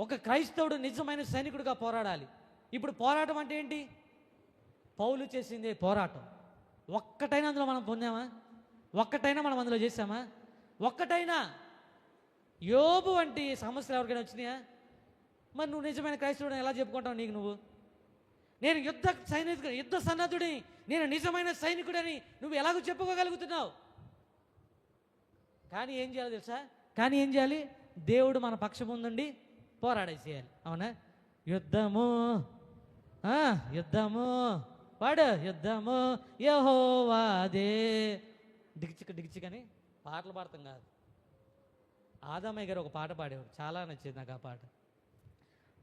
ఒక క్రైస్తవుడు నిజమైన సైనికుడిగా పోరాడాలి. ఇప్పుడు పోరాటం అంటే ఏంటి? పౌలు చేసిందే పోరాటం. ఒక్కటైనా అందులో మనం పొందామా? ఒక్కటైనా మనం అందులో చేసామా? ఒక్కటైనా యోబు వంటి సమస్యలు ఎవరికైనా వచ్చినాయా? మరి నువ్వు నిజమైన క్రైస్తవుడిని ఎలా చెప్పుకుంటావు? నువ్వు నేను యుద్ధ సన్నద్ధుడిని, నేను నిజమైన సైనికుడని నువ్వు ఎలాగో చెప్పుకోగలుగుతున్నావు? కానీ ఏం చేయాలి తెలుసా? దేవుడు మన పక్షం ముందుండి పోరాడేసేయాలి. అవునా? యుద్ధము యుద్ధము యెహోవాదే. డిగిచికని పాటలు పాడతాం కాదు. ఆదామయ్య గారు ఒక పాట పాడేవాడు, చాలా నచ్చింది నాకు ఆ పాట.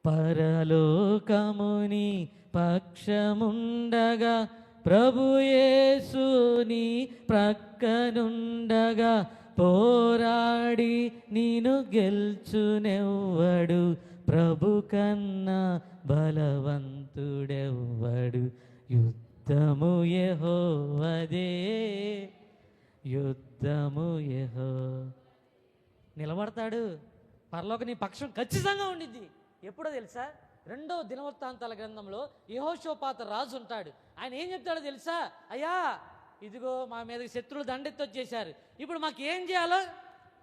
పరలోకముని పక్షముండగా ప్రభుయేసుని ప్రక్కనుండగా పోరాడి నీను గెల్చునెవ్వడు, ప్రభు కన్నా బలవంతుడెవ్వడు, యుద్ధము యెహోవాదే, యుద్ధము నిలబడతాడు. పరలోక నీ పక్షం ఖచ్చితంగా ఉండిద్ది. ఎప్పుడో తెలుసా? 2వ దినవృత్తాంతాల గ్రంథంలో యెహోషాపాతు రాజు ఉంటాడు. ఆయన ఏం చెప్తాడో తెలుసా? అయ్యా ఇదిగో మా మీదకి శత్రువులు దండెత్తి వచ్చేసారు, ఇప్పుడు మాకు ఏం చేయాలో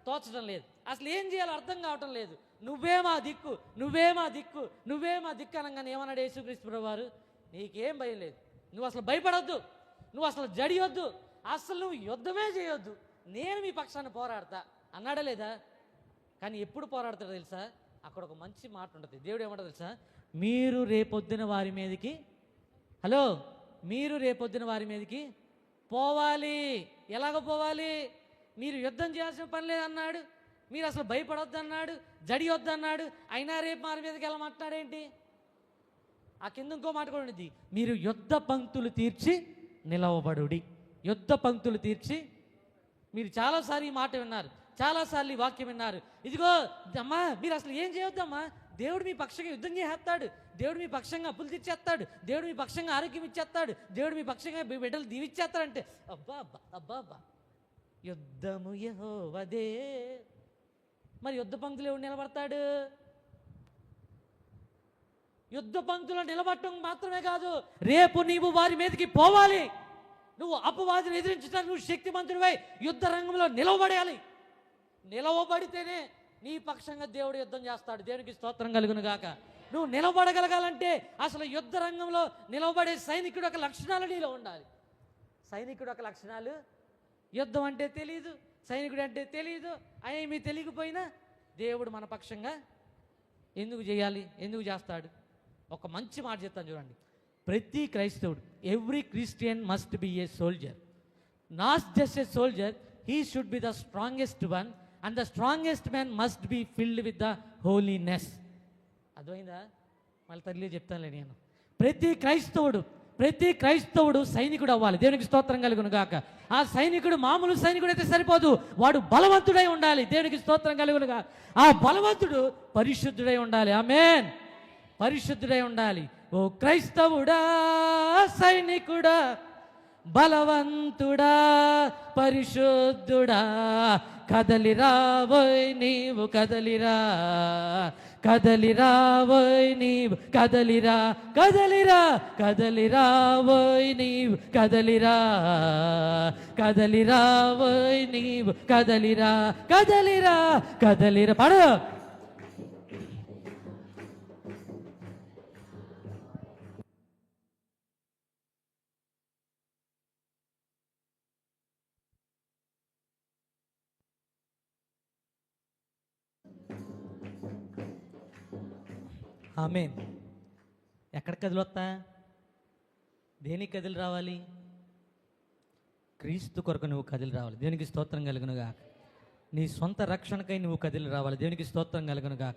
తోచడం లేదు. అసలు ఏం చేయాలో అర్థం కావటం లేదు. నువ్వే మా దిక్కు, నువ్వే మా దిక్కు, నువ్వే మా దిక్కు అనగానే ఏమన్నాడు యేసుక్రీస్తు ప్రభువారు? నీకేం భయం లేదు, నువ్వు అసలు భయపడొద్దు, నువ్వు అసలు జడియొద్దు, అసలు నువ్వు యుద్ధమే చేయొద్దు, నేను మీ పక్షాన్ని పోరాడతా అన్నాడా లేదా? కానీ ఎప్పుడు పోరాడతాడో తెలుసా? అక్కడ ఒక మంచి మాట ఉంటుంది. దేవుడు ఏమంటాడు తెలుసా? మీరు రేపొద్దున వారి మీదకి, హలో, మీరు రేపొద్దున వారి మీదకి పోవాలి. ఎలాగ పోవాలి? మీరు యుద్ధం చేయాల్సిన పని లేదన్నాడు, మీరు అసలు భయపడొద్దు అన్నాడు, జడియొద్దు అన్నాడు, అయినా రేపు వారి మీదకి వెళ్ళమంటున్నాడేంటి? ఆ కింద ఇంకో మాట కూడా ఉంది, మీరు యుద్ధ పంక్తులు తీర్చి నిలవబడుడి. యుద్ధ పంక్తులు తీర్చి, మీరు చాలాసార్లు ఈ మాట విన్నారు, చాలాసార్లు ఈ వాక్యం విన్నారు. ఇదిగో అమ్మా, మీరు అసలు ఏం చేయొద్దమ్మా, దేవుడు మీ పక్షంగా యుద్ధం చేసేస్తాడు, దేవుడు మీ పక్షంగా అప్పులు తెచ్చేస్తాడు, దేవుడు మీ పక్షంగా ఆరోగ్యం ఇచ్చేస్తాడు, దేవుడు మీ పక్షంగా బిడ్డలు దీవిచ్చేస్తాడంటే అబ్బా అబ్బా అబ్బా అబ్బా, యుద్ధము యెహోవాదే. మరి యుద్ధ పంక్తులు ఎవడు నిలబడతాడు? యుద్ధ పంక్తులు నిలబడటం మాత్రమే కాదు, రేపు నీవు వారి మీదకి పోవాలి. నువ్వు అపవాదిని ఎదిరించడానికి నువ్వు శక్తిమంతుడివై యుద్ధ రంగంలో నిలవబడాలి. నిలవబడితేనే నీ పక్షంగా దేవుడు యుద్ధం చేస్తాడు. దేవునికి స్తోత్రం కలుగును గాక. నువ్వు నిలబడగలగాలంటే అసలు యుద్ధ రంగంలో నిలవబడే సైనికుడు ఒక లక్షణాలు నీలో ఉండాలి. సైనికుడు ఒక లక్షణాలు, యుద్ధం అంటే తెలియదు, సైనికుడు అంటే తెలియదు, ఏమీ తెలియకపోయినా దేవుడు మన పక్షంగా ఎందుకు చేయాలి, ఎందుకు చేస్తాడు? ఒక మంచి మాట చెప్తాను చూడండి. ప్రతి క్రైస్తవుడు, every Christian must be A soldier, not just a soldier, he should be the strongest one, and the strongest man must be filled with the holiness. అర్థమైందా? మళ్ళీ తల్లి చెప్తానులే నేను. ప్రతి క్రైస్తవుడు సైనికుడు అవ్వాలి. దేవునికి స్తోత్రం కలుగును గాక. ఆ సైనికుడు మామూలు సైనికుడు అయితే సరిపోదు, వాడు బలవంతుడై ఉండాలి. దేవునికి స్తోత్రం కలుగును గాక. ఆ బలవంతుడు పరిశుద్ధుడై ఉండాలి. ఆమేన్. పరిశుద్ధుడై ఉండాలి. ఓ క్రైస్తవుడా, సైనికుడా, బలవంతుడా, పరిశుద్ధుడా, కదలిరావోయ్ నీవు కదలిరా, కదలిరావోయ్ నీవు కదలిరా, కదలిరా, కదలిరావోయ్ నీవు కదలిరా, కదలిరావోయ్ నీవు కదలిరా, కదలిరా, కదలిరా. పడు. ఆమేన్. ఎక్కడికి కదిలొస్తా? దేనికి కదిలి రావాలి? క్రీస్తు కొరకు నువ్వు కదిలి రావాలి. దేవునికి స్తోత్రం కలుగునుగా. నీ సొంత రక్షణకై నువ్వు కదిలి రావాలి. దేవునికి స్తోత్రం కలుగునుగాక.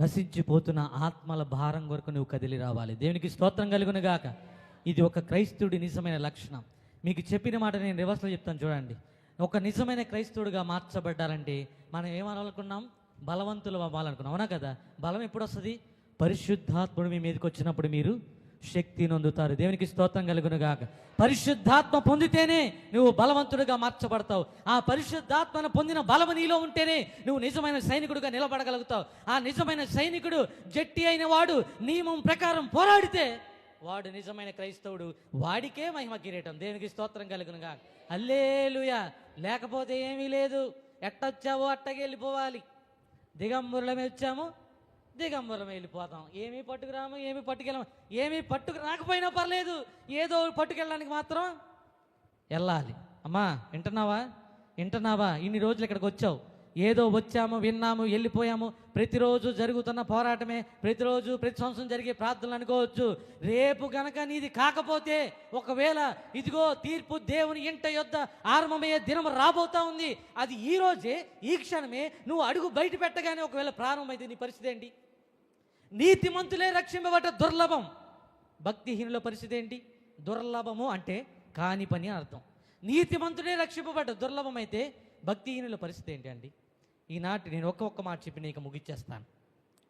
నశించిపోతున్న ఆత్మల భారం కొరకు నువ్వు కదిలి రావాలి. దేవునికి స్తోత్రం కలుగునుగాక. ఇది ఒక క్రైస్తవుడి నిజమైన లక్షణం. మీకు చెప్పిన మాట నేను రివర్స్లో చెప్తాను చూడండి. ఒక నిజమైన క్రైస్తవుడిగా మార్చబడ్డాలంటే మనం ఏమనాలనుకున్నాం? బలవంతులు అవ్వాలనుకున్నాం, అవునా కదా? బలం ఎప్పుడు వస్తుంది? పరిశుద్ధాత్ముడు మీ మీదకి వచ్చినప్పుడు మీరు శక్తి నొందుతారు. దేవునికి స్తోత్రం కలుగునుగాక. పరిశుద్ధాత్మ పొందితేనే నువ్వు బలవంతుడిగా మార్చబడతావు. ఆ పరిశుద్ధాత్మను పొందిన బలము నీలో ఉంటేనే నువ్వు నిజమైన సైనికుడిగా నిలబడగలుగుతావు. ఆ నిజమైన సైనికుడు జట్టి అయిన వాడు నియమం ప్రకారం పోరాడితే వాడు నిజమైన క్రైస్తవుడు. వాడికే మహిమ కిరీటం. దేవునికి స్తోత్రం కలుగునుగాక. హల్లెలూయా. లేకపోతే ఏమీ లేదు. ఎట్టొచ్చావో అట్టకి వెళ్ళిపోవాలి. దిగంబరులమే వచ్చాము, దిగంబరం వెళ్ళిపోతాం. ఏమీ పట్టుకురాము, ఏమీ పట్టుకెళ్ళాము. ఏమీ పట్టుకు రాకపోయినా పర్లేదు, ఏదో పట్టుకెళ్ళడానికి మాత్రం వెళ్ళాలి. అమ్మా వింటున్నావా? ఇన్ని రోజులు ఇక్కడికి వచ్చావు, ఏదో వచ్చాము, విన్నాము, వెళ్ళిపోయాము. ప్రతిరోజు జరుగుతున్న పోరాటమే, ప్రతిరోజు ప్రతి సంవత్సరం జరిగే ప్రార్థనలు అనుకోవచ్చు. రేపు గనక నీది కాకపోతే, ఒకవేళ ఇదిగో తీర్పు దేవుని ఇంట యొద్ద ఆరంభమయ్యే దినం రాబోతా ఉంది. అది ఈ రోజే, ఈ క్షణమే నువ్వు అడుగు బయట పెట్టగానే ఒకవేళ ప్రారంభమైతే నీ పరిస్థితి ఏంటి? నీతిమంతులే రక్షింపబడ్డ దుర్లభం. భక్తిహీనుల పరిస్థితి ఏంటి? దుర్లభము అంటే కాని పని అర్థం. నీతిమంతుడే రక్షింపబడ్డ దుర్లభం అయితే భక్తిహీనుల పరిస్థితి ఏంటి అండి? ఈనాటి నేను ఒక్క మాట చెప్పి నేను ముగిచ్చేస్తాను.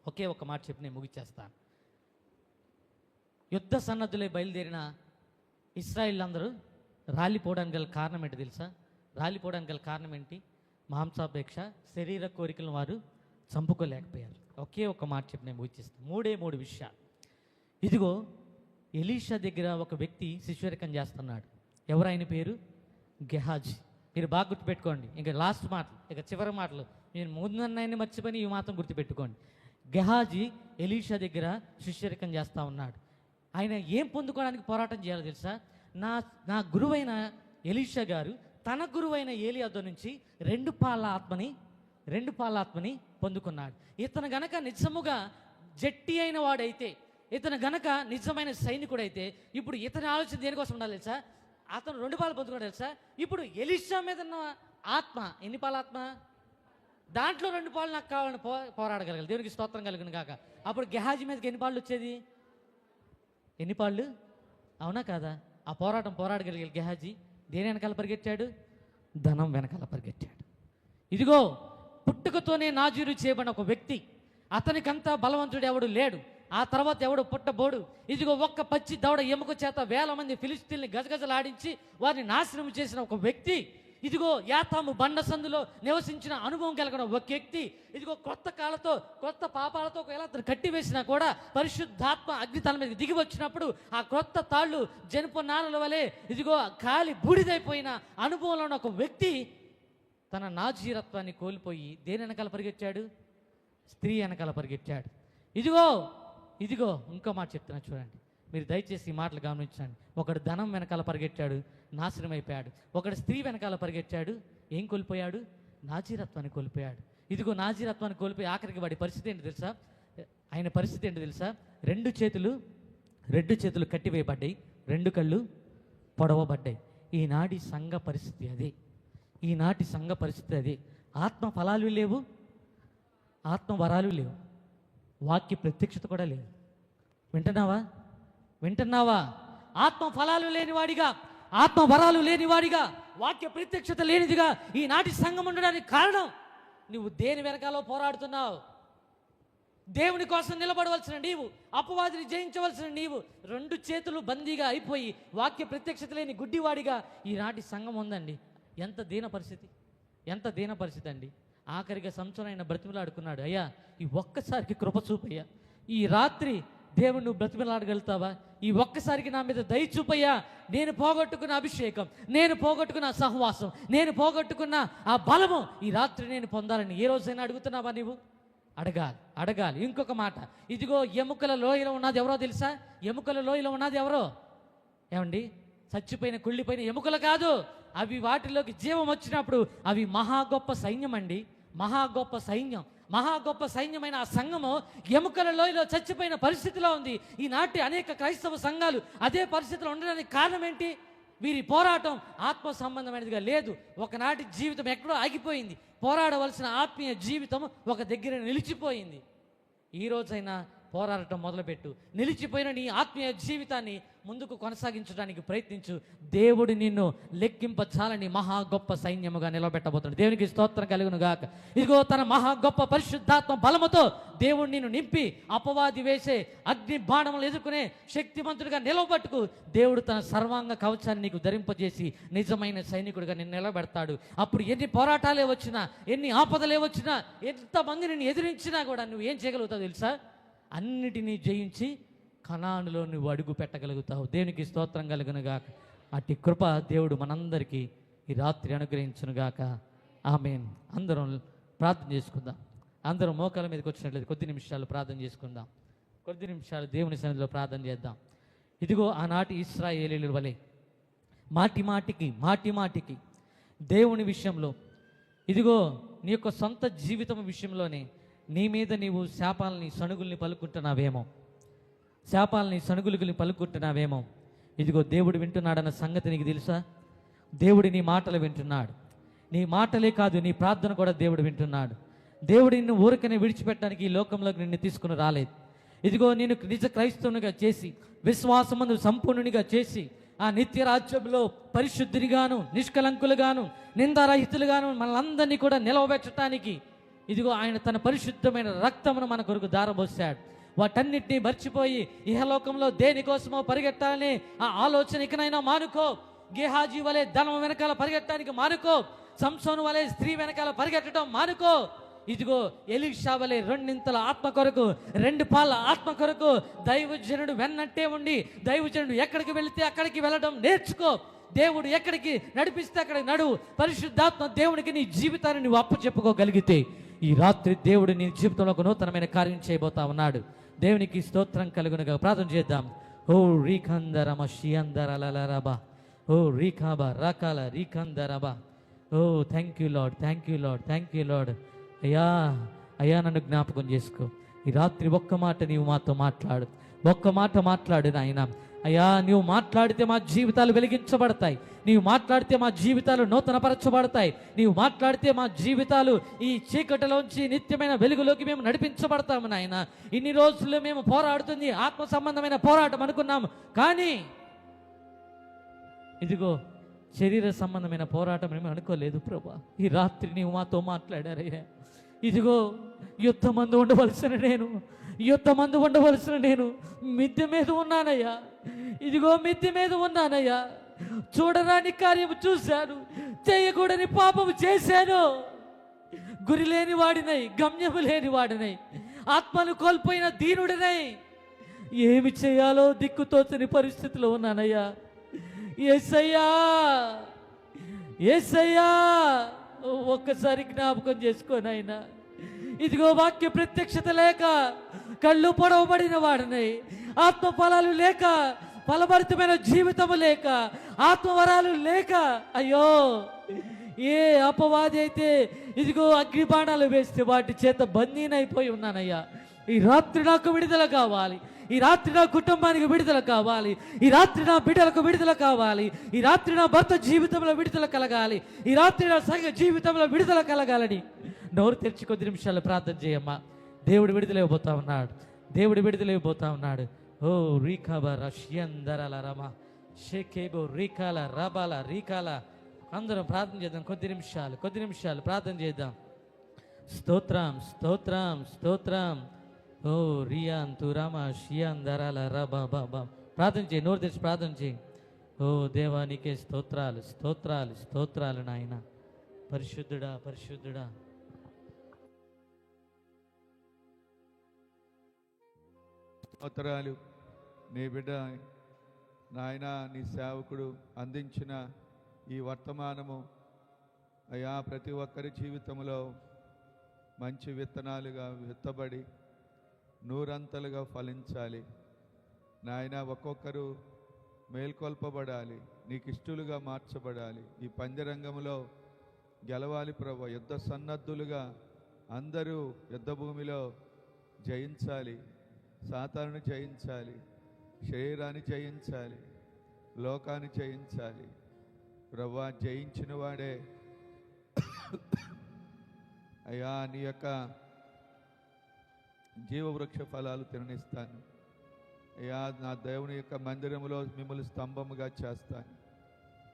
ఒకే ఒక్క మాట చెప్పి నేను ముగిచ్చేస్తాను. యుద్ధ సన్నద్ధులే బయలుదేరిన ఇశ్రాయేల్ అందరూ రాలిపోవడానికి గల కారణం ఏంటి తెలుసా? రాలిపోవడానికి గల కారణం ఏంటి? మాంసాపేక్ష, శరీర కోరికలను వారు చంపుకోలేకపోయారు. ఒకే ఒక్క మాట చెప్పి నేను ముగిచ్చేస్తాను. మూడు విషయాలు. ఇదిగో ఎలీషా దగ్గర ఒక వ్యక్తి శిష్యరికం చేస్తున్నాడు. ఎవరైన పేరు? గెహాజీ. మీరు బాగా గుర్తుపెట్టుకోండి. ఇంకా లాస్ట్ మాటలు, ఇక చివరి మాటలు. నేను ముందన్నాయన్ని మర్చిపోయి ఇవి మాత్రం గుర్తుపెట్టుకోండి. గెహాజీ ఎలీషా దగ్గర శిష్యరికం చేస్తూ ఉన్నాడు. ఆయన ఏం పొందుకోవడానికి పోరాటం చేయాలో తెలుసా? నా గురువైన ఎలీషా గారు తన గురువైన ఏలియాతో నుంచి రెండు పాల ఆత్మని పొందుకున్నాడు. ఇతను గనక నిజముగా జట్టి అయిన వాడైతే, ఇతను గనక నిజమైన సైనికుడైతే, ఇప్పుడు ఇతని ఆలోచన దేనికోసం ఉండాలి తెలుసా? అతను 2 పాలు పొందుకున్నాడు తెలుసా? ఇప్పుడు ఎలీషా మీద ఉన్న ఆత్మ ఎన్ని పాల ఆత్మ? దాంట్లో 2 పాలు నాకు కావాలని పోరాడగలగాలి. దేవునికి స్తోత్రం కలుగును కాక. అప్పుడు గెహాజీ మీదకి ఎన్ని పాళ్ళు వచ్చేది? ఎన్ని పాళ్ళు? అవునా కాదా? ఆ పోరాడగలిగే గెహాజీ దేని వెనకాల పరిగెత్తాడు? ధనం వెనకాల పరిగెత్తాడు. ఇదిగో పుట్టుకతోనే నాజీరు చేయబడిన ఒక వ్యక్తి, అతనికంతా బలవంతుడు ఎవడు లేడు, ఆ తర్వాత ఎవడు పుట్టబోడు. ఇదిగో ఒక్క పచ్చి దవడ ఎముక చేత 1000 మంది ఫిలిస్తీన్ని గజగజలాడించి వారిని నాశనం చేసిన ఒక వ్యక్తి, ఇదిగో యాతాము బండ సందులో నివసించిన అనుభవం కలిగిన ఒక వ్యక్తి, ఇదిగో కొత్త కాళ్ళతో కొత్త పాపాలతో ఎలా కట్టివేసినా కూడా పరిశుద్ధాత్మ అగ్ని తల మీద దిగి వచ్చినప్పుడు ఆ కొత్త తాళ్ళు జనుపు నారల వలె ఇదిగో కాలి బూడిదైపోయిన అనుభవంలో ఉన్న ఒక వ్యక్తి తన నాజీరత్వాన్ని కోల్పోయి దేని వెనకాల పరిగెత్తాడు? స్త్రీ వెనకాల పరిగెత్తాడు. ఇదిగో ఇంకో మాట చెప్తున్నా చూడండి, మీరు దయచేసి ఈ మాటలు గమనించండి. ఒకడు ధనం వెనకాల పరిగెత్తాడు, నాశనం అయిపోయాడు. ఒకడు స్త్రీ వెనకాల పరిగెత్తాడు, ఏం కోల్పోయాడు? నాజీరత్వాన్ని కోల్పోయాడు. ఇదిగో నాజీరత్వాన్ని కోల్పోయి ఆఖరికి వాడి పరిస్థితి ఏంటి తెలుసా? ఆయన పరిస్థితి ఏంటి తెలుసా? 2 చేతులు కట్టివేయబడ్డాయి, 2 కళ్ళు పొడవబడ్డాయి. ఈనాటి సంఘ పరిస్థితి అదే. ఆత్మ ఫలాలు లేవు, ఆత్మ వరాలు లేవు, వాక్య ప్రత్యక్షత కూడా లేదు. వింటున్నావా? ఆత్మ ఫలాలు లేనివాడిగా, ఆత్మ వరాలు లేనివాడిగా, వాక్య ప్రత్యక్షత లేనిదిగా ఈనాటి సంఘం ఉండడానికి కారణం నువ్వు దేని వెనకాలో పోరాడుతున్నావు? దేవుని కోసం నిలబడవలసిన నీవు, అపవాదిని జయించవలసిన నీవు 2 చేతులు బందీగా అయిపోయి వాక్య ప్రత్యక్షత లేని గుడ్డివాడిగా ఈనాటి సంఘం ఉందండి. ఎంత దీన పరిస్థితి అండి. ఆఖరిగా సంవత్సరం ఆయన బ్రతిమలాడుకున్నాడు, అయ్యా ఈ ఒక్కసారికి కృప చూపయ్యా, ఈ రాత్రి దేవుడు నువ్వు బ్రతిమలాడగలుగుతావా? ఈ ఒక్కసారికి నా మీద దయ చూపయ్యా. నేను పోగొట్టుకున్న అభిషేకం, నేను పోగొట్టుకున్న సహవాసం, నేను పోగొట్టుకున్న ఆ బలము ఈ రాత్రి నేను పొందాలని ఏ రోజైనా అడుగుతున్నావా నీవు? అడగాలి. ఇంకొక మాట, ఇదిగో ఎముకల లోయలో ఉన్నది ఎవరో తెలుసా? ఎముకల లోయలో ఉన్నది ఎవరో? ఏమండి? చచ్చిపోయిన కుళ్ళిపోయిన ఎముకలు కాదు అవి. వాటిలోకి జీవం వచ్చినప్పుడు అవి మహా గొప్ప సైన్యం అండి, మహా గొప్ప సైన్యమైన ఆ సంఘము ఎముకల లోయలో చచ్చిపోయిన పరిస్థితిలో ఉంది. ఈనాటి అనేక క్రైస్తవ సంఘాలు అదే పరిస్థితిలో ఉండడానికి కారణం ఏంటి? వీరి పోరాటం ఆత్మ సంబంధమైనదిగా లేదు. ఒకనాటి జీవితం ఎక్కడో ఆగిపోయింది, పోరాడవలసిన ఆత్మీయ జీవితం ఒక దగ్గర నిలిచిపోయింది. ఈ రోజైనా పోరాడటం మొదలుపెట్టు. నిలిచిపోయిన నీ ఆత్మీయ జీవితాన్ని ముందుకు కొనసాగించడానికి ప్రయత్నించు. దేవుడు నిన్ను లెక్కింపచాలని మహా గొప్ప సైన్యముగా నిలబెట్టబోతున్నాడు. దేవునికి స్తోత్రం కలుగును గాక. ఇదిగో తన మహా గొప్ప పరిశుద్ధాత్మ బలముతో దేవుడు నిన్ను నింపి అపవాది వేసే అగ్ని బాణములు ఎదుర్కొనే శక్తిమంతుడిగా నిలబట్టుకు దేవుడు తన సర్వాంగ కవచాన్ని నీకు ధరింపజేసి నిజమైన సైనికుడిగా నిన్ను నిలబెడతాడు. అప్పుడు ఎన్ని పోరాటాలే వచ్చినా, ఎన్ని ఆపదలే వచ్చినా, ఎంతమంది నిన్ను ఎదిరించినా కూడా నువ్వు ఏం చేయగలుగుతావు తెలుసా? అన్నిటినీ జయించి కనానులో నువ్వు అడుగు పెట్టగలుగుతావు. దేవునికి స్తోత్రం కలుగునుగాక. అట్టి కృప దేవుడు మనందరికీ ఈ రాత్రి అనుగ్రహించునుగాక. ఆమేన్. అందరం ప్రార్థన చేసుకుందాం. అందరం మోకాల మీదకి వచ్చినట్లయితే కొద్ది నిమిషాలు ప్రార్థన చేసుకుందాం. కొద్ది నిమిషాలు దేవుని సన్నిధిలో ప్రార్థన చేద్దాం. ఇదిగో ఆనాటి ఇశ్రాయేలీయుల వలె మాటి మాటికి దేవుని విషయంలో, ఇదిగో నీ యొక్క సొంత జీవితం విషయంలోనే నీ మీద నీవు శాపాలని సణుగుల్ని పలుకుంటున్నావేమో. ఇదిగో దేవుడు వింటున్నాడన్న సంగతి నీకు తెలుసా? దేవుడు నీ మాటలు వింటున్నాడు. నీ మాటలే కాదు, నీ ప్రార్థన కూడా దేవుడు వింటున్నాడు. దేవుడు నిన్ను ఊరికనే విడిచిపెట్టడానికి ఈ లోకంలోకి నిన్ను తీసుకుని రాలేదు. ఇదిగో నేను నిజ క్రైస్తవునిగా చేసి, విశ్వాసమందు సంపూర్ణునిగా చేసి, ఆ నిత్య రాజ్యంలో పరిశుద్ధునిగాను, నిష్కలంకులుగాను, నిందారహితులుగాను మనలందరినీ కూడా నిలవబెట్టడానికి ఇదిగో ఆయన తన పరిశుద్ధమైన రక్తమును మన కొరకు దారబోసాడు. వాటన్నిటినీ మర్చిపోయి ఇహలోకంలో దేనికోసమో పరిగెట్టాలని ఆ ఆలోచన ఇకనైనా మానుకో. గెహాజీ వలె ధనం వెనకాల పరిగెట్టడానికి మానుకో. సంసోను వలె స్త్రీ వెనకాల పరిగెట్టడం మానుకో. ఇదిగో ఎలీషా వలె 2 ఆత్మ కొరకు, 2 పాల ఆత్మ కొరకు దైవజనుడు వెన్నట్టే ఉండి దైవజనుడు ఎక్కడికి వెళితే అక్కడికి వెళ్ళడం నేర్చుకో. దేవుడు ఎక్కడికి నడిపిస్తే అక్కడికి నడువు. పరిశుద్ధాత్మ దేవునికి నీ జీవితాన్ని నువ్వు అప్పచెప్పుకోగలిగితే ఈ రాత్రి దేవుడు నీ జీవితంలో ఒక నూతనమైన కార్యం చేయబోతా ఉన్నాడు. దేవునికి స్తోత్రం కలుగునుగా. ప్రార్థన చేద్దాం. ఓ రీకందరమ షియందరలరబా, ఓ రీకాబా రకాల రీకందరబా. ఓ thank you lord, thank you lord, thank you lord. అయ్యా అయ్యా నన్ను జ్ఞాపకం చేసుకో. ఈ రాత్రి ఒక్క మాట నీవు మాతో మాట్లాడు, ఒక్క మాట మాట్లాడు నాయన. అయ్యా నీవు మాట్లాడితే మా జీవితాలు వెలిగించబడతాయి, నీవు మాట్లాడితే మా జీవితాలు నూతనపరచబడతాయి, నీవు మాట్లాడితే మా జీవితాలు ఈ చీకటిలోంచి నిత్యమైన వెలుగులోకి మేము నడిపించబడతాము నాయన. ఇన్ని రోజులు మేము పోరాడుతుంది ఆత్మ సంబంధమైన పోరాటం అనుకున్నాము, కానీ ఇదిగో శరీర సంబంధమైన పోరాటం మేము అనుకోలేదు ప్రభా. ఈ రాత్రి నీవు మాతో మాట్లాడారయ్యా. ఇదిగో యుద్ధమందు ఉండవలసిన నేను మిద్దె మీద ఉన్నానయ్యా. ఇదిగో మిద్దె మీద ఉన్నానయ్యా. చూడరాని కార్యము చూశాను, చేయకూడని పాపము చేశాను. గురి లేని వాడినై, గమ్యము లేని వాడినై, ఆత్మను కోల్పోయిన దీనుడినై ఏమి చేయాలో దిక్కుతోచని పరిస్థితిలో ఉన్నానయ్యా. యేసయ్యా, యేసయ్యా ఒక్కసారి జ్ఞాపకం చేసుకోనైనా. ఇదిగో వాక్య ప్రత్యక్షత లేక, కళ్ళు పొడవబడిన వాడినై, ఆత్మ ఫలాలు లేక, ఫలభరితమైన జీవితము లేక, ఆత్మవరాలు లేక, అయ్యో ఏ అపవాది అయితే ఇదిగో అగ్నిబాణాలు వేస్తే వాటి చేత బందీనైపోయి ఉన్నానయ్యా. ఈ రాత్రి నాకు విడుదల కావాలి, ఈ రాత్రి నా కుటుంబానికి విడుదల కావాలి, ఈ రాత్రి నా బిడ్డలకు విడుదల కావాలి, ఈ రాత్రి నా భర్త జీవితంలో విడుదల కలగాలి, ఈ రాత్రి నా సంఘ జీవితంలో విడుదల కలగాలని నోరు తెరిచి కొద్ది నిమిషాలు ప్రార్థన చేయమ్మా. దేవుడు విడుదల ఇవ్వబోతా ఉన్నాడు, దేవుడు విడుదల ఇవ్వబోతా ఉన్నాడు. ఓ రీకాబా రష్యందరల రమ షేకేబో రీకాల రబాల రీకాల. అందరం ప్రార్థన చేద్దాం. కొద్ది నిమిషాలు ప్రార్థన చేద్దాం. స్తోత్రం స్తోత్రం స్తోత్రం. ఓ రియాన్ తురామ షియాన్ దరాల రబా బాబా. ప్రార్థన చేయి, నోరు తెరిచి ప్రార్థన చేయి. ఓ దేవానికే స్తోత్రాలు స్తోత్రాలు స్తోత్రాలు నాయన. పరిశుద్ధుడా పరిశుద్ధుడా. స్తోత్రాలు. నీ బిడ్డ నాయన, నీ సేవకుడు అందించిన ఈ వర్తమానము అయ్యా ప్రతి ఒక్కరి జీవితంలో మంచి విత్తనాలుగా విత్తబడి నూరంతలుగా ఫలించాలి నాయన. ఒక్కొక్కరు మేల్కొల్పబడాలి, నీకు ఇష్టలుగా మార్చబడాలి, ఈ పంజరంగంలో గెలవాలి ప్రభు. యుద్ధ సన్నద్ధులుగా అందరూ యుద్ధ భూమిలో జయించాలి, సాతానుని జయించాలి, శరీరాన్ని జయించాలి, లోకాన్ని జయించాలి ప్రభు. జయించిన వాడే అయ్యా నీ యొక్క జీవవృక్ష ఫలాలు తిననిస్తాను అయ్యా. నా దేవుని యొక్క మందిరంలో మిమ్మల్ని స్తంభముగా చేస్తాను.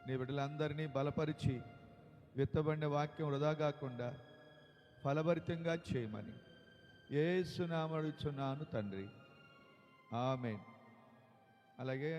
నీ బిడ్డలందరినీ బలపరిచి విత్తబడిన వాక్యం వృధా కాకుండా ఫలభరితంగా చేయమని యేసు నామమున అడుగుచున్నాను తండ్రి, ఆమేన్. అలాగే